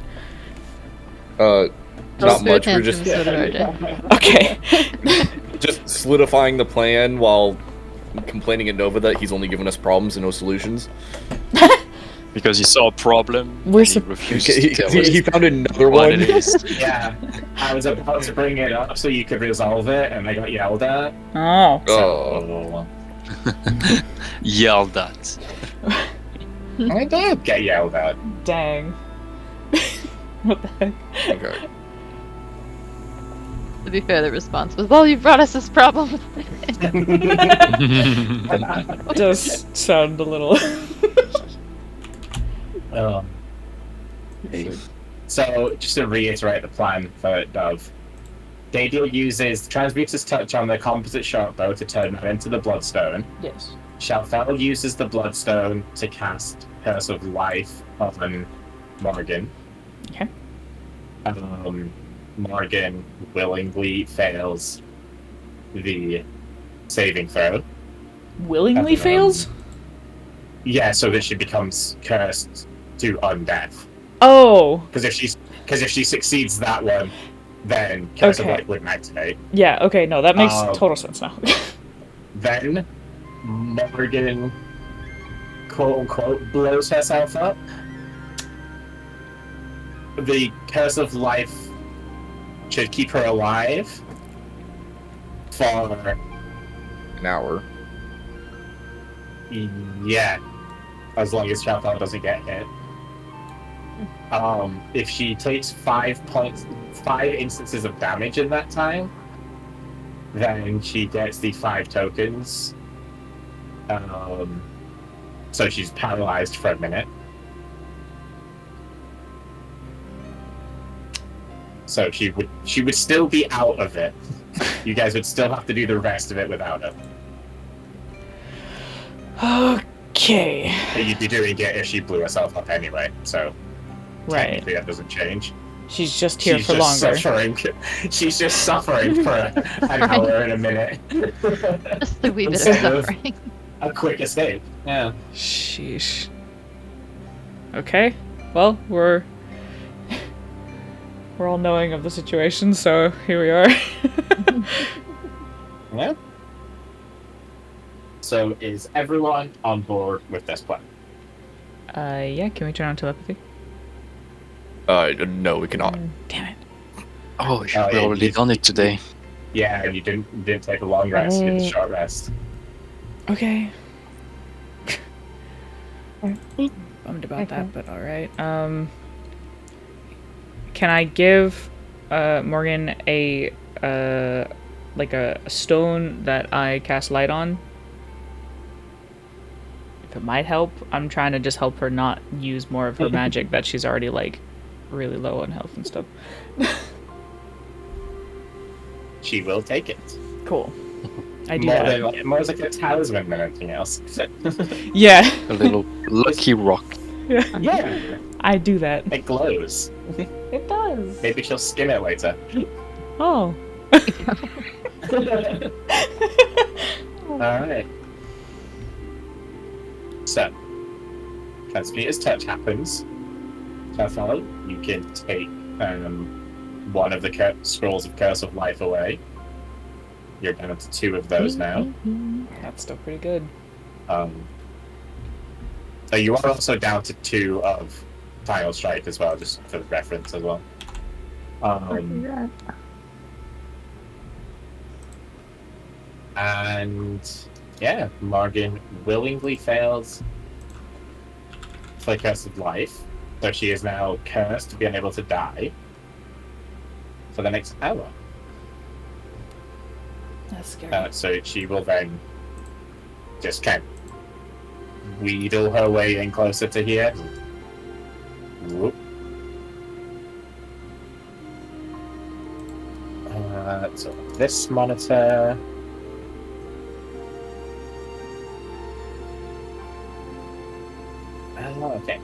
Not Those much. food We're just tantrums that are Okay. just solidifying the plan while complaining at Nova that he's only given us problems and no solutions. Because he saw a problem. We're and he sup- refused He, to tell us he found another what one. it is. Yeah, I was about to bring it up so you could resolve it, and I got yelled at. Oh. Oh. Yelled at. I did get yelled at. Dang. What the heck? Okay. To be fair, the response was, well, you brought us this problem. Does sound a little. So, just to reiterate the plan for Dove, Dadiel uses Transmuter's Touch on the composite short bow to turn it into the Bloodstone. Yes. Shadowfell uses the Bloodstone to cast Curse of Life on Morgan. Okay. Morgan willingly fails the saving throw. Willingly fails? Yeah, so that she becomes cursed to undeath. Oh. Because if she succeeds that one, then Curse Okay. of Life wouldn't activate. Yeah, okay, no, that makes Um, total sense now. Then Morgan, quote unquote, blows herself up. The Curse of Life should keep her alive for, An hour. yeah, as long as Shadowfell doesn't get hit. If she takes 5 instances of damage in that time, then she gets the 5 tokens. So she's paralyzed for a minute. So she would still be out of it. You guys would still have to do the rest of it without her. Okay. But you'd be doing it if she blew herself up anyway. So Right. technically that doesn't change. She's just here She's for just longer. suffering. She's just suffering for an hour and a minute. Just a wee bit of Instead of- suffering. a quick escape. Yeah. Sheesh. Okay. Well, we're all knowing of the situation, so here we are. Yeah. So is everyone on board with this plan? Yeah, can we turn on telepathy? No, we cannot. Damn it. Oh, Oh, we yeah, already you- done it today. Yeah, you didn't take a long rest, you did a short rest. Okay. Bummed about that, but alright. Can I give Morgan a like a stone that I cast light on? If it might help. I'm trying to just help her not use more of her magic that she's already like really low on health and stuff. She will take it. Cool. I do More that. than more as like a talisman than anything else. Yeah. A little lucky rock. Yeah, I do that. it glows. It does. Maybe she'll skim it later. Oh. Alright. So, as Peter's touch happens, Carfell, you can take one of the scrolls of Curse of Life away. You're down to 2 of those now. That's still pretty good. So you are also down to 2 of Final Strike as well, just for reference as well. And yeah, Morgan willingly fails for the Curse of Life, so she is now cursed to be unable to die for the next hour. That's scary. So she will then just kind of wheedle her way in closer to here. Whoop. So this monitor. Oh, okay.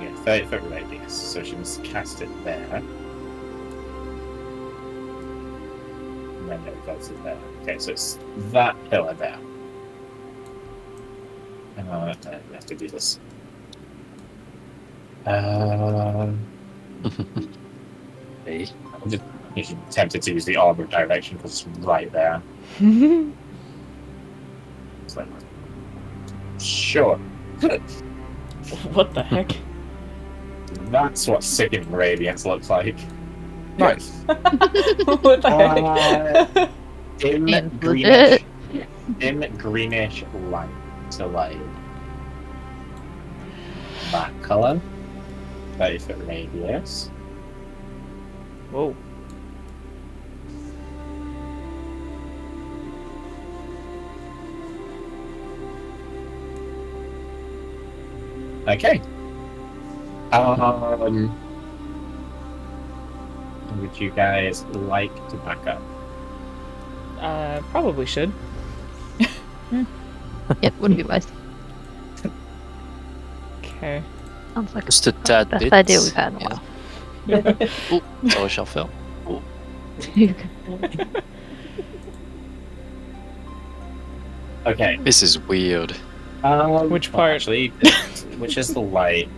Yeah, 30-foot radius, so she must cast it there. And then it goes in there. Okay, so it's that pillar there. I have to do this. Hey. I'm just tempted to use the armor direction because it's right there. It's like, sure. What the heck? That's what sickening radiance looks like. Nice. What the heck? Dim Seems greenish, legit. dim greenish light. So like that color. 30-foot radius. Whoa. Okay. Would you guys like to back up? Probably should. Yep, wouldn't be wise. Okay. Sounds like Just a the tad best bit. idea we've had in a Yeah. while. Oh, sorry, Sharfell. Okay. This is weird. Which part? Actually, which is the light?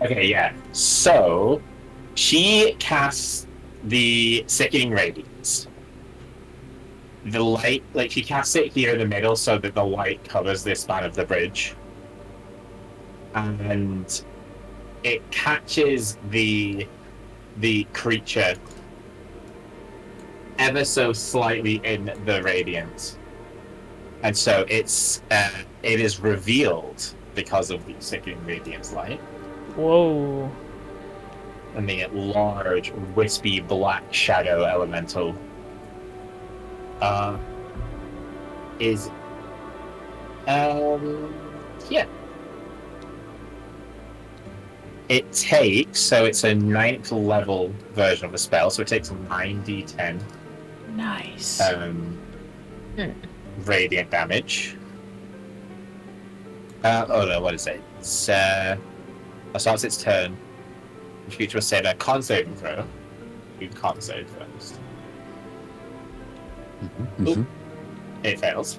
Okay, yeah. So, she casts the sickening radiance. The light, like, she casts it here in the middle so that the light covers this span of the bridge. And it catches the creature ever so slightly in the radiance. And so it is revealed because of the sickening radiance light. Whoa. And the large, wispy black shadow elemental is yeah. It takes, so it's a 9th level version of the spell, so it takes 9d10 Nice. radiant damage. Oh no, what is it? It's starts its turn. The creature will say a con saving throw. You can't save first. Mhm. It fails.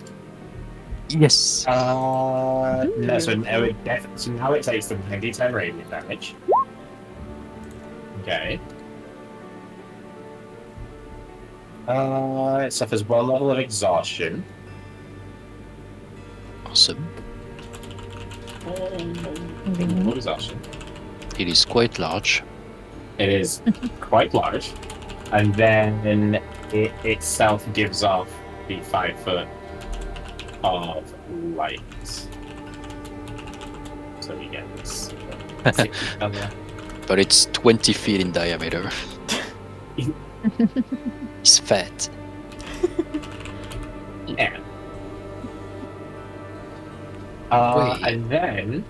Yes. No, so now it takes the 90-10 radiant damage. Okay. It suffers 1 level of exhaustion. Awesome. What exhaustion? It is quite large. It is quite large. And then it itself gives off the 5 foot of light. So we get this 60 on there. But it's 20 feet in diameter. It's fat. Yeah. Wait. And then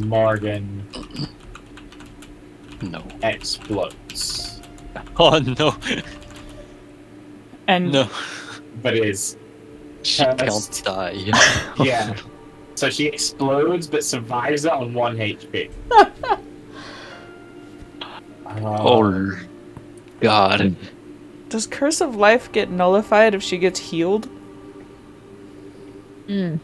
Morgan No. explodes. Oh no. And No. But it is She Cursed. can't die. yeah. So she explodes but survives it on 1 HP. Oh god. does Curse of Life get nullified if she gets healed? Mm.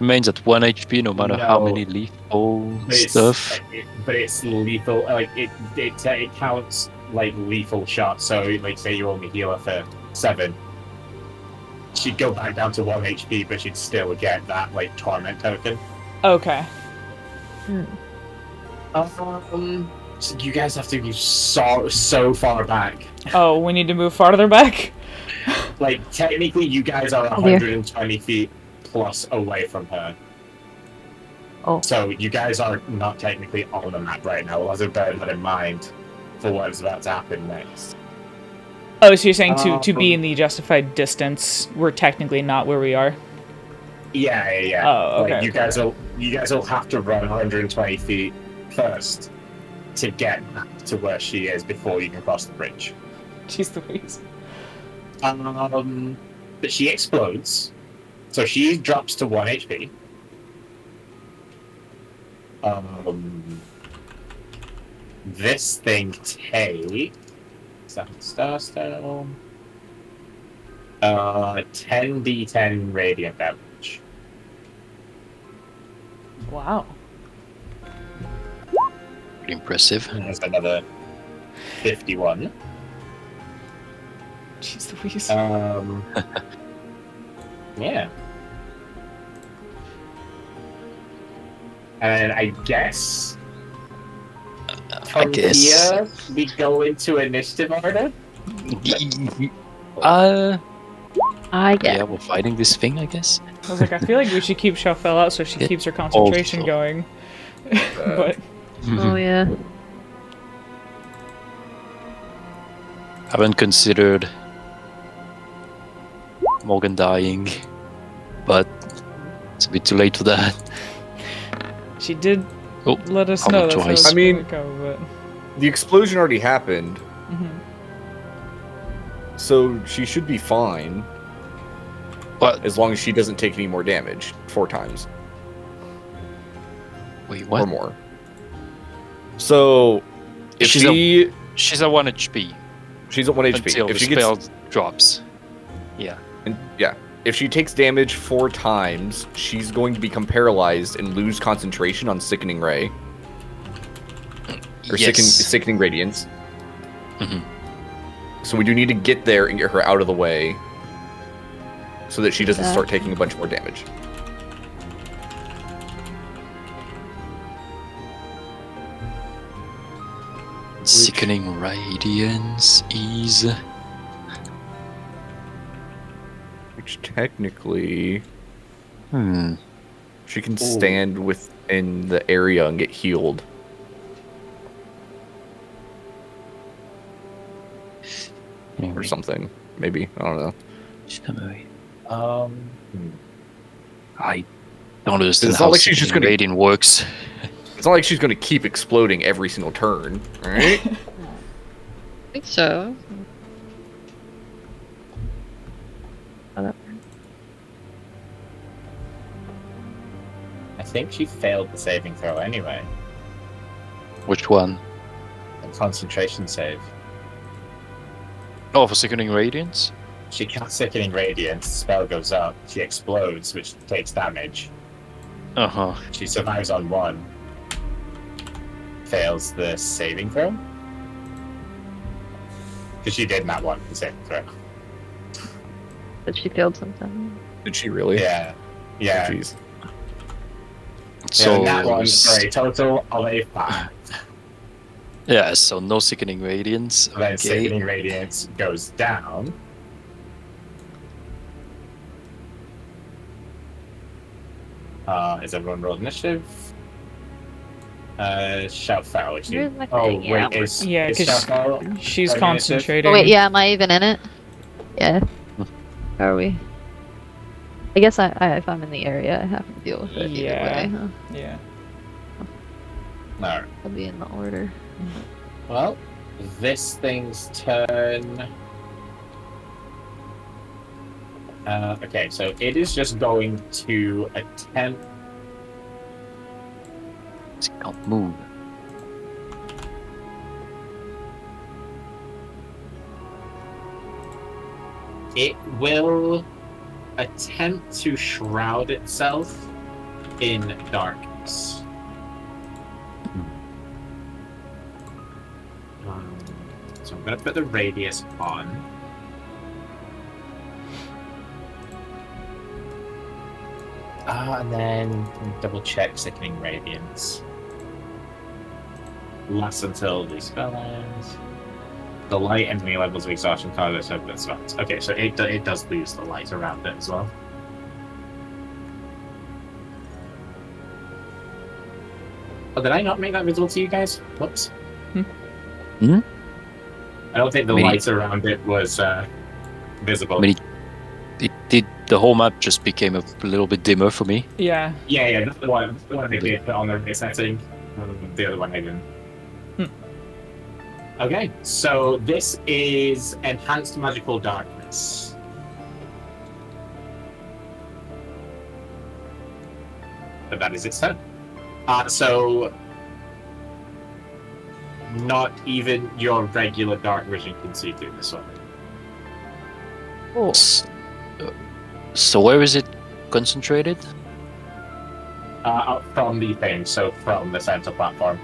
Remains at 1 HP no matter how No. many lethal But it's, stuff. but it's lethal. Like it counts like lethal shots. So like say you only heal her for 7, she'd go back down to 1 HP, but she'd still get that like torment token. Okay. So you guys have to be so far back. Oh, we need to move farther back? Like technically, you guys are 120 feet plus away from her. Oh. So you guys are not technically on the map right now. We'll have to bear that in mind for what is about to happen next. Oh, so you're saying to be in the justified distance, we're technically not where we are? Yeah. Oh, okay. Like, you guys will have to run 120 feet first to get back to where she is before you can cross the bridge. Jeez Louise. But she explodes, so she drops to 1 HP. This thing takes 10d10 radiant damage. Wow. Pretty impressive. And there's another 51. Jeez Louise. Yeah. And I guess I guess. here we go into initiative order. I get. Yeah, we're fighting this thing, I guess. I was like, I feel like we should keep Shuffle out so she Yeah. keeps her concentration Also. going. But Oh yeah. Haven't considered Morgan dying, but it's a bit too late for that. she did Oh, let us how know much that's how twice? it's I mean- gonna go, The explosion already happened, but... so she should be fine But as long as she doesn't take any more damage 4 times wait, or what? more. So if She's She's at 1 HP she's at 1 HP. until If the she spell gets drops. Yeah. if she takes damage 4 times, she's going to become paralyzed and lose concentration on Sickening Ray or Yes. Sickening Radiance. Mhm. So we do need to get there and get her out of the way so that she doesn't start taking a bunch more damage. Sickening Radiance is... Which technically Hmm. she can stand within the area and get healed. Or something. Maybe. I don't know. I don't understand It's how not like she's just Sickening gonna- Radiant works. It's not like she's going to keep exploding every single turn, alright? I think so. I think she failed the saving throw anyway. Which one? The concentration save. Oh, for Sickening Radiance? She casts Sickening Radiance, spell goes up, she explodes, which takes damage. Uh-huh. She survives on 1. Fails the saving throw. Because she did not want the saving throw. But she failed something. Did she really? Yeah. Yeah. Jeez. So, Yeah, that one for a total of a 5. yeah, so no Sickening Radiance. And then Okay. Sickening Radiance goes down. Is everyone rolled initiative? Shout foul. Which Where's my oh, thing? Yeah. wait, is, Yeah, is 'cause shout foul? She's Okay, concentrating. Oh wait, yeah, am I even in it? Yeah. How are we? I guess if I'm in the area, I have to deal with it Yeah. either way, huh? Yeah. No. I'll be in the order. Well, this thing's turn. Okay, so it is just going to attempt. It can't move. It will attempt to shroud itself in darkness. So I'm going to put the radius on. And then double check Sickening Radiance. Lasts until the spell ends. The light enemy levels of exhaustion targets over the spots. Okay, so it does lose the light around it as well. Oh, did I not make that visible to you guys? Whoops. Hmm? I don't think the Maybe- lights around it was visible. I mean, it did. The whole map just became a little bit dimmer for me. Yeah. Yeah, that's the one they did put on the setting. The other one I didn't. Okay, so this is Enhanced Magical Darkness. But that is its turn. So not even your regular dark vision can see through this one. Oh, S- So where is it concentrated? Up from the thing, so from the center platform.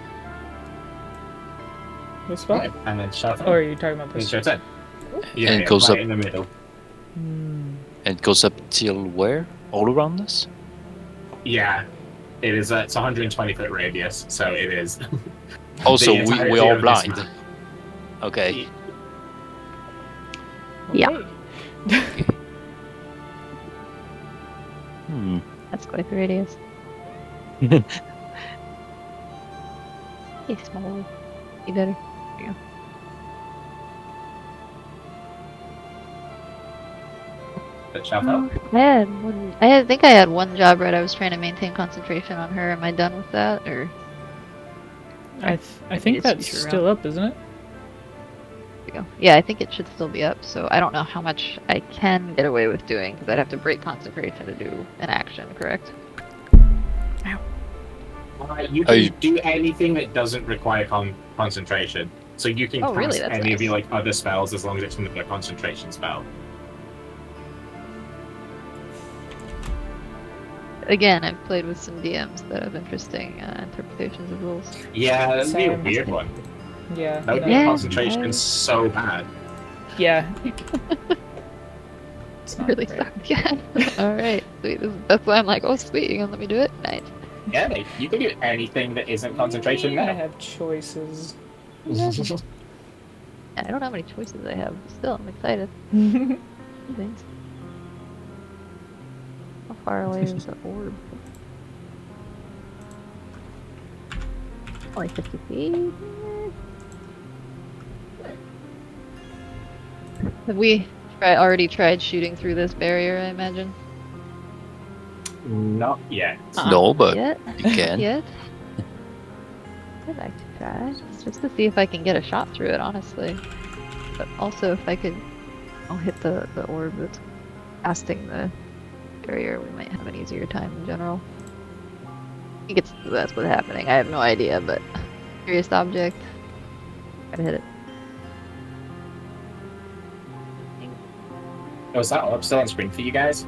This one? Right, and then shut Or are you talking about It's this? your turn. Yeah, And it goes right up- in the middle. Hmm. And it goes up till where? All around us? Yeah, it is. It's 120-foot radius, so it is. Also, the entirety we are of this blind. map. Okay. Yeah. Okay. Hmm. that's quite the radius. Hey, small. You better. But shout out. I think I had one job right. I was trying to maintain concentration on her. Am I done with that, or? I Maybe think it's that's future still up, isn't it? There we go. Yeah, I think it should still be up. So I don't know how much I can get away with doing because I'd have to break concentration to do an action. Correct? You can do anything that doesn't require concentration. So you can Oh, cast really? That's any of nice. your other spells as long as it's from a concentration spell. Again, I've played with some DMs that have interesting interpretations of rules. Yeah, that'd be a Same. weird one. Yeah. That would no. be Yeah, concentration I- so bad. Yeah. It's not Really great. sucked. Yeah. All right. Sweet. That's why I'm like, oh, sweet. You gonna let me do it? Nice. Yeah, you can do anything that isn't concentration I now. have choices. Yeah, I don't know how many choices I have. Still, I'm excited. Thanks. How far away is the orb? Only 50 feet. Have we already tried shooting through this barrier, I imagine? Not yet. No, but Yet? you can. Yet? I'd like to try. Just to see if I can get a shot through it, honestly. But also if I could hit the orb that's casting the barrier, we might have an easier time in general. think that's what's happening. I have no idea, but curious object. Gotta hit it. Oh, is that up still on screen for you guys?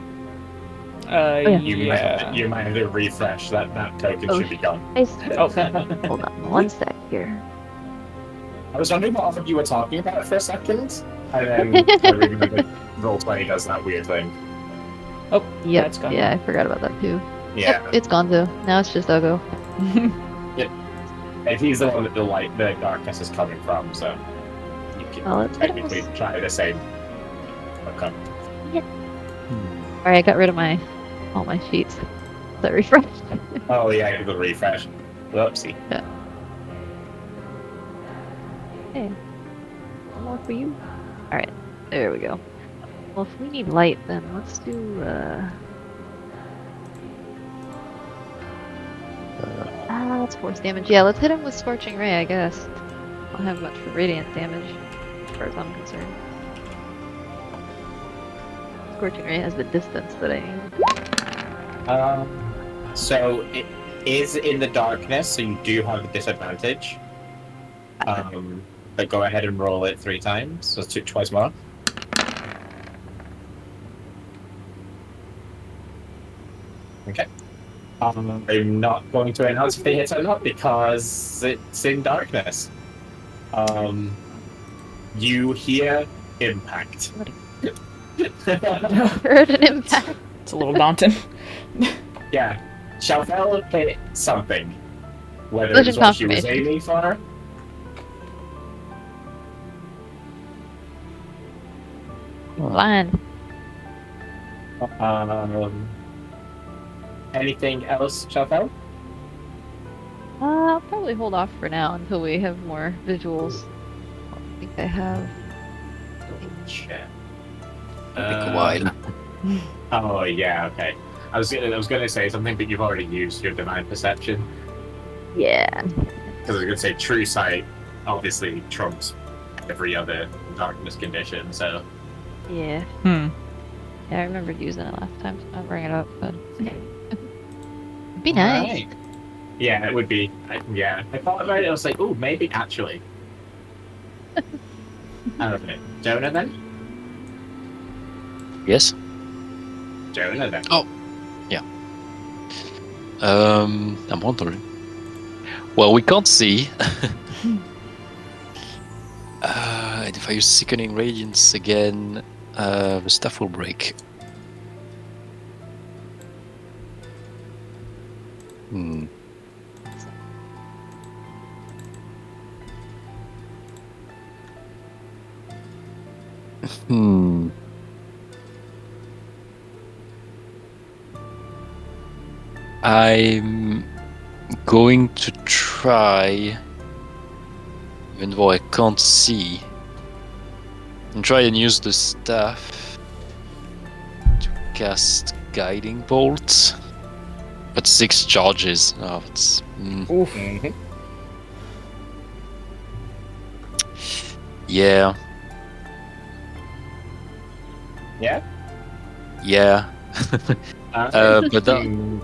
yeah. You might have to refresh. That token Oh, should be gone. Oh, Hold on one sec here. I was wondering what all of you were talking about for a second, and then I remembered Roll20 does that weird thing. oh, Yep. that's gone. Yeah, I forgot about that too. Yeah, Yep, it's gone too. Now it's just Ugo. and he's the one that the darkness is coming from, so you can Oh, it's technically try the same outcome. Alright, I got rid of all my sheets. That refresh. Oh yeah, give it a refresh. Whoopsie. Hey. One more for you. Alright, there we go. Well, if we need light, then let's do, that's force damage. Yeah, let's hit him with Scorching Ray, I guess. I don't have much for radiant damage, as far as I'm concerned. Scorching Ray has the distance that I need. So it is in the darkness, so you do have a disadvantage. But go ahead and roll it 3 times, so twice more. Okay. I'm not going to announce if they hit or not because it's in darkness. You hear impact. Heard an impact. It's a little daunting. Yeah. Chauvel hit something. Whether Collision it's what she was confirmation. aiming for. Blind. Anything else, Chauvel? I'll probably hold off for now until we have more visuals. I don't think I have. Check. Take a while. Oh yeah, okay. I was gonna say something, but you've already used your divine perception. Yeah. Because I was gonna say true sight obviously trumps every other darkness condition. So Yeah. Hmm. Yeah, I remembered using it last time, so I'll bring it up, but. It'd be nice. Alright. Yeah, it would be. Yeah, I thought about it. I was like, oh, maybe actually. I don't know. Jonah then. Yes. Jonah then. Oh. I'm wondering. Well, we can't see. And if I use Sickening Radiance again, the staff will break. Hmm. Hmm. I'm going to try, even though I can't see, and try and use the staff to cast Guiding Bolt. But 6 charges. Oh, that's. Oof. Mm-hmm. Yeah. Yeah. Yeah. But that. You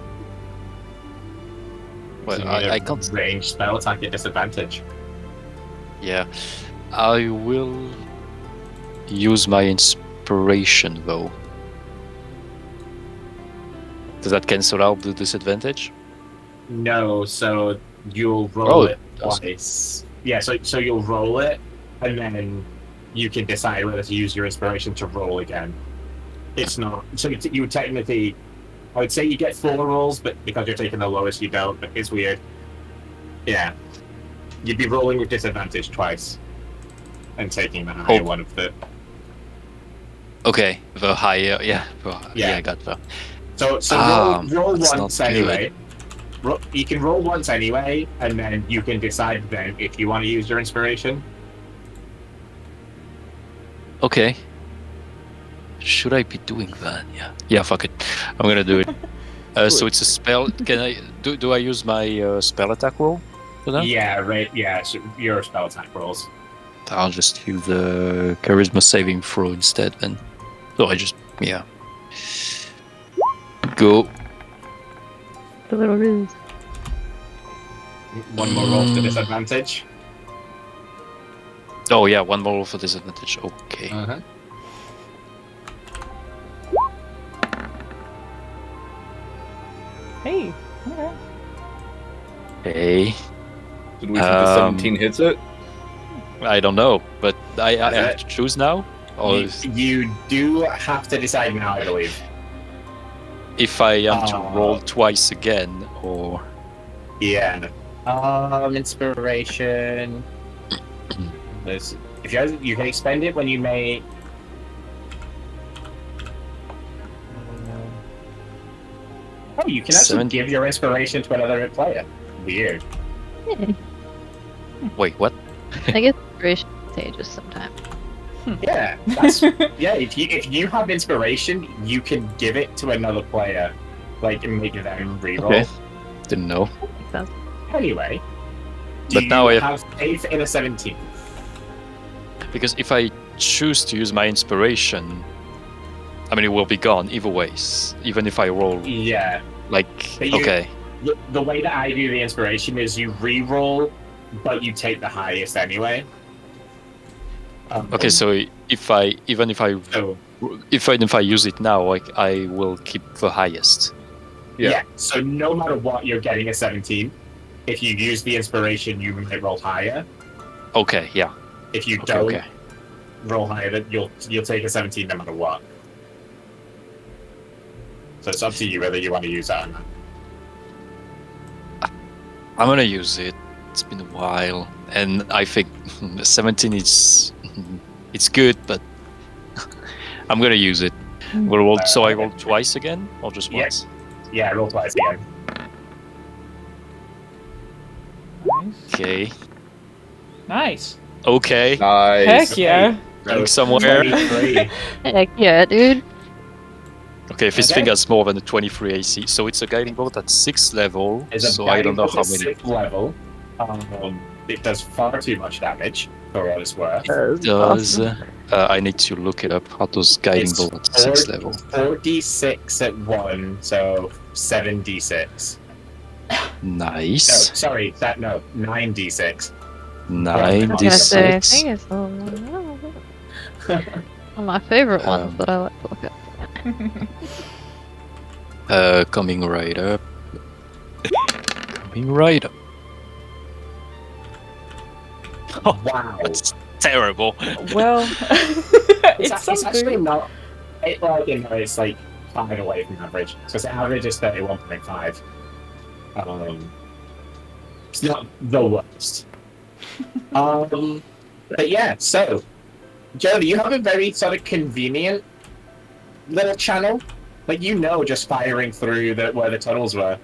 Well, need I a can't. range spell attack at disadvantage. Yeah. I will use my inspiration though. Does that cancel out the disadvantage? No, so you'll roll it does. twice. Yeah, so you'll roll it, and then you can decide whether to use your inspiration to roll again. It's not. So you technically, I would say you get 4 rolls, but because you're taking the lowest, you don't. But it's weird. Yeah, you'd be rolling with disadvantage twice, and taking the higher one of the. Okay, the higher. Yeah. Yeah. I got that. So roll that's once not good. anyway. You can roll once anyway, and then you can decide then if you want to use your inspiration. Okay. Should I be doing that? Yeah. Yeah. Fuck it. I'm gonna do it. So it's a spell. Can I do I use my spell attack roll for that? Yeah, right. Yeah, so your spell attack rolls. I'll just use the charisma saving throw instead. Then. So I just Go. The little ruse. One more roll for disadvantage. Oh yeah, one more for disadvantage. Okay. Uh-huh. Hey. Okay. Hey, Did we think the 17 hits it? I don't know, but I have Okay. to choose now, or You do have to decide now, I believe. if I am to roll twice again, or Yeah. Inspiration. If you can expend it when you make. Oh, you can actually give your inspiration to another player. Weird. wait, what? I guess inspiration is contagious sometimes. Yeah, that's yeah. If you have inspiration, you can give it to another player, like and make them reroll. Okay. Didn't know. Makes sense. Anyway, But do now you I have faith in a 17? Because if I choose to use my inspiration, I mean it will be gone either ways. Even if I roll Yeah. like But you- okay. The way that I do the inspiration is you re-roll, but you take the highest anyway. Okay, so even if I use it now, like I will keep the highest. Yeah. So no matter what, you're getting a 17. If you use the inspiration, you might roll higher. Okay, yeah. If you Okay, don't okay. roll higher, then you'll take a 17 no matter what. So it's up to you whether you want to use that or not. I'm gonna use it. It's been a while, and I think 17 is it's good, but I'm gonna use it. We'll roll. So I roll twice again, or just Yeah. once? Yeah, roll twice again. Nice. Okay. Nice. Okay. Nice. Heck yeah. Going somewhere. 23. Heck yeah, dude. Okay, if his Okay. thing has more than a 23 AC, so it's a guiding bolt at 6th level. Is a So I don't know guiding how bolt at many. 6th level. It does far too much damage for what it's worth. Does I need to look it up. How does guiding It's bolt at 6th level? 4d6 at 1, so 7d6. No, Nice. sorry, 9d6. I was gonna say, I 96. think it's one of my favorite ones that I like to look at. Coming right up. Coming right up. Oh, Wow. that's terrible. Well, It's actually something. not. It's like 5 away from average. So the average is 31.5. It's not the worst. But yeah, so Joe, you have a very sort of convenient little channel. Like just firing through where the tunnels were,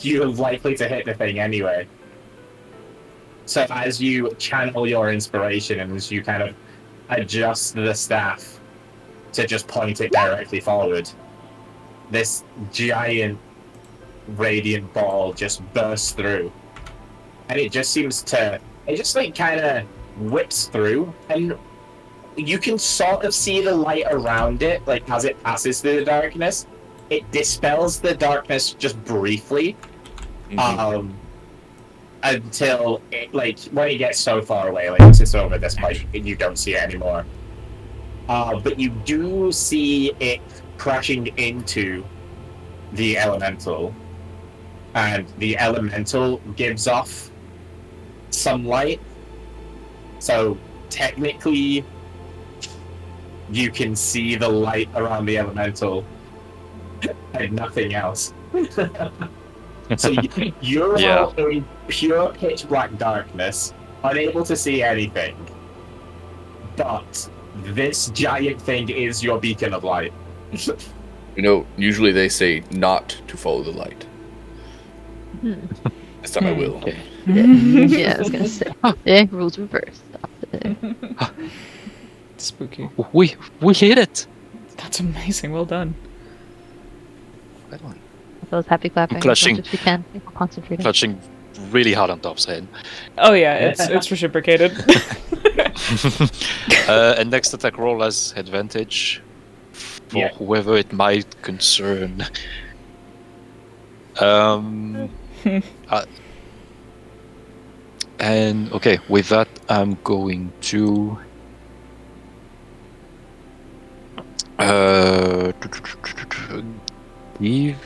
you're likely to hit the thing anyway. So as you channel your inspiration and as you kind of adjust the staff to just point it directly forward, this giant radiant ball just bursts through. And it just seems to... It just kind of whips through, and you can sort of see the light around it, as it passes through the darkness. It dispels the darkness just briefly. Until when it gets so far away, once it's over this point, you don't see it anymore. But you do see it crashing into the elemental, and the elemental gives off some light. So technically, you can see the light around the elemental and nothing else. So you're all in pure pitch black darkness, unable to see anything. But this giant thing is your beacon of light. Usually they say not to follow the light. This time I will. Okay. Yeah, I was gonna say. Yeah, rules reversed. Spooky. We hit it. That's amazing. Well done. Those happy clapping. clutching. As much as we can. Concentrating. Clutching really hard on Top's head. Oh yeah, it's reciprocated. And next attack roll has advantage for whoever it might concern. And okay, with that, I'm going to give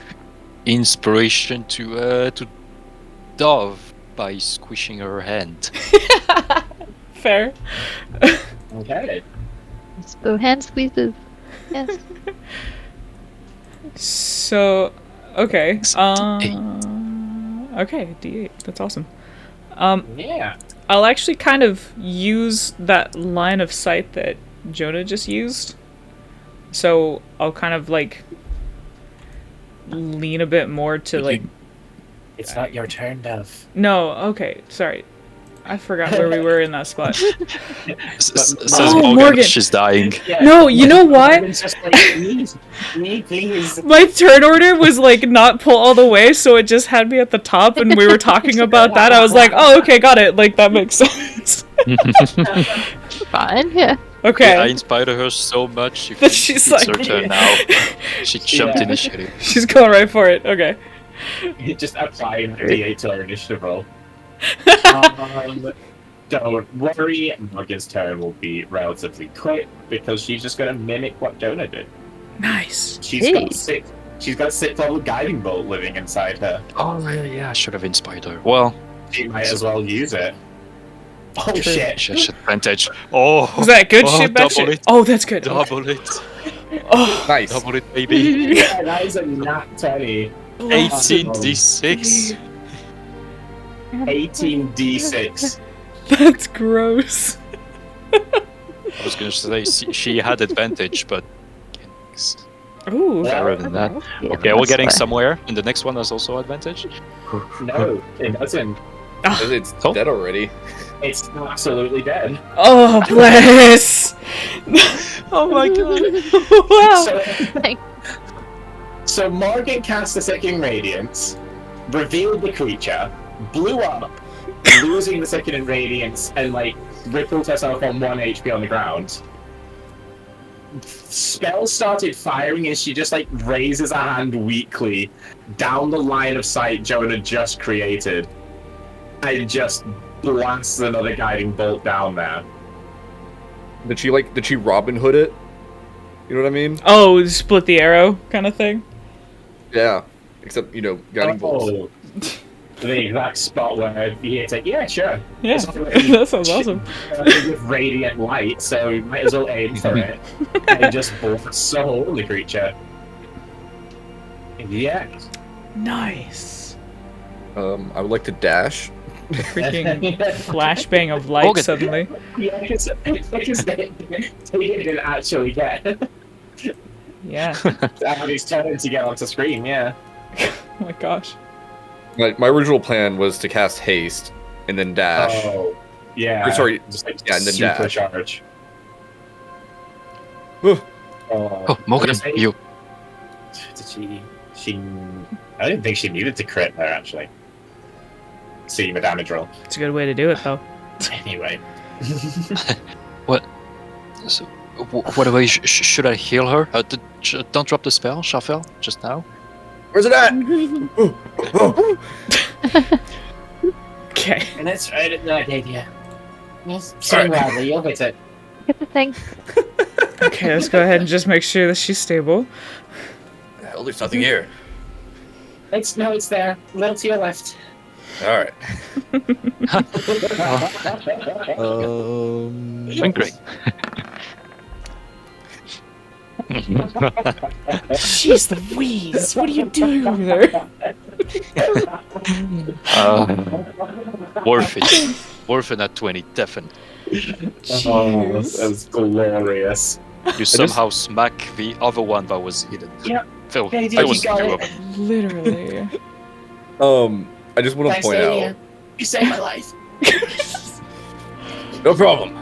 inspiration to Dove by squishing her hand. Fair. Okay. So hand squeezes. Yes. So, okay. Okay, D8. That's awesome. Yeah. I'll actually kind of use that line of sight that Jonah just used. So I'll kind of like lean a bit more to like. It's not your turn, Dove. No, okay, sorry. I forgot where we were in that spot. Says Oh, Morgan, Morgan. she's dying. Yeah. No, you know what? Morgan's just like, me, please. My turn order was like not pull all the way, so it just had me at the top, and we were talking about that. I was like, oh, okay, got it. Like that makes sense. Fine. Yeah. Okay. I inspired her so much. She That she's it's her like- turn now. She jumped Yeah. initiative. She's going right for it. Okay. Just applying the D8 to her initiative roll. Don't worry, Morgan's turn will be relatively quick because she's just going to mimic what Jonah did. Nice. She's Hey. got six. She's got 6th level guiding bolt living inside her. Oh yeah, I should have inspired her. Well, She might as well use it. Oh True. shit! she has advantage. Oh, Was that good oh, shit? Bad double shit? it. Oh, that's good. Double it. Oh, Nice. Double it, baby. Yeah, that is a nat 20. 18d6. 18d6. that's gross. I was gonna say she had advantage, but Ooh. better than that. Yeah, Okay, we're that's getting fine. somewhere, and the next one has also advantage. No, it doesn't. It's Oh. dead already. It's absolutely dead. Oh, bless. Oh my god! Wow. So Morgan cast the second radiance, revealed the creature, blew up, losing the second radiance, and like rippled herself on 1 HP on the ground. Spells started firing and she just like raises her hand weakly down the line of sight Jonah just created and just blasts another guiding bolt down there. Did she Robin Hood it? You know what I mean? Oh, split the arrow kind of thing. Yeah. Except, guiding bolts. Oh, the exact spot where he hits it. Yeah, sure. Yeah, It's already- that sounds awesome. With radiant light, so you might as well aim for it and just blast a hole in the creature. Yeah. Nice. I would like to dash. Freaking flashbang of light Morgan. suddenly. Yeah, because they didn't actually get Yeah. somebody's turn to get onto screen, yeah. Oh my gosh. My original plan was to cast haste and then dash. Oh, yeah. Or, sorry, just like yeah, and then dash. supercharge. Huh. Oh, Morgan, Did you. she? I didn't think she needed to crit there, actually. See the damage roll. It's a good way to do it, though. Anyway. So, what do I? Should I heal her? Don't drop the spell, Shafel, just now. Where's it at? Okay. And that's right at that idea. Yes. Alright. Loudly, you'll get it. Get the thing. Okay, let's go ahead and just make sure that she's stable. Hell, there's nothing here. It's there. A little to your left. Alright. Doing great. Jeez Louise, what are you doing over there? Worth it. Worth it at 20, definitely. Oh, that was glorious. You somehow smack the other one that was hidden. Yep. Phil, Yeah, that was you got it. doable. Literally. I just want to point out. You saved my life. No problem.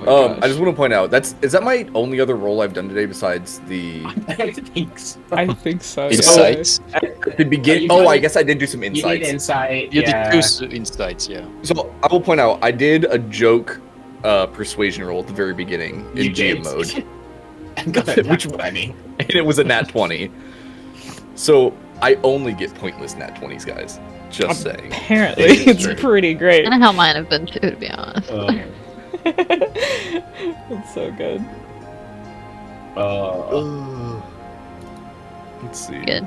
Oh my I just want to point out is that my only other roll I've done today besides the I think so. I think so. Insights? the begin? You Oh, did- I guess I did do some You need insights. insight. You yeah. did two insights, yeah. So I will point out I did a joke persuasion roll at the very beginning in You GM did. mode, I'm gonna Which which one? I mean, and it was a nat 20. So I only get pointless nat 20s, guys. Just saying. Apparently, It's it's true. pretty great. Kind of how mine have been too, to be honest. It's so good. Let's see. Good.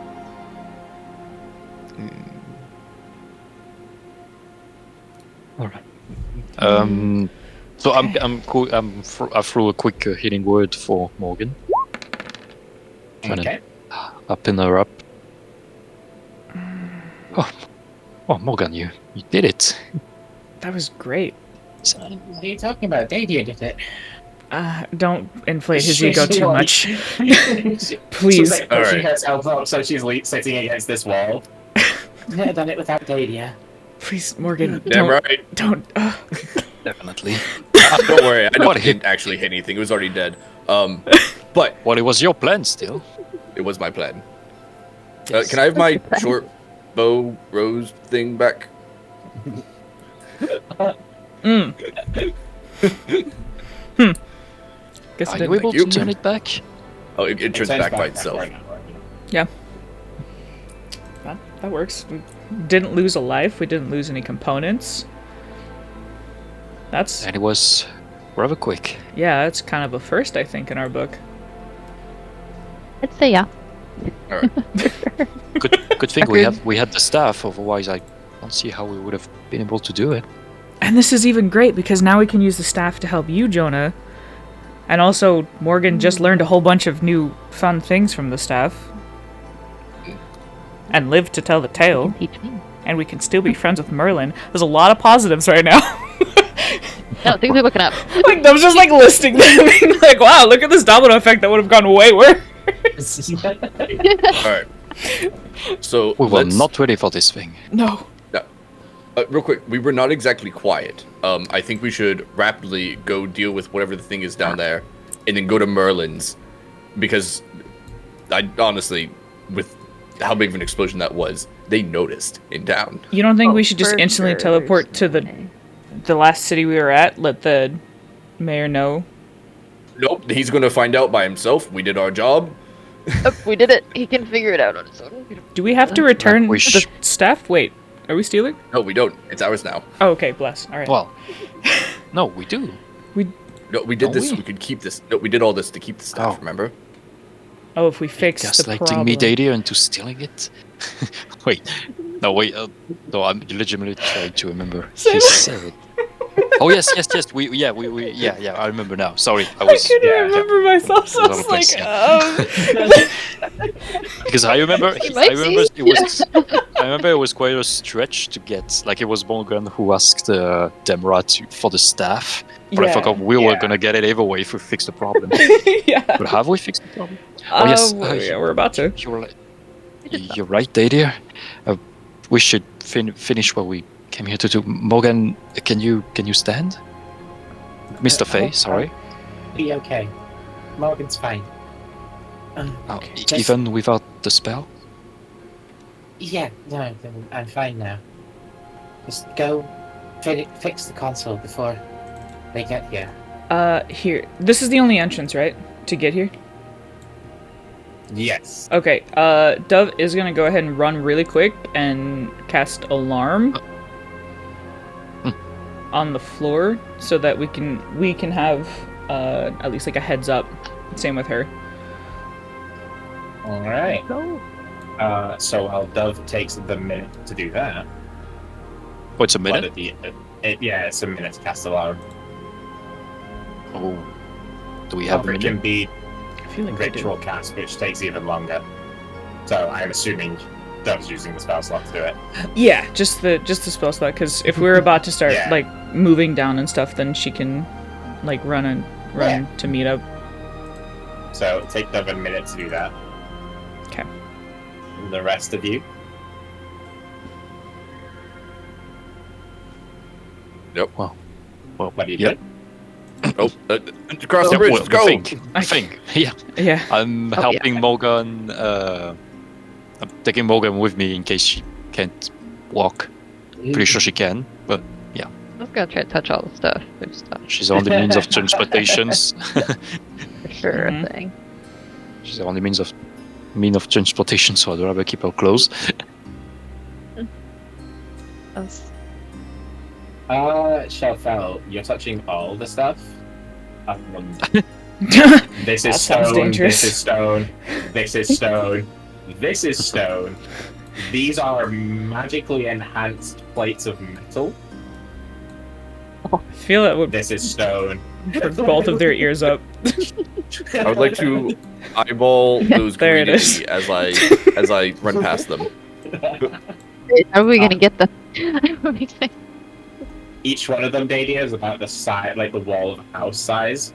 All right. So I'm cool. I threw a quick healing word for Morgan. Trying to pin her up. Oh, Morgan, you did it. That was great. What are you talking about? Dadia did it. Don't inflate his ego too much. She's Please. like pushing Alright. herself up so she's sitting against this wall. I've done it without Dadia. Please, Morgan. Damn don't. right. Don't. Definitely. Don't worry, I know What it didn't actually hit anything. It was already dead. But Well, it was your plan still. it was my plan. Can I have my short bow rose thing back? Guess I Are didn't you able you. to turn it back? Oh, it turns back by itself. right now, right? Yeah. That works. We didn't lose a life. We didn't lose any components. That's And it was rather quick. yeah. That's kind of a first, I think, in our book. I'd say yeah. All right. Good thing we Agreed. had the staff. Otherwise, I don't see how we would have been able to do it. And this is even great because now we can use the staff to help you, Jonah. And also, Morgan just learned a whole bunch of new fun things from the staff. And lived to tell the You tale. can teach me. And we can still be friends with Merlin. There's a lot of positives right now. No, things are looking up. Like, I was just like listing them, being like, wow, look at this domino effect that would have gone way worse. All right. So We were let's- not ready for this thing. No. real quick, we were not exactly quiet. I think we should rapidly go deal with whatever the thing is down there, and then go to Merlin's, because I honestly, with how big of an explosion that was, they noticed in town. You don't think Oh, we should just for instantly sure. teleport to Okay. the last city we were at? Let the mayor know? Nope, he's gonna find out by himself. We did our job. Oh, we did it. He can figure it out on his own. Do we have to return we the staff? Wait, are we stealing? No, we don't. It's ours now. Oh, okay, bless. All right. Well, no, we do. No, we did Don't this. we? We could keep this. No, we did all this to keep the stuff. Oh. Remember? Oh, if we fix the Gaslighting problem. me, Dadia, into stealing it? Wait. No, wait. No, I'm legitimately trying to remember. Same. He said. Oh yes. We I remember now. Sorry, I I was couldn't yeah, remember myself, so I was was out of like, place, because I remember. You I might remember see. it was. I remember it was quite a stretch to get. Like it was Morgan who asked Demra for the staff, but I Yeah, forgot we were yeah. gonna get it either way if we fixed the problem. yeah. But have we fixed the problem? Oh, yes. Yeah, we're about to. You're right, Dadia. We should finish what we came here to do. Morgan, can you stand? Mr. Fay, sorry. Be okay. Morgan's fine. Oh, Just- even without the spell? Yeah, no, I'm fine now. Just go fix the console before they get here. Here. This is the only entrance, right? To get here? Yes. Okay, Dove is gonna go ahead and run really quick and cast Alarm on the floor so that we can have at least like a heads up. Same with her. All right. So while Dove takes the minute to do that, Oh, it's a but minute? at yeah, it's a minute to cast alarm. Oh. Do we have a Or it can minute? be I feel like ritual cast, which takes even longer. So I'm assuming Dove's using the spell slot to do it. Yeah, just the spell slot. Because if we're about to start Yeah. like moving down and stuff, then she can like run to meet up. So it'll take Dove a minute to do that. Okay. And the rest of you, Well, what do you yep. do? Oh, across the Yeah, bridge. well, Let's go. I think. Yeah. Yeah. I'm Oh, helping yeah. Morgan. I'm taking Morgan with me in case she can't walk. Pretty sure she can, but I was gonna try to touch all the stuff. There's stuff she's on the means of transportations. for sure Mhm. a thing. She's on the means of mean of transportation, so I'd rather keep our clothes. That's- Shelfel, you're touching all the stuff. This That is sounds stone, dangerous. this is stone, this is stone, this is stone. These are magically enhanced plates of metal. I feel it would This is stone. prick both of their ears up. I would like to eyeball those There it greedily is. as I run past them. How are we gonna get them? Each one of them, Dadia, is about the size, like the wall of a house size.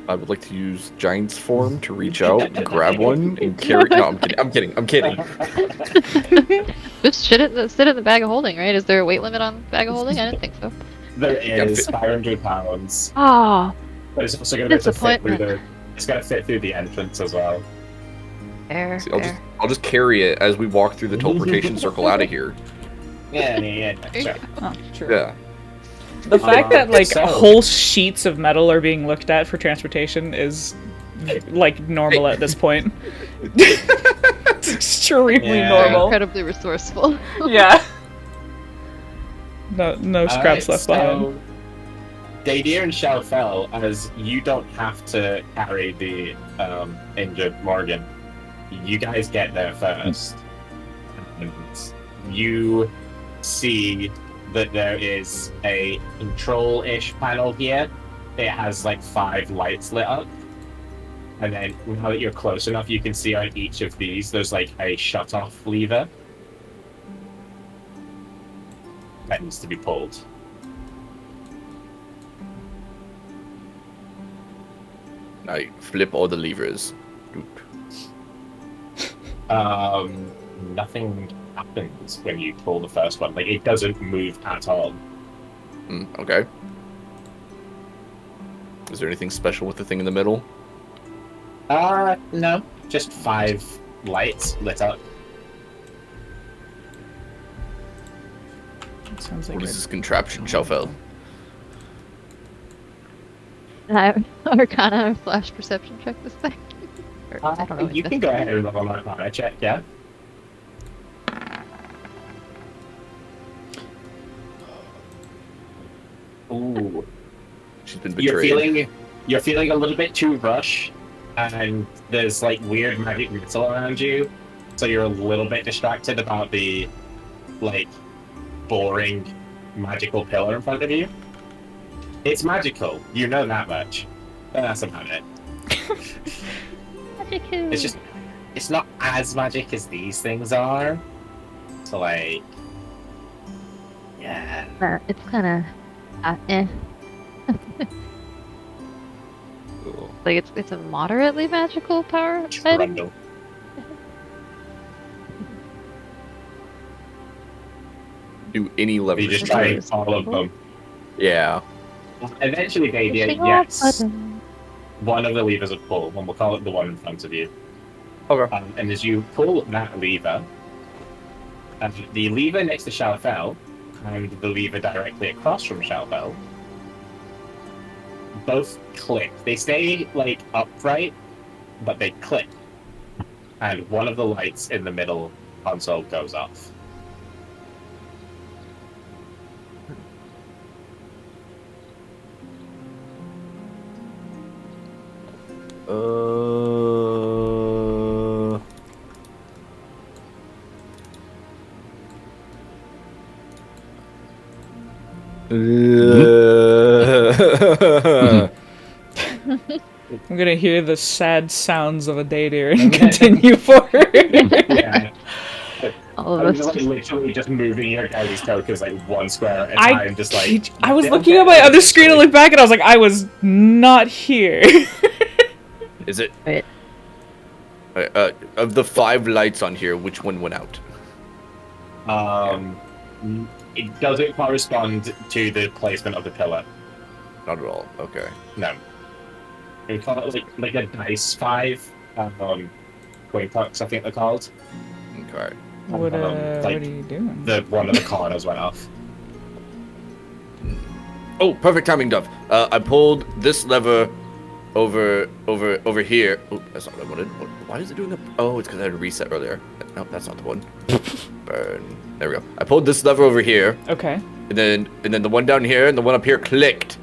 I would like to use Giant's form to reach out, grab one, and carry. No, I'm kidding. I'm kidding. Just sit in the bag of holding, right? Is there a weight limit on bag of holding? I didn't think so. There gotta is fit. 500 pounds, Oh, but it's also going to fit through disappointment. it's going to fit through the entrance as well. Fair, See, fair. I'll just carry it as we walk through the teleportation circle out of here. Yeah. Sure. Oh, true. Yeah. The fact that like so- whole sheets of metal are being looked at for transportation is like normal at this point. It's extremely Yeah. normal. Incredibly resourceful. Yeah. No scraps left behind. Dadir and Shelfel, as you don't have to carry the injured Morgan, you guys get there first. And you see that there is a control-ish panel here. It has like 5 lights lit up. And then now that you're close enough, you can see on each of these there's like a shut-off lever that needs to be pulled. I flip all the levers. Nothing happens when you pull the first one. Like, it doesn't move at all. Okay. Is there anything special with the thing in the middle? No. Just 5 lights lit up. Sounds like What is a- this contraption, Shelfel? Arcana or flash perception check this thing. Or, I don't know. You can go ahead and roll an Arcana check, yeah? Ooh. She's been You're betrayed. feeling a little bit too rushed, and there's like weird magic metal around you, so you're a little bit distracted about the like boring magical pillar in front of you. It's magical, you know that much. And that's about it. It's not as magic as these things are. So like, yeah. It's kind of eh. Cool. Like it's a moderately magical power item. Trundle. Do any You levers? just Try try all of them. Yeah. Eventually, they Pushing yes. off button. One of the levers would pull, and we'll call it the one in front of you. Okay. And as you pull that lever, the lever next to Shalfel and the lever directly across from Shalfel both click. They stay like upright, but they click. And one of the lights in the middle console goes off. I'm gonna hear the sad sounds of a Dadir and continue forward. Yeah. All I of was us. like, literally just moving your guys' tokens like one square at a I time, just like. I was looking at my other screen and looked back and I was like, I was not here. Is it? Right. Of the 5 lights on here, which one went out? It doesn't correspond to the placement of the pillar. Not at all. Okay. No. We call it like a dice 5. Coin pucks, I think they're called. Okay. What are like you doing? the one of the corners went off. Oh, perfect timing, Dove. I pulled this lever over here. Oh, that's not what I wanted. Why is it doing that? Oh, it's because I had a reset earlier. No, that's not the one. Burn. There we go. I pulled this lever over here, Okay. and then the one down here and the one up here clicked.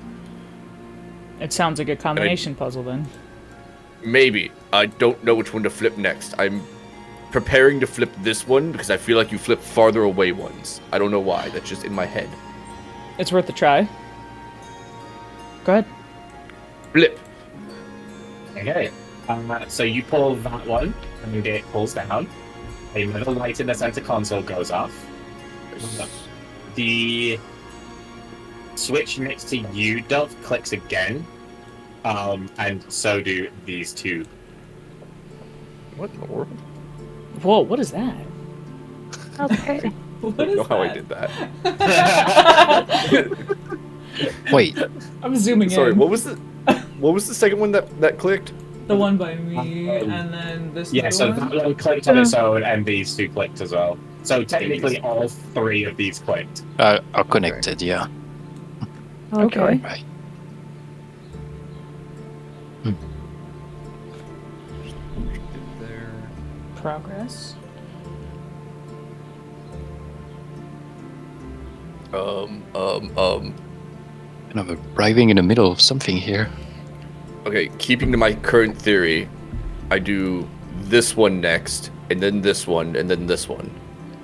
It sounds like a combination puzzle then. Maybe. I don't know which one to flip next. I'm preparing to flip this one because I feel like you flip farther away ones. I don't know why. That's just in my head. It's worth a try. Go ahead. Flip. Okay. So you pull that one, and it pulls down. A little light in the center console goes off. The switch next to you, Dove, clicks again. And so do these two. What in the world? Whoa, what is that? Okay. I don't know how I did that. Wait, I'm zooming Sorry, in. what was the second one that clicked? The one by me, and then this Yeah, so one. that one clicked on its own, and these two clicked as well. So technically, all three of these clicked. are connected, yeah. Okay. Right. Progress. Kind of arriving in the middle of something here. Okay, keeping to my current theory, I do this one next, and then this one, and then this one.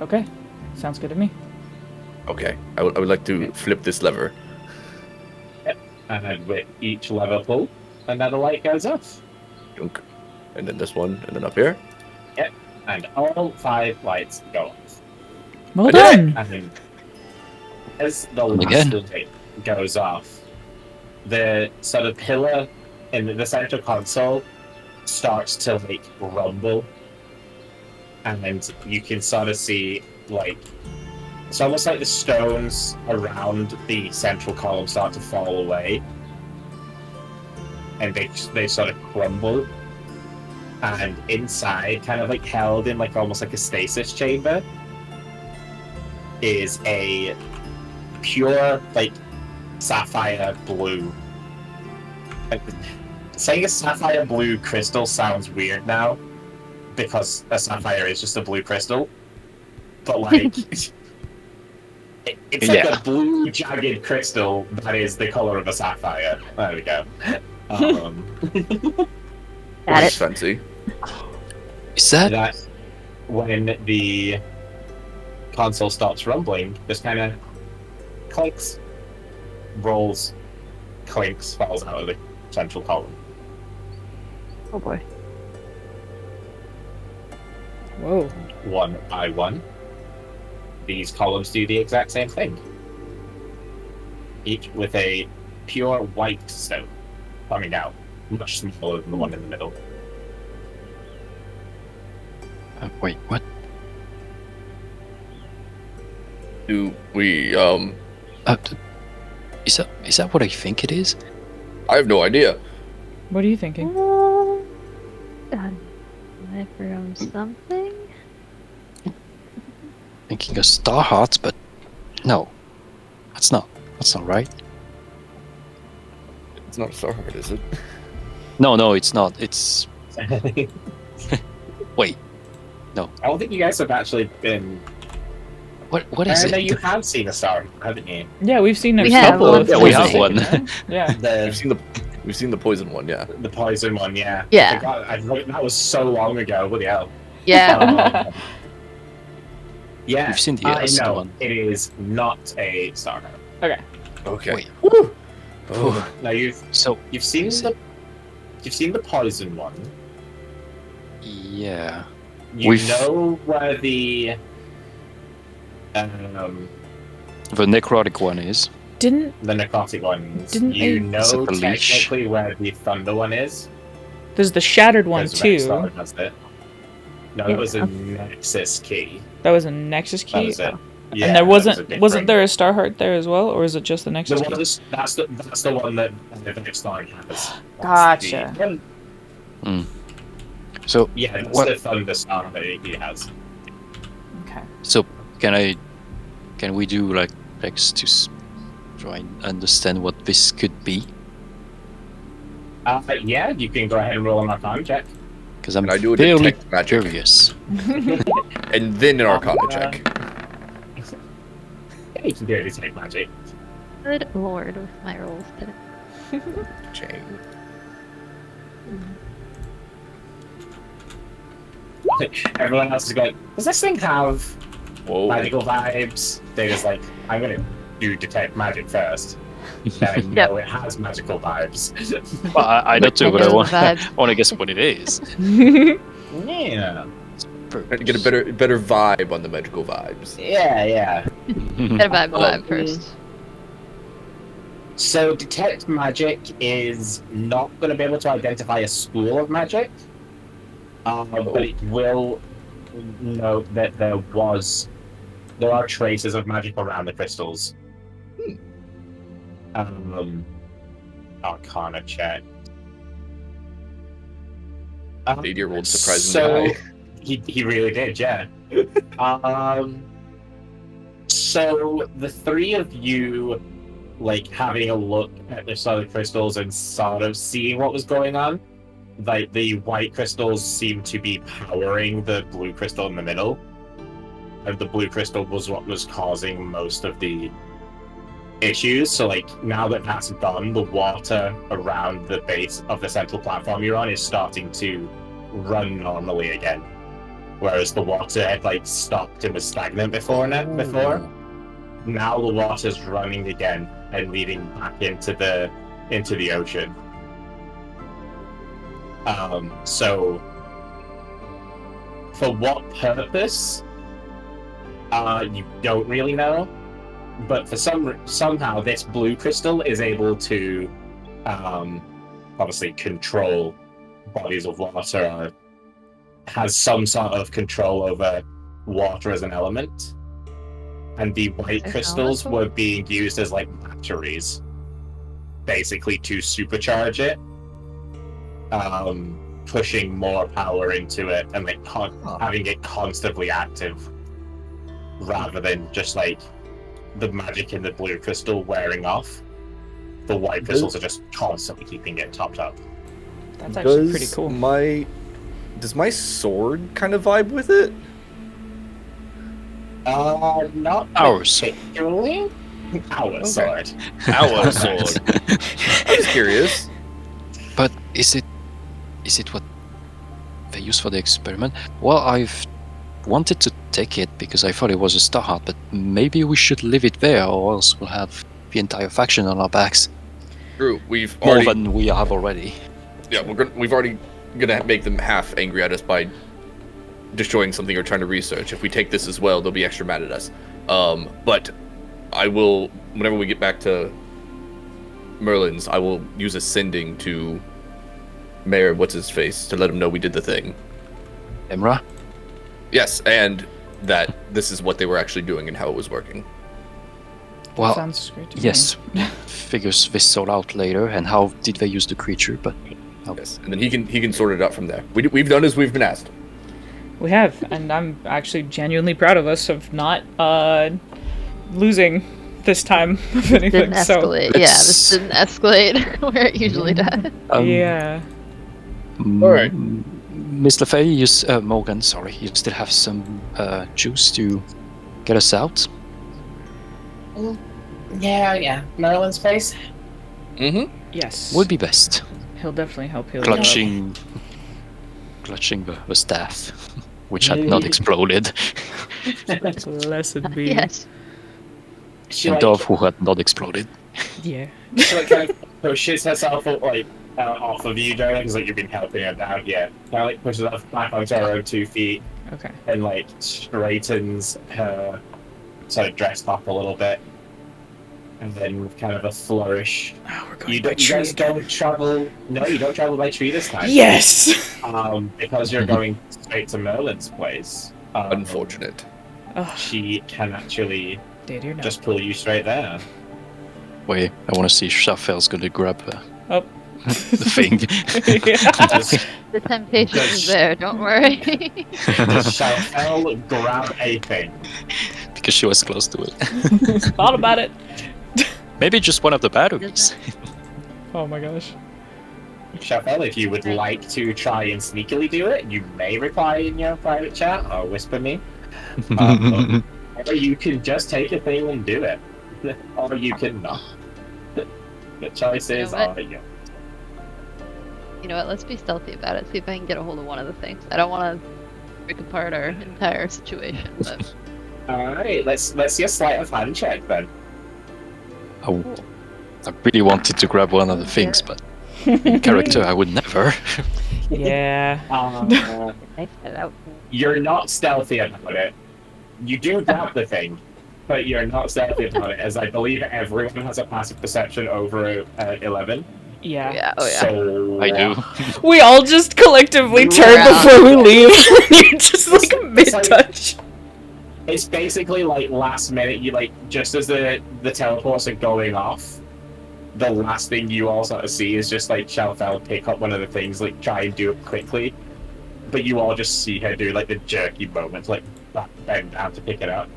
Okay. Sounds good to me. Okay, I would like to flip this lever. And then with each lever pull, another light goes off. Dunk. And then this one, and then up here. And all 5 lights go off. Well I did it! done. And then, as the And last again. light goes off, the sort of pillar in the center console starts to like rumble, and then you can sort of see like it's almost like the stones around the central column start to fall away, and they sort of crumble. And inside, kind of like held in like almost like a stasis chamber, is a pure like sapphire blue. Like, saying a sapphire blue crystal sounds weird now, because a sapphire is just a blue crystal. But like, it's like Yeah. a blue jagged crystal that is the color of a sapphire. There we go. Got That's it. fancy. Is that? That when the console stops rumbling, just kind of clinks, rolls, clinks, falls out of the central column. Oh boy. Whoa. One by one. These columns do the exact same thing. Each with a pure white stone coming out, much smaller than the one in the middle. Wait, what? Do we, Is that what I think it is? I have no idea. What are you thinking? God, I from something. Thinking of Star Hearts, but no, that's not right. It's not a Star Heart, is it? No, it's not. It's wait, I don't think you guys have actually been. what is I know it? you have seen a star, haven't you? Yeah, we've seen a We have couple. one. of Yeah, we have things, one. you know? Yeah. We've seen the poison one, yeah. The poison one, yeah. Yeah. That was so long ago. What the hell? Yeah. Yeah. We've seen the I acid know one. it is not a star. Okay. Okay. Wait. Oh, Now you've So seen Is the poison one. yeah, You We've- know where the the necrotic one is. Didn't necrotic one is. Didn't You they- Is know it the leech? technically where the thunder one is. there's the shattered one Because Rex too? Star has it. No, Yeah. it was a Nexus key. That was a Nexus That key. was it. Yeah, And there that was a wasn't different- there a Star Heart there as well, or is it just the There Nexus key? was, that's the one that the Rex Star has. That's Gotcha. the one- So yeah, that's What- the Thunder Star that he has. Okay. so can we do like checks to try and understand what this could be? Yeah, you can go ahead and roll an Arcana check. Because I'm Can I do a fairly detect magic? curious. And then an Arcana Uh, check. Yeah, you can do a detect magic. Good lord with my rolls today. Chain. Everyone else is going, does this thing have Whoa. magical vibes? They're just like, I'm gonna do detect magic first. Then I Yep. know it has magical vibes. Well, I know too, I but I know the want, vibes. want to guess what it is. Yeah. Get a better vibe on the magical vibes. Yeah. Get a vibe first. So detect magic is not going to be able to identify a school of magic, but it will note that there are traces of magic around the crystals. Arcana check. Nadir rolled surprisingly high. He really did, yeah. So the three of you, like, having a look at the solid crystals and sort of seeing what was going on, like, the white crystals seem to be powering the blue crystal in the middle. And the blue crystal was what was causing most of the issues. So, like, now that that's done, the water around the base of the central platform you're on is starting to run normally again. Whereas the water had, like, stopped and was stagnant before. Now the water's running again and leading back into the ocean. So for what purpose? You don't really know. But for somehow this blue crystal is able to obviously control bodies of water, or has some sort of control over water as an element. And the white crystals were being used as, like, batteries, basically, to supercharge it, pushing more power into it and, like, having it constantly active, rather than just, like, the magic in the blue crystal wearing off. The white crystals are just constantly keeping it topped up. That's actually pretty cool. Does my sword kind of vibe with it? Not Ours. particularly. Our sword. Our sword. I was curious. But is it what they use for the experiment? Well, I've wanted to take it because I thought it was a star heart, but maybe we should leave it there, or else we'll have the entire faction on our backs. True. We've More already. than we have already. Yeah, we've already gonna make them half angry at us by destroying something or trying to research. If we take this as well, they'll be extra mad at us. But I will, whenever we get back to Merlin's, I will use a sending to Mayor What's-His-Face to let him know we did the thing. Emra? Yes, and that this is what they were actually doing and how it was working. Well, Sounds great to me. yes. Figures this all out later, and how did they use the creature, but... Yes, and then he can sort it out from there. We've done as we've been asked. We have, and I'm actually genuinely proud of us of not losing this time, if anything. Didn't escalate. Yeah, this didn't escalate where it usually does. Yeah. Alright. Miss LaFay, Morgan, sorry, you still have some juice to get us out? Yeah. Merlin's face. Mm-hmm. Yes. Would be best. He'll definitely help heal you up. Clutching the staff, which had not exploded. Blessed be. Yes. She, And like, Dove, who had not exploded. Yeah. she, like, kind of pushes herself off of you, Darren, because, like, you've been helping her down. Yeah, kind of, like, pushes her back onto her own 2 feet Okay. and, like, straightens her sort of dress up a little bit. And then with kind of a flourish. Oh, we're going You by guys tree. don't travel. No, you don't travel by tree this time. Yes. Because you're going straight to Merlin's place. Unfortunate. Oh, She can actually did you know? just pull you straight there. Wait, I want to see if Shaffel's gonna grab Oh. the thing. Does, The temptation is there, don't worry. does Shafel grab a thing? Because she was close to it. Thought about it. Maybe just one of the batteries. Oh my gosh. Shafel, if you would like to try and sneakily do it, you may reply in your private chat or whisper me. Or you can just take a thing and do it. Or you can not. The choices You know what? are yours. You know what? Let's be stealthy about it. See if I can get a hold of one of the things. I don't want to break apart our entire situation, but Alright, let's see a sleight of hand check then. I really wanted to grab one of the things, but in character I would never. Yeah. I set out. You're not stealthy about it. You do grab the thing, but you're not stealthy about it, as I believe everyone has a passive perception over 11. Yeah. Yeah. Oh yeah. So I do. We all just collectively turn Yeah. before we leave. You're just like It's like- mid-touch. It's basically like last minute. You like just as the teleports are going off, the last thing you all sort of see is just like Shalfel pick up one of the things, like try and do it quickly, but you all just see her do like the jerky moments, like bend down to pick it up.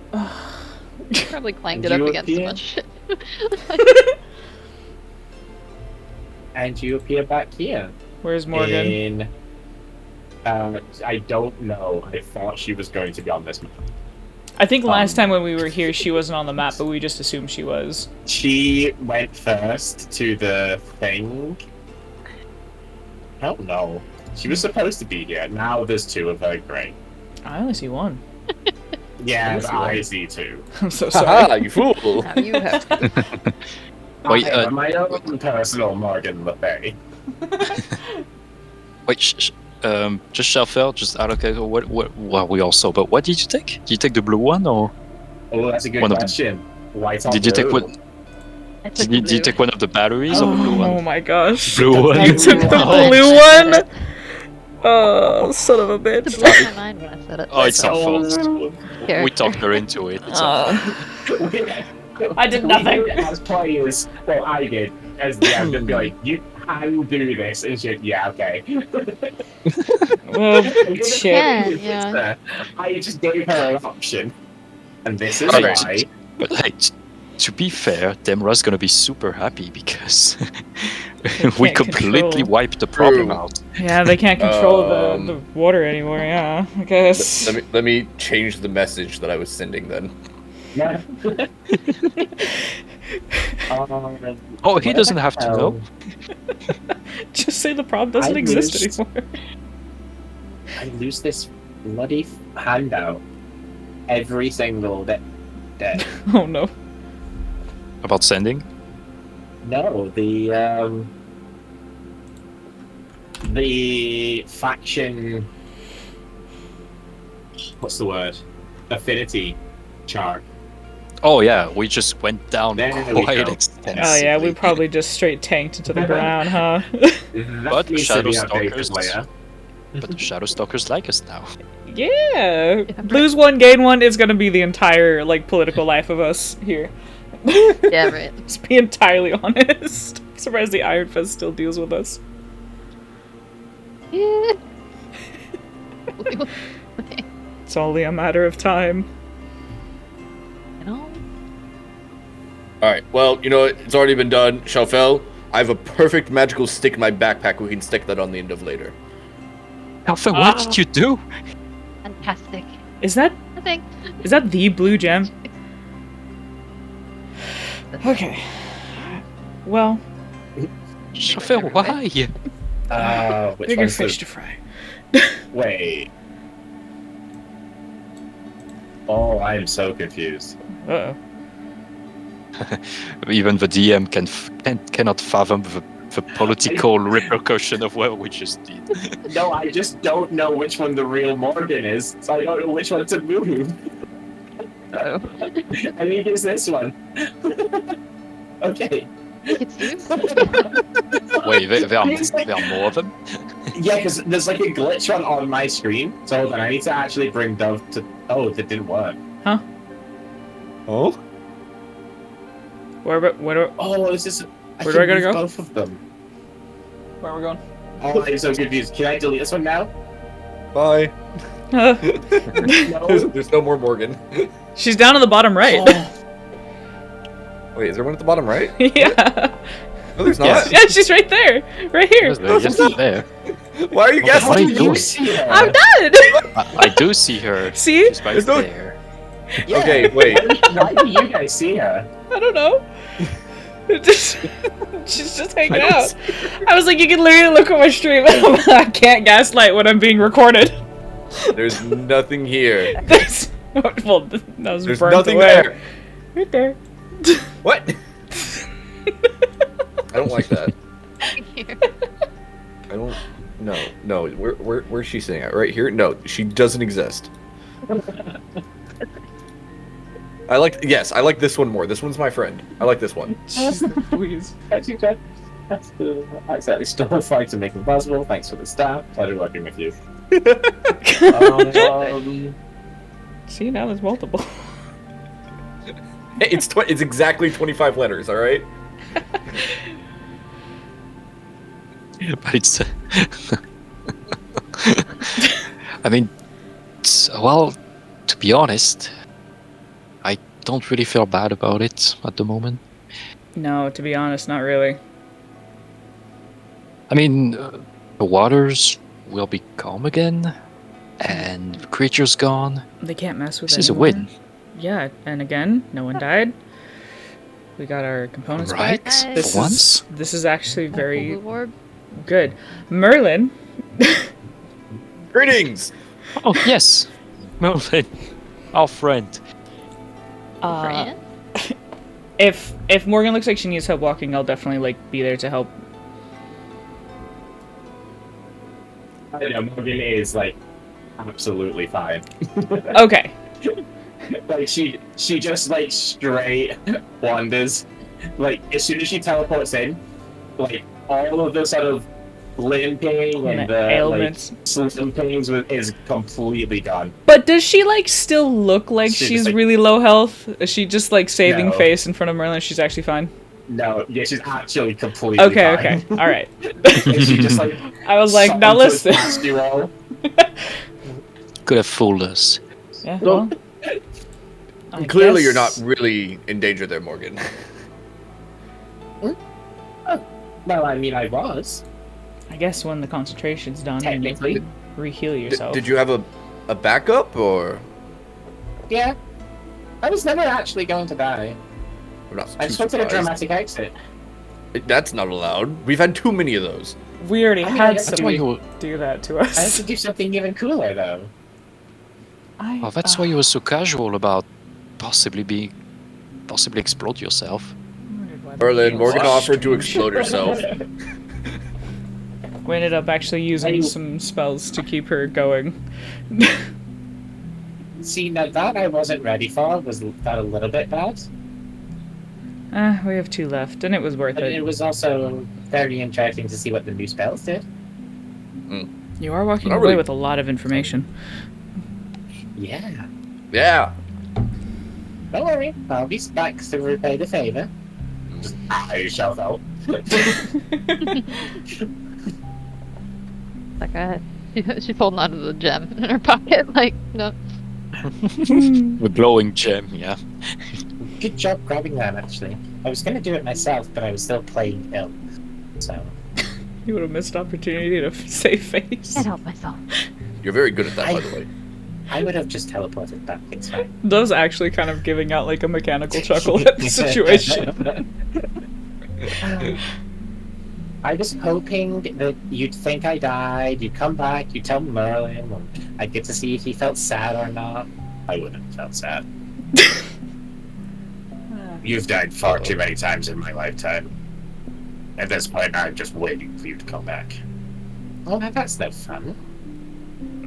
Probably clanged it up You against a appear- bunch of shit. And you appear back here. Where's Morgan? In, I don't know. I thought she was going to be on this map. I think last time when we were here, she wasn't on the map, but we just assumed she was. She went first to the thing. I don't know. She was supposed to be here. Now there's two of her. Great. I only see one. Yeah, see I one. see two. I'm so sorry. Haha, you fool! Now you have to. Wait, I am my own personal Morgan Le Fay. Wait, just Shelfer, just allocate. What? Well, we also. But what did you take? Did you take the blue one or Oh, that's a good One of the- question. White on did you take blue. what? I took Did you take one of the batteries or the blue Oh one? my gosh. Blue one. You took the Oh. blue one? Oh, son of a It bitch. blew my mind when I said it. Oh, it's our Oh. fault. Character. We talked her into it. It's our fault. I did nothing. As players, well, I did. As the I'm just be like, you can do this, and shit. Yeah, okay. Well, I'm shit. can, yeah. I just gave her an option, and this is Right. why. But hey, to be fair, Demra's gonna be super happy because we can't completely control. wiped the problem True. out. Yeah, they can't control Um, the water anymore, yeah, I guess. Let me change the message that I was sending then. Yeah. Oh, he doesn't have to know. Just say the problem doesn't I exist lose- anymore. I lose this bloody handout every single day. Oh no. About sending? No, the faction. What's the word? Affinity chart. Oh yeah, we just went down There we quite go. extensively. Oh yeah, we probably just straight tanked into the ground, huh? That needs to Shadow be updated Stalkers- later. But the Shadow Stalkers like us now. Yeah. Lose one, gain one is gonna be the entire like political life of us here. Yeah, right. Let's be entirely honest. I'm surprised the Iron Fist still deals with us. Yeah. It's only a matter of time. You know? Alright, well, you know what? It's already been done. Shalfel, I have a perfect magical stick in my backpack. We can stick that on the end of later. Alpha, what did you do? Fantastic. Is that Nothing. the blue gem? Okay. Well, Shafel, why? Which bigger one's fish the... to fry. Wait. Oh, I am so confused. Uh-oh. Even the DM cannot fathom the political repercussion of what we just did. No, I just don't know which one the real Morgan is, so I don't know which one to move. Oh. I think it's this one. Okay. It's you? Wait, there are more of them? Yeah, because there's like a glitch on my screen. So hold on, I need to actually bring Dove to. Oh, that didn't work. Oh? Where Oh, this is. Where do I gotta can move go? Both of them. are we going? Oh, I'm so confused. Can I delete this one now? Bye. No. There's no more Morgan. She's down on the bottom right. Oh, Wait, is there one at the bottom right? Yeah. No, there's not. Yeah, she's right there. Right here. They're just there. Why are you guessing? What are you You doing? see her? I'm done. I do see her. See? She's right There's no- there. Yeah. Okay, wait. Why do you guys see her? I don't know. She's just hanging I don't out. see I was like, you can literally look at my stream. I can't gaslight when I'm being recorded. There's nothing here. There's, well, that was There's burnt nothing away. there. Right there. What? I don't like that. Here. I don't. No. Where's she sitting at? Right here? No, she doesn't exist. I like this one more. This one's my friend. I like this one. Please. That's you, Ted. That's the. I exactly still fight to make it possible. Thanks for the staff. Pleasure working with you. See, now there's multiple. It's exactly 25 letters. All right. But it's. I mean, well, to be honest, I don't really feel bad about it at the moment. No, to be honest, not really. I mean, the waters will be calm again, and the creature's gone. They can't mess with This is a anymore. win, Yeah, and again, no one died. We got our components right? back. This For once. This is actually very Blue orb. good. Merlin. Greetings. Oh yes, Merlin, our friend. Fran? If Morgan looks like she needs help walking, I'll definitely like be there to help. I know Morgan is like absolutely fine. Okay. Like she just like straight wanders. Like as soon as she teleports in, like all of the sort of limping and the ailments. like slimpings is completely gone. But does she like still look like She's she's like- really low health? Is she just like saving No. face in front of Merlin? She's actually fine. No, yeah, she's actually completely Okay, fine. okay, all right. And she just like I was like, now summons listen. a nasty roll. Could have fooled us. Yeah, well, I Clearly, you're guess- not really in danger there, Morgan. Well, I mean, I was I guess when the concentration's done, and you technically. can re-heal yourself. Did you have a backup or? Yeah, I was never actually going to die. I'm not I too just wanted a surprised. dramatic exit. That's not allowed. We've had too many of those. We already I mean, had that's That's why somebody you. do that to I have us. to do something even cooler, though. Oh, that's why you were so casual about possibly explode yourself. Merlin, Morgan What? offered to explode herself. We ended up actually using I- some spells to keep her going. See, now that I wasn't ready for was that a little bit bad. We have 2 left, and it was worth But it it. was also very interesting to see what the new spells did. You are walking Not away really- with a lot of information. Yeah. Yeah. Don't worry, I'll be back to repay the favor. Just I shall out. Like she's holding onto the gem in her pocket. Like no. The glowing gem, yeah. Good job grabbing them, actually. I was gonna do it myself, but I was still playing ill. So. You would have missed opportunity to save face. Can't help myself. You're very good at that, by the way. I would have just teleported back. It's fine. Does actually kind of giving out like a mechanical chuckle at the situation. I was hoping that you'd think I died, you'd come back, you'd tell Merlin, and I'd get to see if he felt sad or not. I wouldn't have felt sad. You've died far too many times in my lifetime. At this point, I'm just waiting for you to come back. Oh, that's no fun.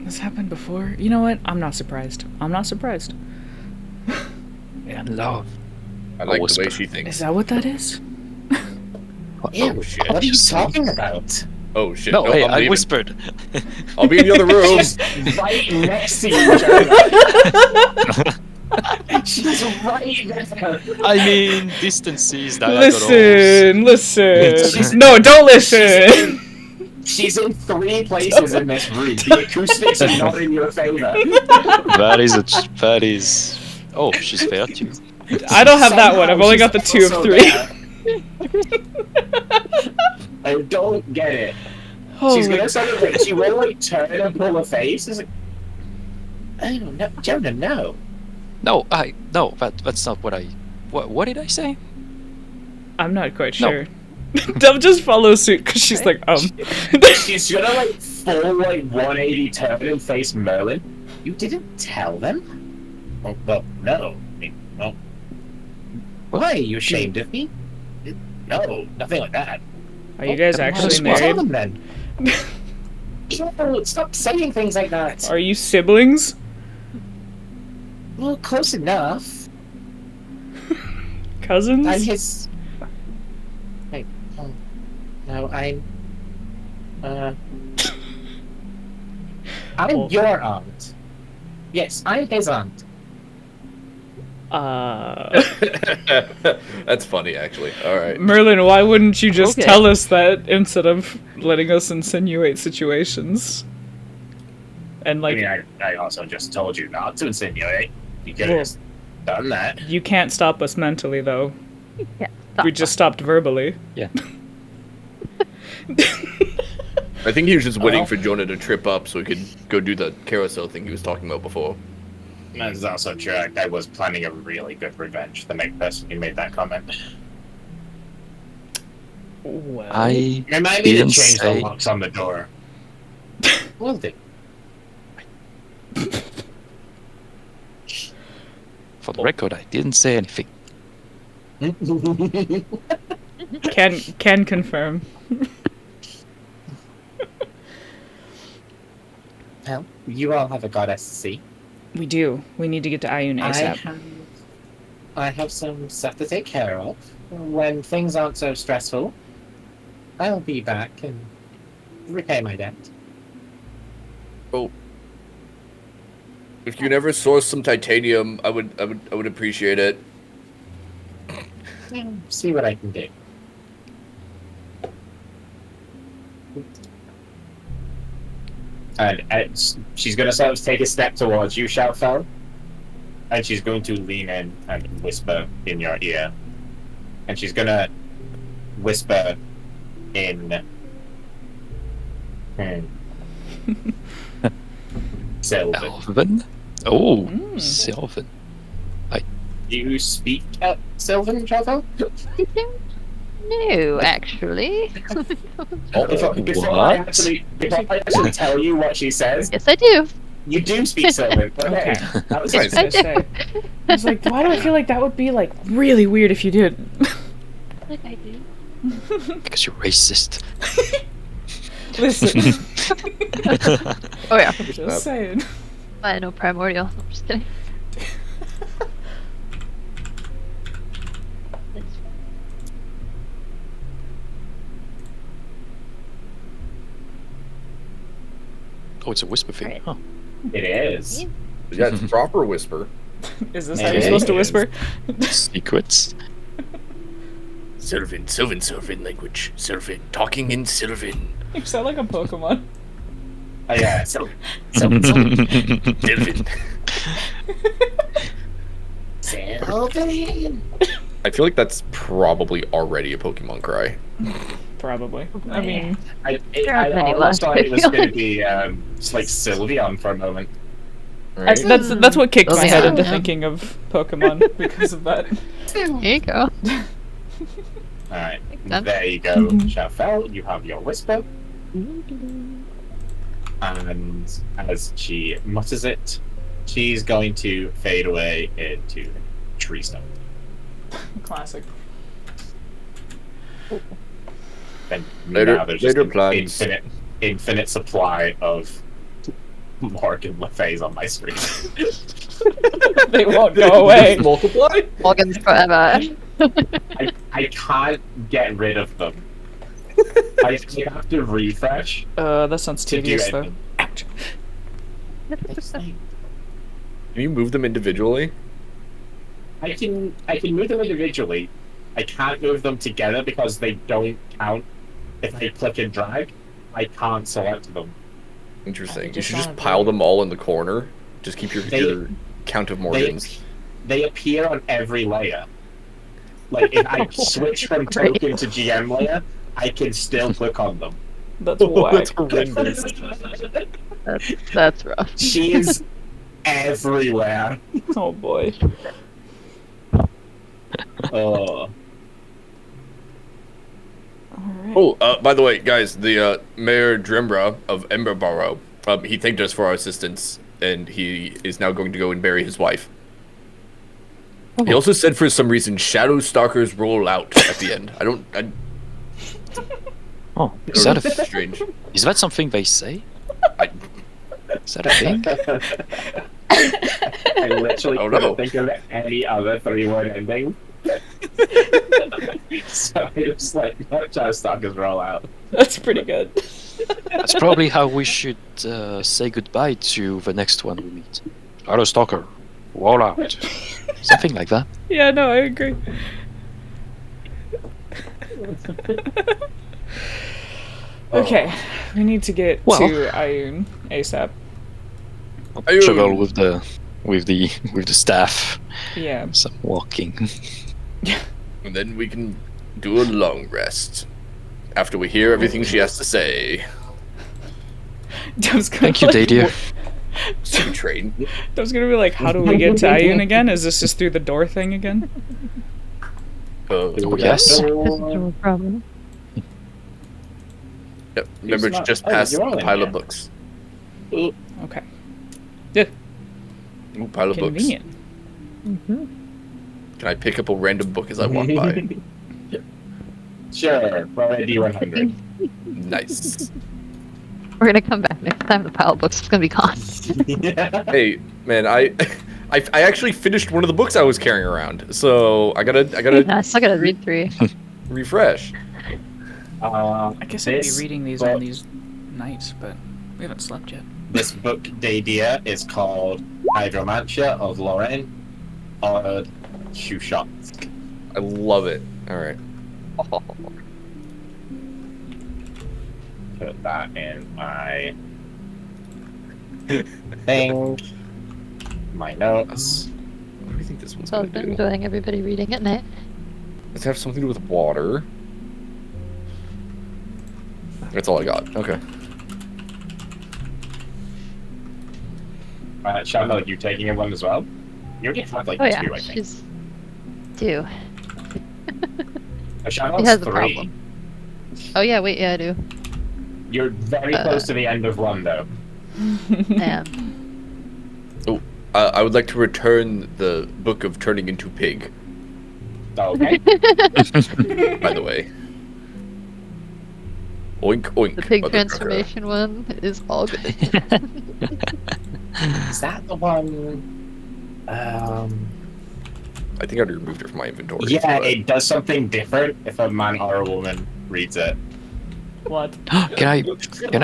This happened before. You know what? I'm not surprised. I'm not surprised. And love. I like the way whisper. she Is thinks. that what that is? Ew, Oh shit. what are you Just saying. talking about? Oh shit. No, hey, I'm I leaving. whispered. I'll be in the other room. She's right next to you, Jonah. She's right there. I mean, distances, diagonals. Listen. No, don't listen. She's in 3 places in this room. The acoustics are not in your favor. That is. Oh, she's fair too. I don't have that one. I've only got the 2 of 3. I don't get it. Holy She's gonna sort of like, she will like turn and pull her face. It's like, I don't know, Jonah, no. No, that's not what I. What did I say? I'm not quite No. sure. Dove just follows suit because she's like, She's gonna like full like 180 turn and face Merlin. You didn't tell them? Oh, well, no. I mean, well, why are you ashamed of me? No, nothing like that. Are you guys Well, actually well, tell married? them then. No, stop saying things like that. Are you siblings? Well, close enough. Cousins? I'm his. Wait, oh, no, I'm. I'm Well- your aunt. Yes, I'm his aunt. That's funny, actually. All right. Merlin, why wouldn't you just Okay. tell us that instead of letting us insinuate situations? And like, I also just told you not to insinuate. You could have Well- just done that. you can't stop us mentally, though. Yeah. We just stopped verbally. I think he was just waiting Well- for Jonah to trip up so he could go do the carousel thing he was talking about before. That is also true. I was planning a really good revenge. The next person who made that comment. Well, I Remind me to didn't change say. the locks on the door. Will do. For the record, I didn't say anything. can confirm. Well, you all have a goddess to see. We do. We need to get to Ayun ASAP. I have some stuff to take care of. When things aren't so stressful, I'll be back and repay my debt. Oh. If you can ever source some titanium, I would appreciate it. See what I can do. And she's going to sort of take a step towards you, Shoutfell. And she's going to lean in and whisper in your ear. And she's going to whisper in... Sylvan. Elven? Oh, Mm. Sylvan. Do you speak Sylvan, Shoutfell? No, actually. Before I actually tell you what she says, Yes, I do. you do speak Sylvan. Okay. Okay. That was Nice. I was gonna say. I was like, why do I feel like that would be like really weird if you did? Like I do. Because you're racist. Listen, Oh yeah. just saying. I know primordial. I'm just kidding. Oh, it's a whisper thing. Right. Huh. It is. Yeah, it's proper whisper. Is this It how you're supposed to is. whisper? Secrets. Sylvan language. Sylvan. Talking in Sylvan. You sound like a Pokemon. Oh, yeah, Sylvan. Sylvan. Sylvan. I feel like that's probably already a Pokemon cry. Probably. I mean, I aren't many almost left, thought I it was feel going to like. be just like Sylveon for a moment. Right? that's what kicked my Okay. head into Yeah. thinking of Pokemon because of that. There you go. Alright, sense. there you go, Shafel. You have your whisper. And as she mutters it, she's going to fade away into tree stump. Classic. And Later- now there's just later an plans. infinite supply of Morgan Le Fay's on my screen. They won't go away. Multiply? Morgan's forever. I can't get rid of them. I have to refresh. That sounds To do tedious it. though. Ouch. Can you move them individually? I can move them individually. I can't move them together because they don't count. If I click and drag, I can't select them. Interesting. You just should just wanna pile do- them all in the corner. Just keep your, They- your count of Morgans. They appear on every layer. Like, if I switch from Great. token to GM layer, I can still click on them. That's Oh, whack. that's horrendous. That's rough. She is everywhere. Oh boy. Oh. Alright. Oh, by the way, guys, the Mayor Drimbra of Emberborough, he thanked us for our assistance, and he is now going to go and bury his wife. He also said for some reason Shadow Stalkers roll out at the end. Oh, is that strange? is that something they say? I- Is that a thing? I literally Oh, couldn't no. think of any other 3-word ending. So it's like, not just stalkers roll out. That's pretty good. That's probably how we should say goodbye to the next one we meet. Shadow Stalker, roll out. Something like that. Yeah, no, I agree. Okay, we need to get Well- to Ioun ASAP. Ayun. Struggle with the staff. Yeah. Some walking. And then we can do a long rest after we hear everything she has to say. Thank you, Dadir. Stupid train. I was gonna be like, how do we get to Ioun again? Is this just through the door thing again? Oh, yes. No problem. Yep. Remember, It's not- just oh, past you're all the in pile here. of books. Okay. Ooh, pile of books. Convenient. Can I pick up a random book as I walk by? Sure, roll a D100. Nice. We're gonna come back next time. The pile of books is gonna be gone. Hey, man, I actually finished one of the books I was carrying around, so I gotta No, I still gotta read 3. refresh. I guess I'd be This reading these book- on these nights, but we haven't slept yet. This book, Dadir, is called Hydromantia of Lorraine or Shoeshot. I love it. All right. Put that in my thing, my notes. What do you think this one's So gonna I've been do? enjoying everybody reading at night. Let's have something to do with water. That's all I got. Okay. Charlotte, you taking one as well? You already have like Oh yeah, 2, I think. she's 2. Charlotte's She has a 3. problem. Oh yeah, wait, yeah, I do. You're very close to the end of one, though. Yeah. I would like to return the book of turning into pig. Okay. By the way. Oink oink. The pig motherfucker. transformation one is all good. Is that the one? I think I already removed it from my inventory. Yeah, but- it does something different if a man or a woman reads it. What? Can I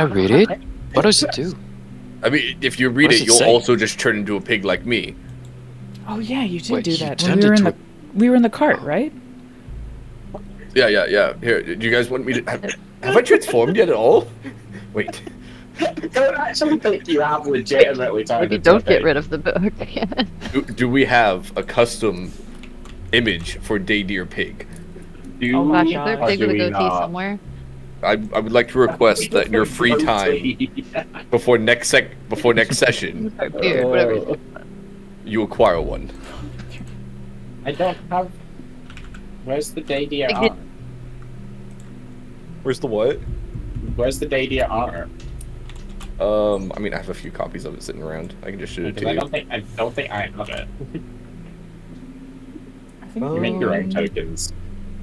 read it? What does it do? I mean, if you read What does it, it you'll say? also just turn into a pig like me. Oh yeah, you did Wait, do you that. turned We were in into the we were in the cart, right? Yeah. Here, do you guys want me to... Have I transformed yet at all? Wait. Don't actually think you have legitimately turned Maybe into a don't get pig. rid of the book. Do we have a custom image for Dadir Pig? Do Oh my we Is there God. or a pig do with a we goatee not? somewhere? I would like to request that in your free time before next session, Or beard, whatever. it is. you acquire one. I don't have. Where's the Dadir Like it- art? Where's the what? Where's the Dadir art? I mean, I have a few copies of it sitting around. I can just shoot it Because to you. I don't think I have it. I think You make your own tokens.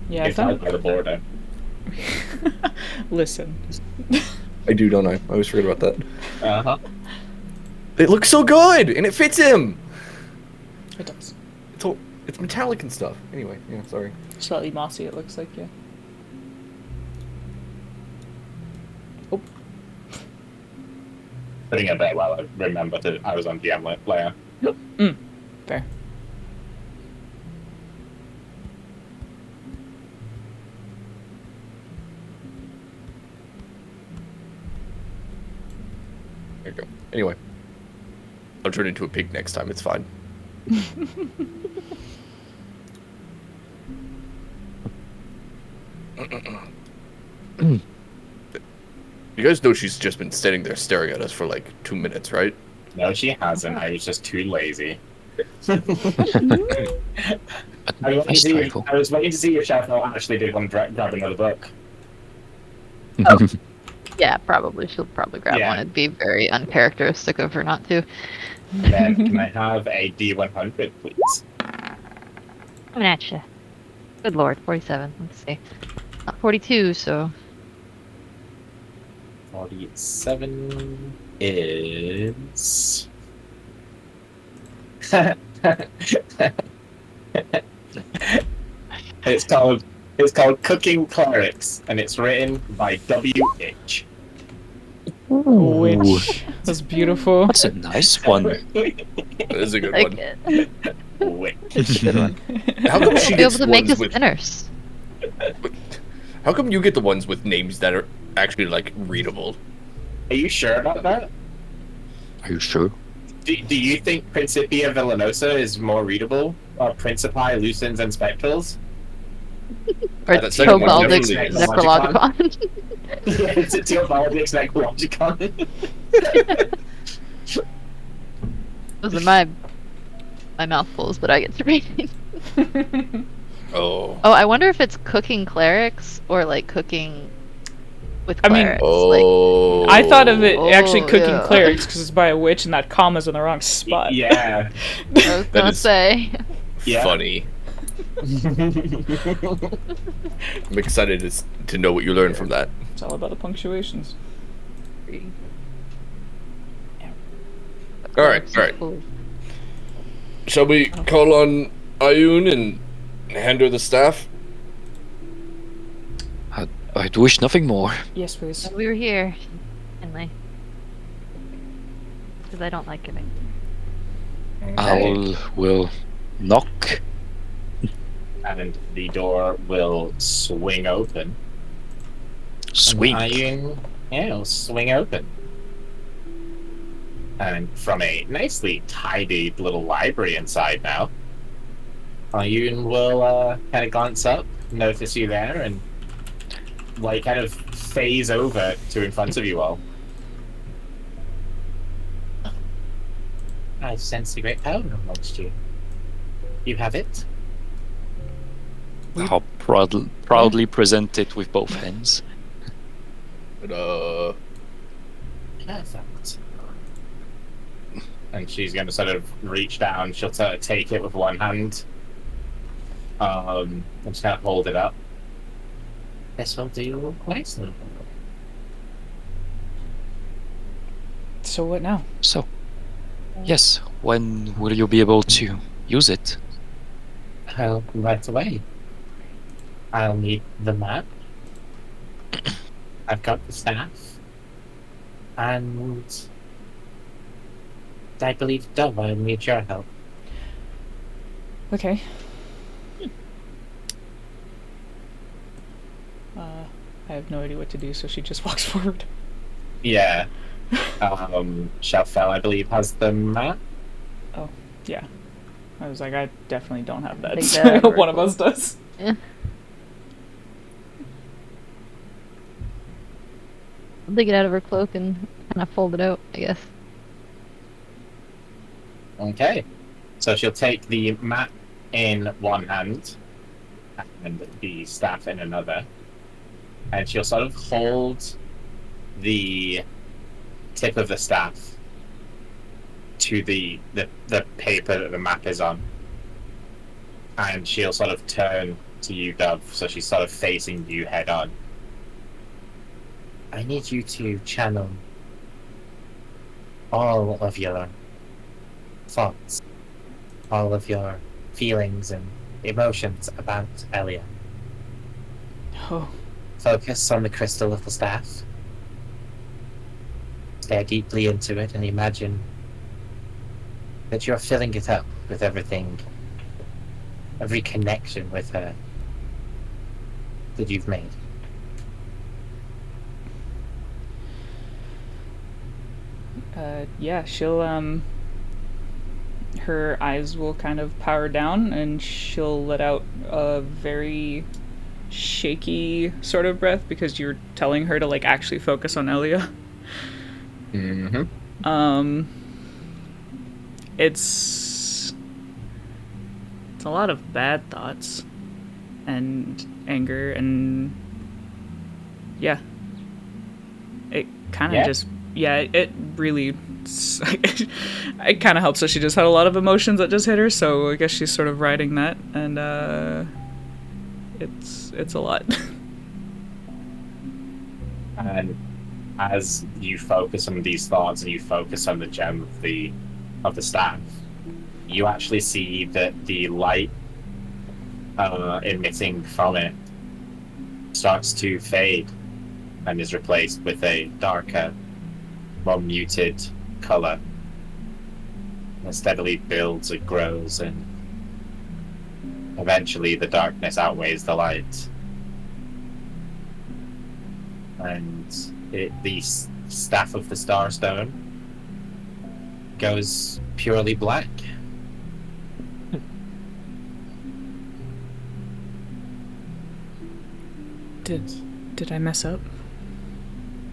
yeah, I It's out thought. by the border. Listen. I do, don't I? I always forget about that. Uh-huh. It looks so good, and it fits him. It does. It's metallic and stuff. Anyway, yeah, sorry. Slightly mossy, it looks like, yeah. Putting it there while I remember that I was on GM layer. Fair. There you go. Anyway. I'll turn into a pig next time, it's fine. You guys know she's just been standing there staring at us for like 2 minutes, right? No, she hasn't. I was just too lazy. Nice try, though. I was waiting to see if Sheffield actually did want to grab another book. Oh. Yeah, probably. She'll probably grab Yeah. one. It'd be very uncharacteristic of her not to. Then can I have a D100, please? Coming at you. Good lord, 47. Let's see. Not 42, so 47 is. It's called Cooking Clerics, and it's written by W.H. Which was beautiful. That's a nice one. That is a good like one. it. Wait. It's a good one. How come she Be able gets to make ones us with? spinners. How come you get the ones with names that are actually like readable? Are you sure about that? Are you sure? Do you think Principia Villanosa is more readable? Or Principi, Lucens, and Spectrals? Or That second one Tobaldic's definitely is. Necrologicon. Yeah, it's a Teobaldics Necrologicon. Those are my mouthfuls that I get to read. Oh. Oh, I wonder if it's cooking clerics or like cooking with I mean- clerics. Oh. I thought of it actually Oh, cooking yeah. clerics because it's by a witch and that comma's in the wrong spot. Yeah. I was gonna is- say. Yeah. Funny. I'm excited to know what you learned from that. It's all about the punctuations. All right. Shall we call on Ayun and hand her the staff? I'd wish nothing more. Yes, please. We were here, finally. Because I don't like giving. Will knock. And the door will swing open. Swing. Yeah, it'll swing open. And from a nicely tidied little library inside now, Ayun will kind of glance up, notice you there, and like kind of phase over to in front of you all. I sense a great power amongst you. You have it? I'll proudly present it with both hands. But, Perfect. And she's going to sort of reach down. She'll sort of take it with one hand. And just kind of hold it up. This will do nicely. So what now? So, yes, when will you be able to use it? Right away. I'll need the map. I've got the staff. And I believe, Dove, I'll need your help. Okay. I have no idea what to do, so she just walks forward. Yeah. Shafel, I believe, has the map. Yeah. I was like, I definitely don't have that. Take So that over. one of us does. Yeah. I'll dig it out of her cloak and kind of fold it out, I guess. Okay. So she'll take the map in one hand and the staff in another. And she'll sort of hold the tip of the staff to the paper that the map is on. And she'll sort of turn to you, Dove, so she's sort of facing you head on. I need you to channel all of your thoughts, all of your feelings and emotions about Elia. Oh, Focus on the crystal of the staff. Stare deeply into it and imagine that you're filling it up with everything, every connection with her that you've made. yeah, she'll, her eyes will kind of power down and she'll let out a very shaky sort of breath because you're telling her to like actually focus on Elia. Mm-hmm. It's a lot of bad thoughts and anger and yeah. It kind of Yeah? just it really it kind of helps that she just had a lot of emotions that just hit her, so I guess she's sort of riding that, and it's a lot. And as you focus on these thoughts and you focus on the gem of the staff, you actually see that the light emitting from it starts to fade and is replaced with a darker, more muted color. And it steadily builds, it grows, and eventually the darkness outweighs the light. And the staff of the Starstone goes purely black. Did I mess up?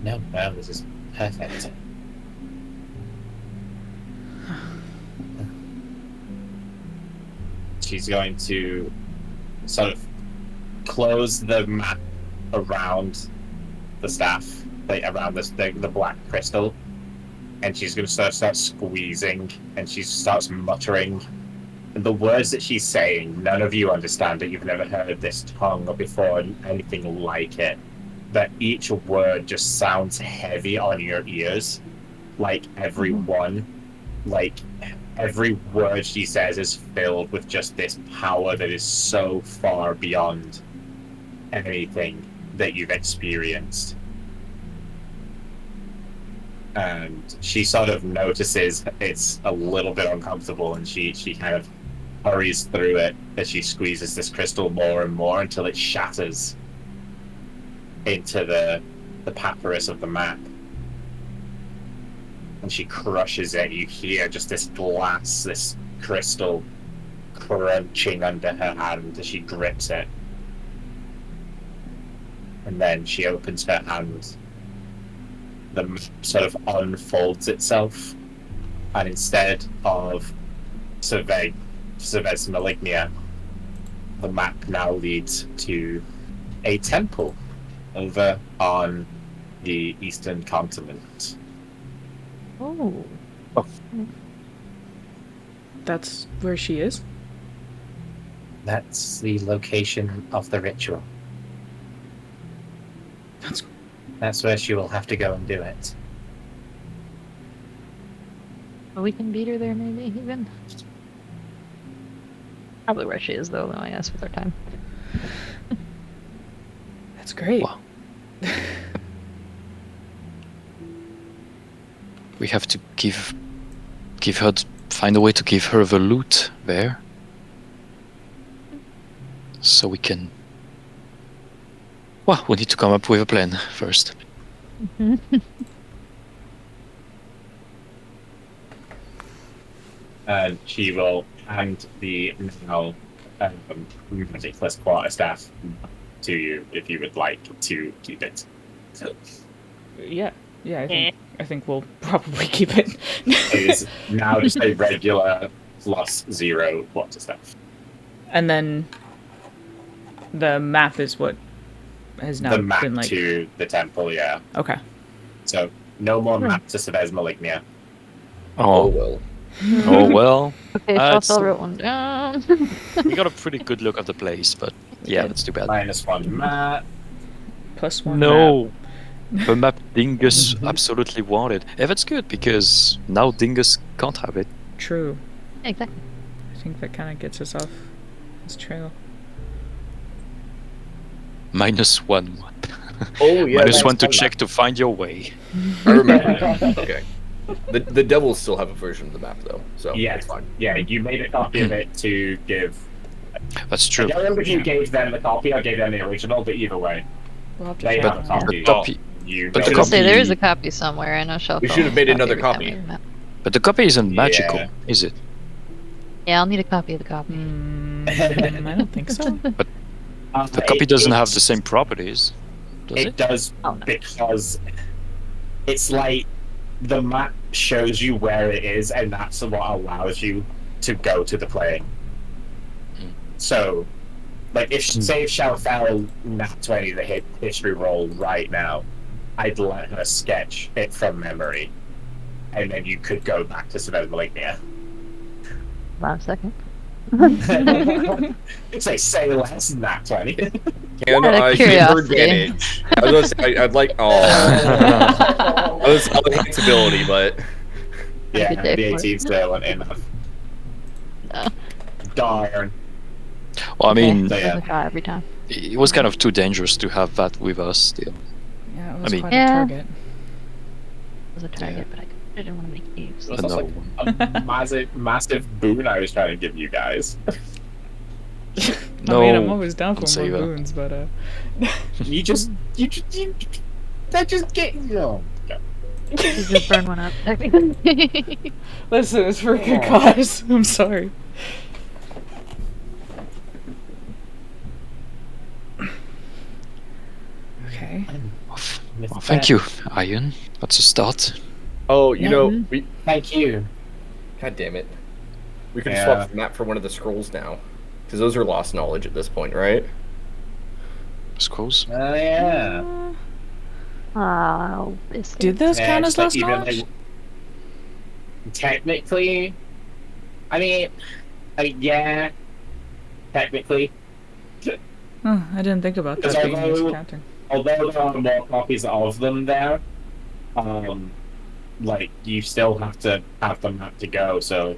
No, this is perfect. She's going to sort of close the map around the staff, like around the black crystal, and she's going to start squeezing, and she starts muttering. And the words that she's saying, none of you understand it. You've never heard this tongue before, anything like it. But each word just sounds heavy on your ears. Like every one, like every word she says is filled with just this power that is so far beyond anything that you've experienced. And she sort of notices it's a little bit uncomfortable, and she kind of hurries through it as she squeezes this crystal more and more until it shatters into the papyrus of the map. And she crushes it. You hear just this glass, this crystal crunching under her hand as she grips it. And then she opens her hand. The map sort of unfolds itself, and instead of Cervez Malignia, the map now leads to a temple over on the eastern continent. Oh. That's where she is? That's the location of the ritual. That's where she will have to go and do it. Well, we can beat her there, maybe, even. Probably where she is, though, I guess, with our time. That's great. Wow. We have to find a way to give her the loot there, so we can. Well, we need to come up with a plan first. And she will hand the now ridiculous quarterstaff to you if you would like to keep it. So, Yeah, I think we'll probably keep it. it is now just a regular +0 quarterstaff. And then the map is what has now The map been like. to the temple, yeah. Okay. So no more map to Cervez Malignia. Oh Oh, well. oh well. Okay, so it's- I'll wrote one down. We got a pretty good look at the place, but yeah, that's too bad. -1 map. +1 map. No, the map Dingus absolutely wanted. Yeah, that's good because now Dingus can't have it. True. Exactly. I think that kind of gets us off this trail. -1. Oh yeah. -1 to that's check to find your way. I remember now. Okay. The devils still have a version of the map though, so Yeah, it's fine. Yeah, you made a copy of it to give. That's I true. don't remember if you gave them the copy or gave them the original, but either way, We'll have to they check have a on that. copy. The copy, You but know the I was gonna say, there copy- is a copy somewhere. I know Shelf. We should have made another copy. but the copy isn't magical, Yeah. is it? Yeah, I'll need a copy of the copy. I don't think so. The copy doesn't have the same properties, does It it? does Oh, no. because it's like the map shows you where it is, and that's what allows you to go to the plane. So, like, if say if Shao fell nat 20 the history roll right now, I'd let her sketch it from memory, and then you could go back to Savannah Malignia. Hold on a second. It's like say less than nat 20. And Out of I give her curiosity. advantage. I was gonna say, I'd like. Oh. I was enhance ability, but. Yeah, Good day the for it. 18 still wasn't enough. No. Darn. Well, I mean, So, yeah. Doesn't try every time. it was kind of too dangerous to have that with us still. Yeah, it was mean- quite Yeah. a target. It was a target, but I didn't want to make use. It was also No. a massive boon I was trying to give you guys. No, I mean, I'm always down for don't say more that. boons, but You that just get You just burn one up, technically. listen, it's for a good Oh. cause. I'm sorry. Okay. Well, thank you, Ian. That's a start. Oh, you know, Mhm. we. Thank you. God damn it. We could Yeah. swap the map for one of the scrolls now. Because those are lost knowledge at this point, right? Scrolls. Oh yeah. Oh, biscuit. Did those Yeah, count just as like lost even, knowledge? like, technically, I mean, yeah, technically. Oh, I didn't think about that Because being used although- counting. Although there are more copies of them there, like you still have to have the map to go. So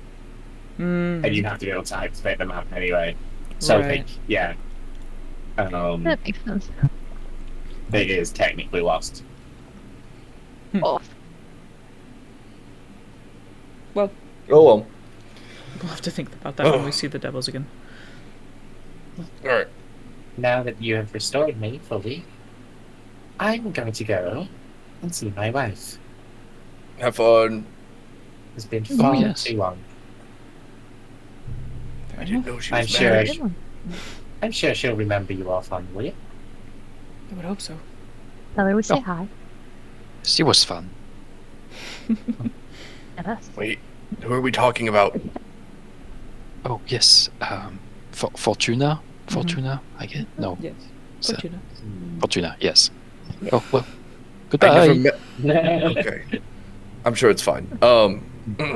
and you have to be able to activate the map anyway. So Right. like, yeah, That makes sense. it is technically lost. Oh, Oh, well. We'll have to think about that when we see the devils again. Alright. Now that you have restored me fully, I'm going to go and see my wife. Have fun. It's been far yes. too long. Fair I enough. didn't know she I'm was sure. married. good one. I'm sure she'll remember you all fondly. I would hope so. Tell her we say Oh. hi. It was fun. And us. Wait, who are we talking about? Oh yes. Fortuna. Fortuna. I get no. Yes. So- Fortuna. Fortuna. Yes. Oh well. I Goodbye. never met. Okay. I'm sure it's fine.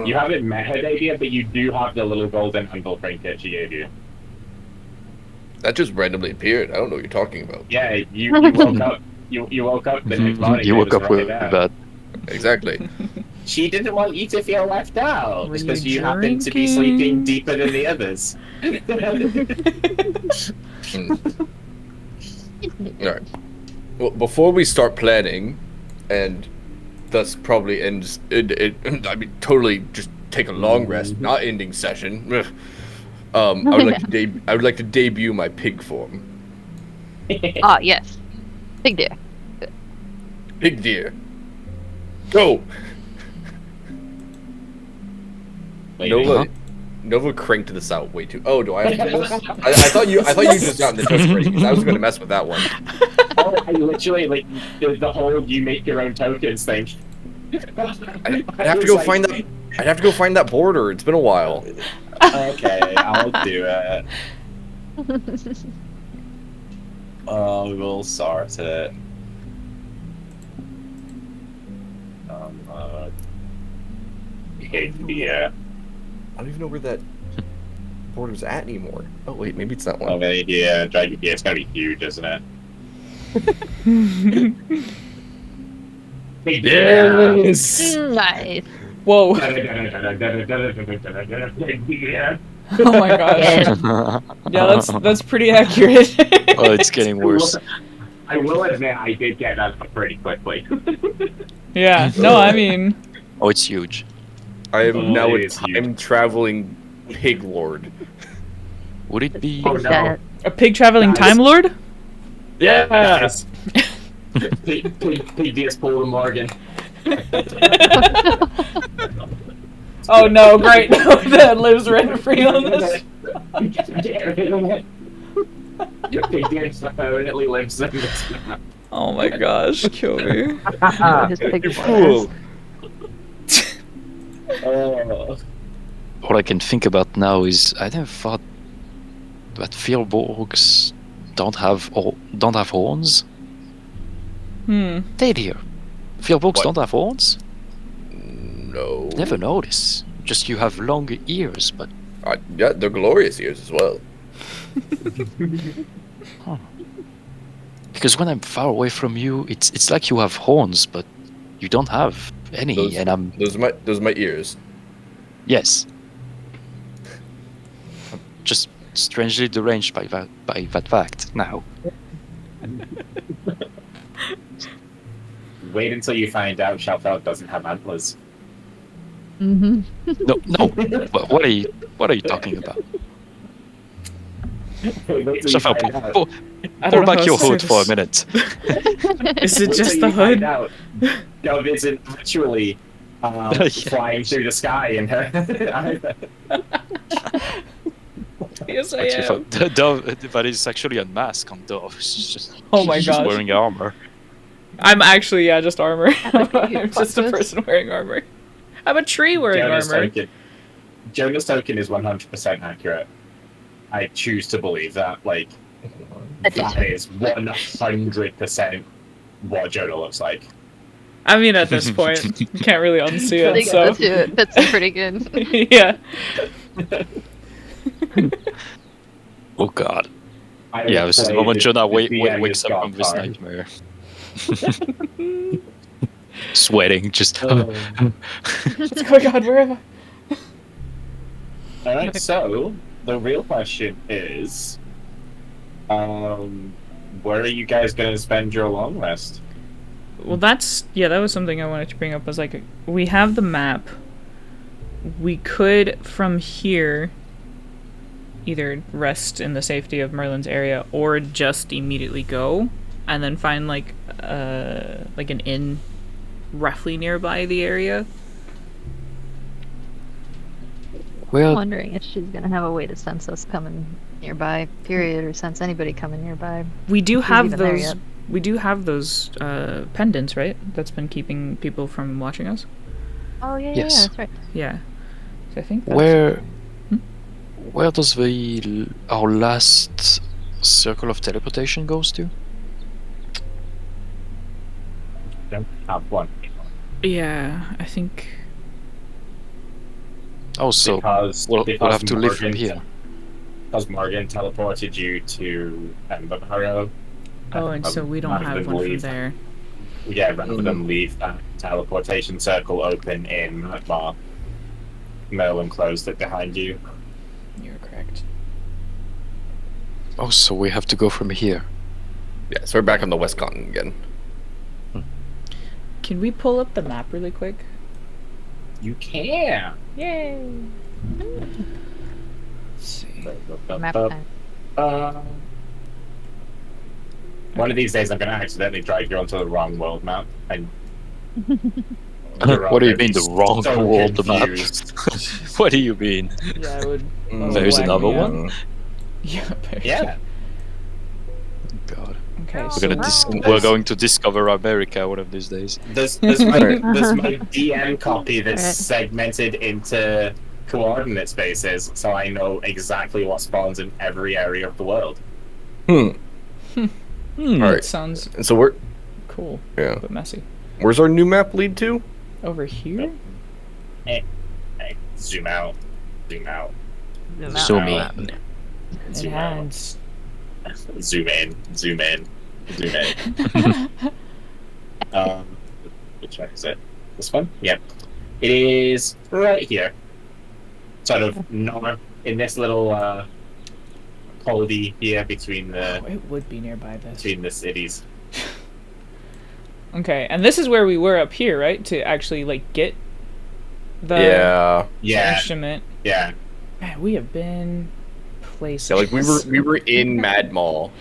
You haven't met her, Davia, but you do have the little golden handle trinket she gave you. That just randomly appeared. I don't know what you're talking about. Yeah, you woke up. You woke up the next morning. You and it woke was up right with there. that. Exactly. She didn't want you to feel left out Were because you you happened to be drinking? sleeping deeper than the others. Alright. Well, before we start planning, and thus probably ends, I mean, totally just take a long rest, not ending session. ugh, I would like to I would like to debut my pig form. Ah, yes. Big deer. Pig deer. Go. Nova, Nova cranked this out way too. Oh, do I have to do this? I thought you just got in the toast already, 'cause I was going to mess with that one. Oh, I literally like the whole you make your own tokens thing. I'd have to go find that. I'd have to go find that border. It's been a while. Okay, I'll do it. Oh, we'll sort it. Yeah. I don't even know where that border's at anymore. Oh wait, maybe it's that Oh, one. yeah, Dragon. Yeah, it's gonna be huge, isn't it? Yes. Nice. Whoa. Oh my gosh. Yeah, that's pretty accurate. Oh, it's getting worse. I will admit, I did get that pretty quickly. Yeah. No, I mean, Oh, it's huge. I am Oh, now a it's huge. time traveling pig lord. Would it be? Oh, no. That- a pig traveling Guys. Time Lord? Yes. PDS Paul Morgan. Oh no, great. That lives rent free on this. It permanently lives in this map. Oh my gosh, kill me. His pig You're boy cool. Oh. All I can think about now is I never thought that Fjordborgs don't have horns. They dear. Fjordborgs What? don't have horns. No. Never notice. Just you have long ears, but Yeah, they're glorious ears as well. because when I'm far away from you, it's like you have horns, but you don't have any. Those, and I'm those are my ears. yes, I'm just strangely deranged by that fact now. Wait until you find out Shalfeld doesn't have antlers. Mm-hmm. No. What are you talking about? Wait till you Shut up. find out. Pull, I pull don't know back how your to say hood for a this. minute. Is it Wait just till the you find hood? out Dove isn't actually Yeah. flying through the sky in her. Yes, I Actually, am. the dove, that is actually a mask on Dove. She's just, Oh my she's just gosh. wearing armor. I'm actually, yeah, just armor. thought you I'm just a fucked person wearing armor. I'm a tree wearing Jonas armor. token. Jonas token is 100% accurate. I choose to believe that. Like, that is 100% what Jonah looks like. I mean, at this point, you can't really unsee I it, think so. that's it. Fits him pretty good. Yeah. Oh god. I Yeah, would this is the play moment Jonah the DM wakes is up from this Godfather. nightmare. Sweating, just. Oh. Oh my god, where am I? Alright, so the real question is, where are you guys going to spend your long rest? Well, that was something I wanted to bring up. Was like, we have the map. We could, from here, either rest in the safety of Merlin's area or just immediately go and then find like an inn roughly nearby the area. I'm Well, wondering if she's gonna have a way to sense us coming nearby, period, or sense anybody coming nearby. We do Who's have even there those. yet? We do have those pendants, right? That's been keeping people from watching us. Oh yeah, Yes. yeah, that's right. Yeah. So I think that's, where does our last circle of teleportation goes to? Don't have one. Yeah, I think. Oh, so Because we'll have to live from Morgan- here. Because Morgan teleported you to Emberborough. Oh, and so we don't rather have than one from leave- there. Yeah, rather than leave that teleportation circle open in Bar, Merlin closed it behind you. You're correct. Oh, so we have to go from here. Yeah, so we're back on the West Continent again. Can we pull up the map really quick? You can. Yay! Let's see. Map time. One of these days, I'm going to accidentally drive you onto the wrong world map. And What do you mean the wrong world map? confused. What do you mean? Yeah, I would. There's whack another me out. one? Yeah. Yeah. God. Okay, Oh, so We're going to discover America one of these days. There's my DM copy that's Alright. segmented into coordinate spaces, so I know exactly what spawns in every area of the world. All that right. sounds And so cool, yeah. but messy. Where's our new map lead to? Over here? Hey, zoom out. Zoom out. Zoom out. in. Zoom out. Enhance. Zoom in. Zoom in. Zoom in. Which one is it? This one? Yep. It is right here. Sort of north in this little poldy here between Oh, the it would be nearby this. cities. Okay, and this is where we were up here, right? To actually like get the Yeah. Yeah. instrument. Yeah. Man, we have been places. Yeah, like we were in Mad Mall,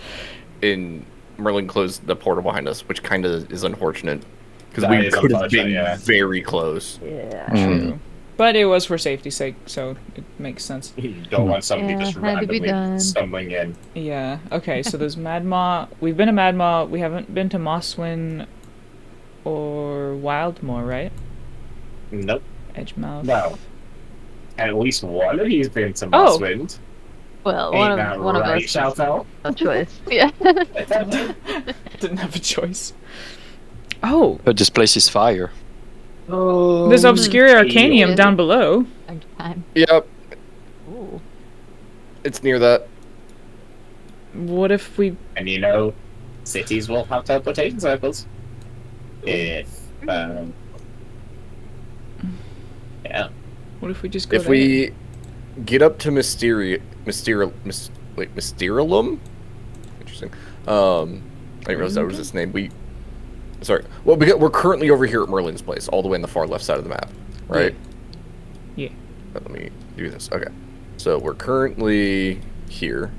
and Merlin closed the portal behind us, which kind of is unfortunate because That we is could have unfortunate, been yeah. very close. Yeah. True. But it was for safety's sake, so it makes sense. You don't want somebody Yeah, just had to be randomly done. stumbling in. Yeah. Okay. So there's Mad Maw. We've been to Mad Maw. We haven't been to Mosswin or Wildmoor, right? Nope. Edgemouth. No. At least one of you's been to Oh. Mosswind. Well, Ain't that one of right, us shout out? no choice. Yeah. Didn't have a choice. Oh, But this place is fire. there's Obscura Arcanium Yeah. down below. Time. Yep, Ooh. it's near that. What if we? And you know, cities will have teleportation circles. If, yeah. What if we just go? If to we get up to Mysterium. Interesting. I didn't realize that was its name. Sorry. Well, we're currently over here at Merlin's place, all the way on the far left side of the map, right? Yeah. Let me do this. Okay. So we're currently here.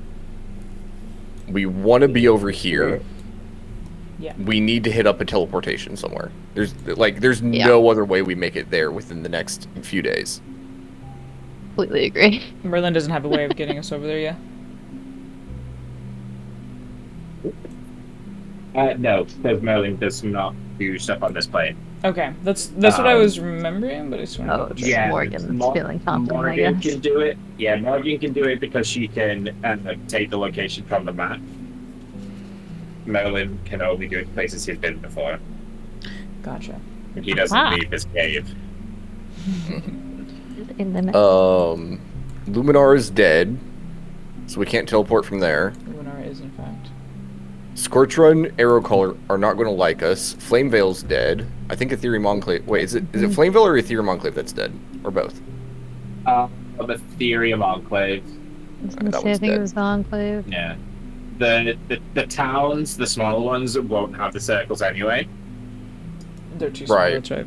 We want to be over here. Yeah. We need to hit up a teleportation somewhere. There's Yeah. no other way we make it there within the next few days. Completely agree. Merlin doesn't have a way of getting us over there yet. No, because Merlin does not do stuff on this plane. Okay, that's what I was remembering, but I just want to Oh, double check. yeah. Morgan's feeling confident, I Morgan guess. can do it. Yeah, Morgan can do it because she can take the location from the map. Merlin can only do it places he's been before. Gotcha. And he doesn't Ah. leave his cave. In the Luminar is dead, so we can't teleport from there. Lunar is in fact. Scorch Run, Arrowcaller are not going to like us. Flame Veil's dead. I think Ethereum Enclave. Wait, is it Flame Veil or Ethereum Enclave that's dead, or both? The Ethereum Enclave. I was gonna That say, I one's think dead. it was the Enclave. Yeah. The towns, the smaller ones, won't have the circles anyway. They're too small. Right. That's right.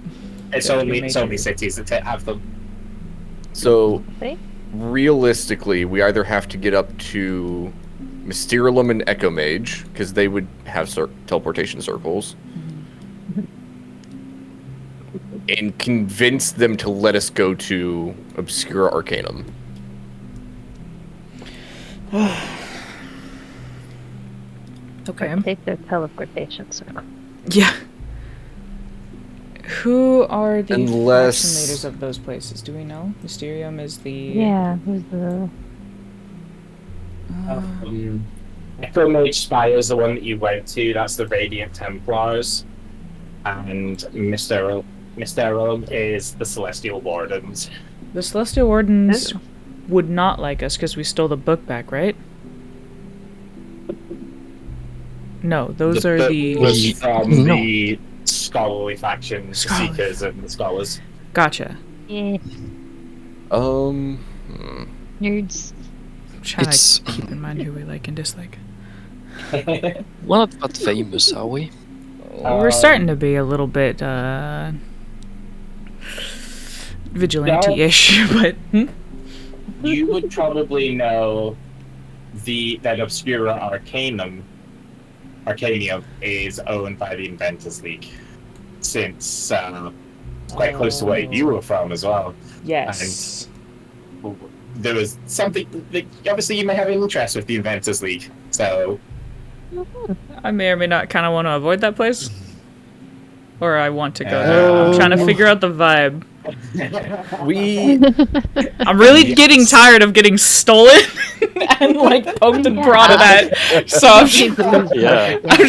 It's Yeah, only major. cities that have them. So See? realistically, we either have to get up to Mysterium and Echo Mage because they would have teleportation circles, and convince them to let us go to Obscura Arcanum. Okay. Take their teleportation circle. Yeah. Who are the Unless- faction leaders of those places? Do we know? Mysterium is the. Yeah, who's the... Echo Mage Spire is the one that you went to. That's the Radiant Templars. And Mysterium is the Celestial Wardens. The Celestial Wardens would not like us because we stole the book back, right? No, those are the. was from No. the scholarly factions, Scholarly. Seekers and the Scholars. Gotcha. Yeah, nerds. I'm trying It's- to keep in mind who we like and dislike. We're not that famous, are we? We're starting to be a little bit vigilante-ish, but You would probably know that Obscura Arcanium is owned by the Inventors League, since quite close to where you were from as well. yes. There was something that obviously you may have an interest with the Inventors League, so I may or may not kind of want to avoid that place, or I want to go there. I'm trying to figure out the vibe. I'm really getting tired of getting stolen and like poked and prodded at. So I'm I'm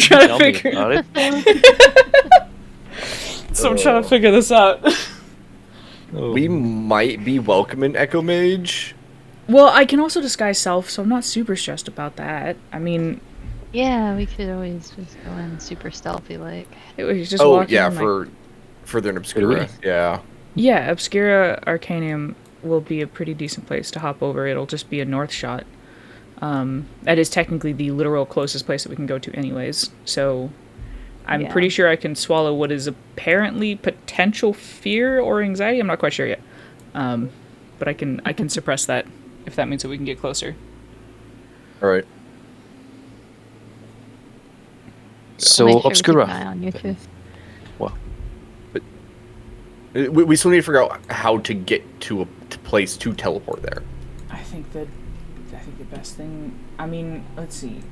trying to Tell me figure. about it. So I'm trying to figure this out. We might be welcoming Echo Mage. Well, I can also disguise self, so I'm not super stressed about that. I mean, Yeah, we could always just go in super stealthy like. it was just Oh walking yeah, in, like- further in Obscura. Really? Yeah. Yeah, Obscura Arcanium will be a pretty decent place to hop over. It'll just be a north shot. That is technically the literal closest place that we can go to anyways. So I'm Yeah. pretty sure I can swallow what is apparently potential fear or anxiety. I'm not quite sure yet. But I can suppress that if that means that we can get closer. All right. So Make sure we keep Obscura. an eye on you too. We still need to figure out how to get to a place to teleport there. I think the best thing. I mean, let's see.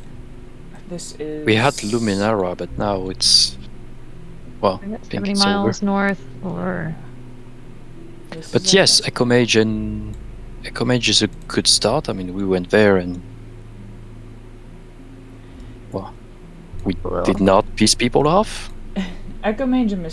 This is. We had Luminara, but now it's well, I think 70 it's miles over. north, or This But is yes, Ecomage is a good start. I mean, we went there and well, we did not piss people off. Echo Mage and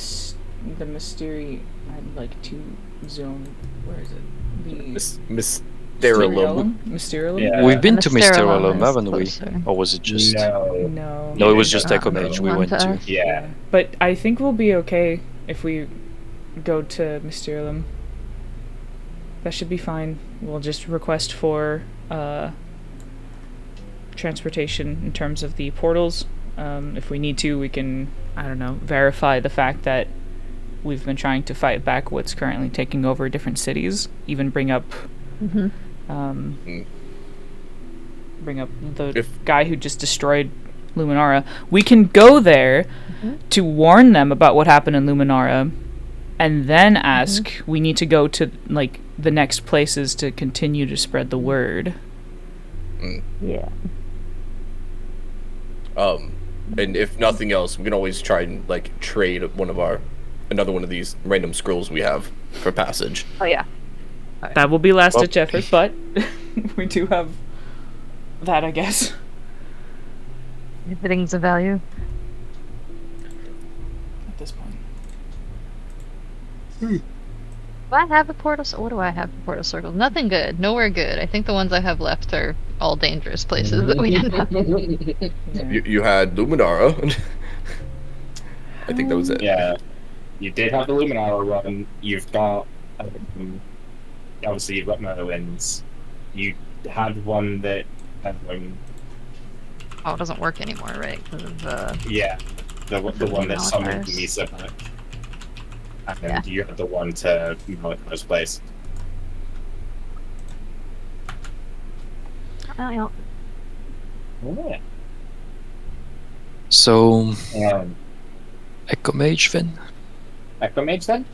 the Mystery. I'd like to zone. Where is it? The Mysterium. Mysterium? Yeah. We've been and to the Sterilum Mysterium, is haven't we? closer. Or was it just? No. No. No, it was Yeah, just that Ecomage we one went to to. us. Yeah. But I think we'll be okay if we go to Mysterium. That should be fine. We'll just request for transportation in terms of the portals. If we need to, we can, I don't know, verify the fact that we've been trying to fight back what's currently taking over different cities. Even bring up Mhm. bring up the If- guy who just destroyed Luminara. We can go there to warn them about what happened in Luminara, and then ask. We need to go to like the next places to continue to spread the word. Yeah. And if nothing else, we can always try and like trade another one of these random scrolls we have for passage. Oh yeah. That will be last Well- ditch effort, but we do have that, I guess. Everything's of value. At this point. Do I have a portal? What do I have for portal circles? Nothing good. Nowhere good. I think the ones I have left are all dangerous places that we end up. You had Luminara. I think that was it. Yeah. You did have the Luminara run. You've got obviously you've got Merlin's. You had one that Oh, it doesn't work anymore, right? 'Cause of, yeah, the one that summoned Modifiers. Misa back. And Yeah. you had the one to Maliko's place. oh, yeah. Yeah. So Ecomage then. Echo Mage then?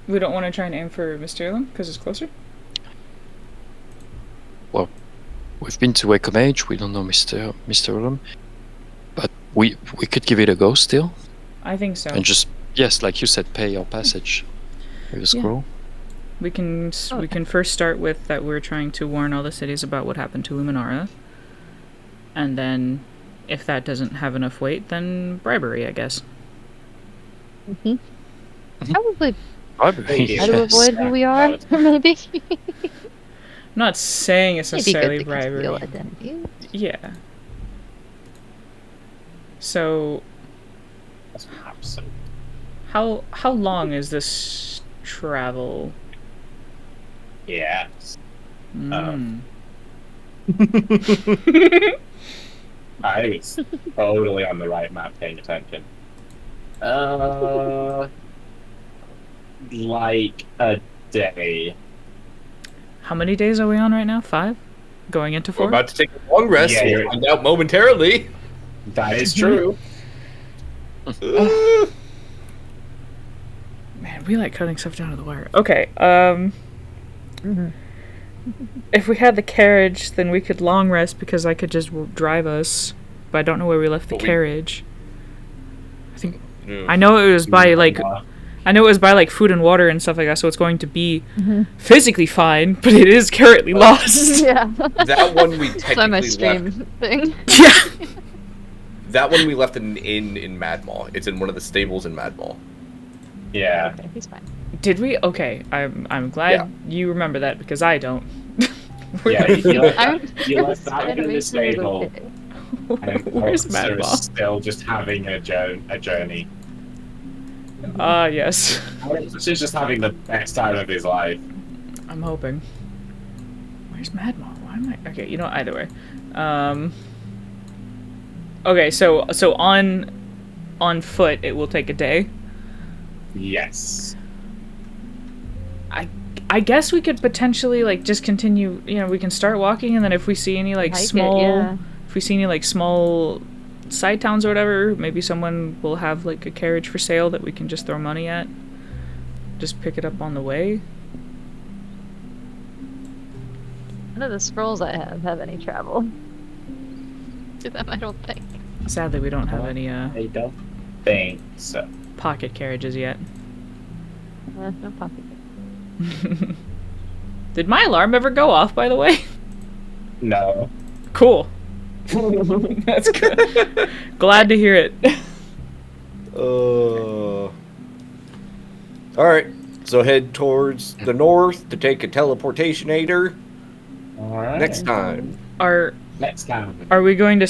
We don't want to try and aim for Mysterium because it's closer. We've been to Ecomage. We don't know Mysterium, but we could give it a go still, I think so. and just yes, like you said, pay our passage with a scroll. We can we can first start with that we're trying to warn all the cities about what happened to Luminara, and then if that doesn't have enough weight, then bribery, I guess. Probably Probably, try to yes. avoid who we are, maybe. I'm not saying it's It'd be good necessarily to bribery. conceal identity. Yeah. So Perhaps. how long is this travel? Yeah. Mm. I was totally on the right map paying attention. Like a day. How many days are we on right now? 5? Going into We're 4? about to take a long rest. Yeah, We'll you're- find out momentarily. That is true. Man, we like cutting stuff down to the wire. Okay, if we had the carriage, then we could long rest because I could just drive us. But I don't know where we left the But we- carriage. I know it was by like food and water and stuff like that, so it's going to be physically fine, but it is currently lost. Yeah. That one we It's on my technically stream left. thing. Yeah. That one we left in an inn in Mad Mall. It's in one of the stables in Mad Mall. Yeah. Okay, he's fine. Did we? Okay, I'm glad Yeah. you remember that because I don't. Yeah, you left I'm that, you left that one in the stable, and Where's Officer Mad is Mall? still just having a journey. Ah, yes. Officer's just having the best time of his life. I'm hoping. Where's Mad Mall? Why am I? Okay, you know, either way. Okay, so on foot it will take a day. Yes. I guess we could potentially like just continue. You know, we can start walking, and then if we see any like Hike it, small, yeah. if we see any like small side towns or whatever, maybe someone will have like a carriage for sale that we can just throw money at. Just pick it up on the way. None of the scrolls I have any travel. To them, I don't think. Sadly, we don't have any I don't think so. pocket carriages yet. No pocket. Did my alarm ever go off, by the way? No. Cool. That's good. Glad to hear it. Alright, so head towards the north to take a teleportationator. All right. Next time. Are Next time. we going to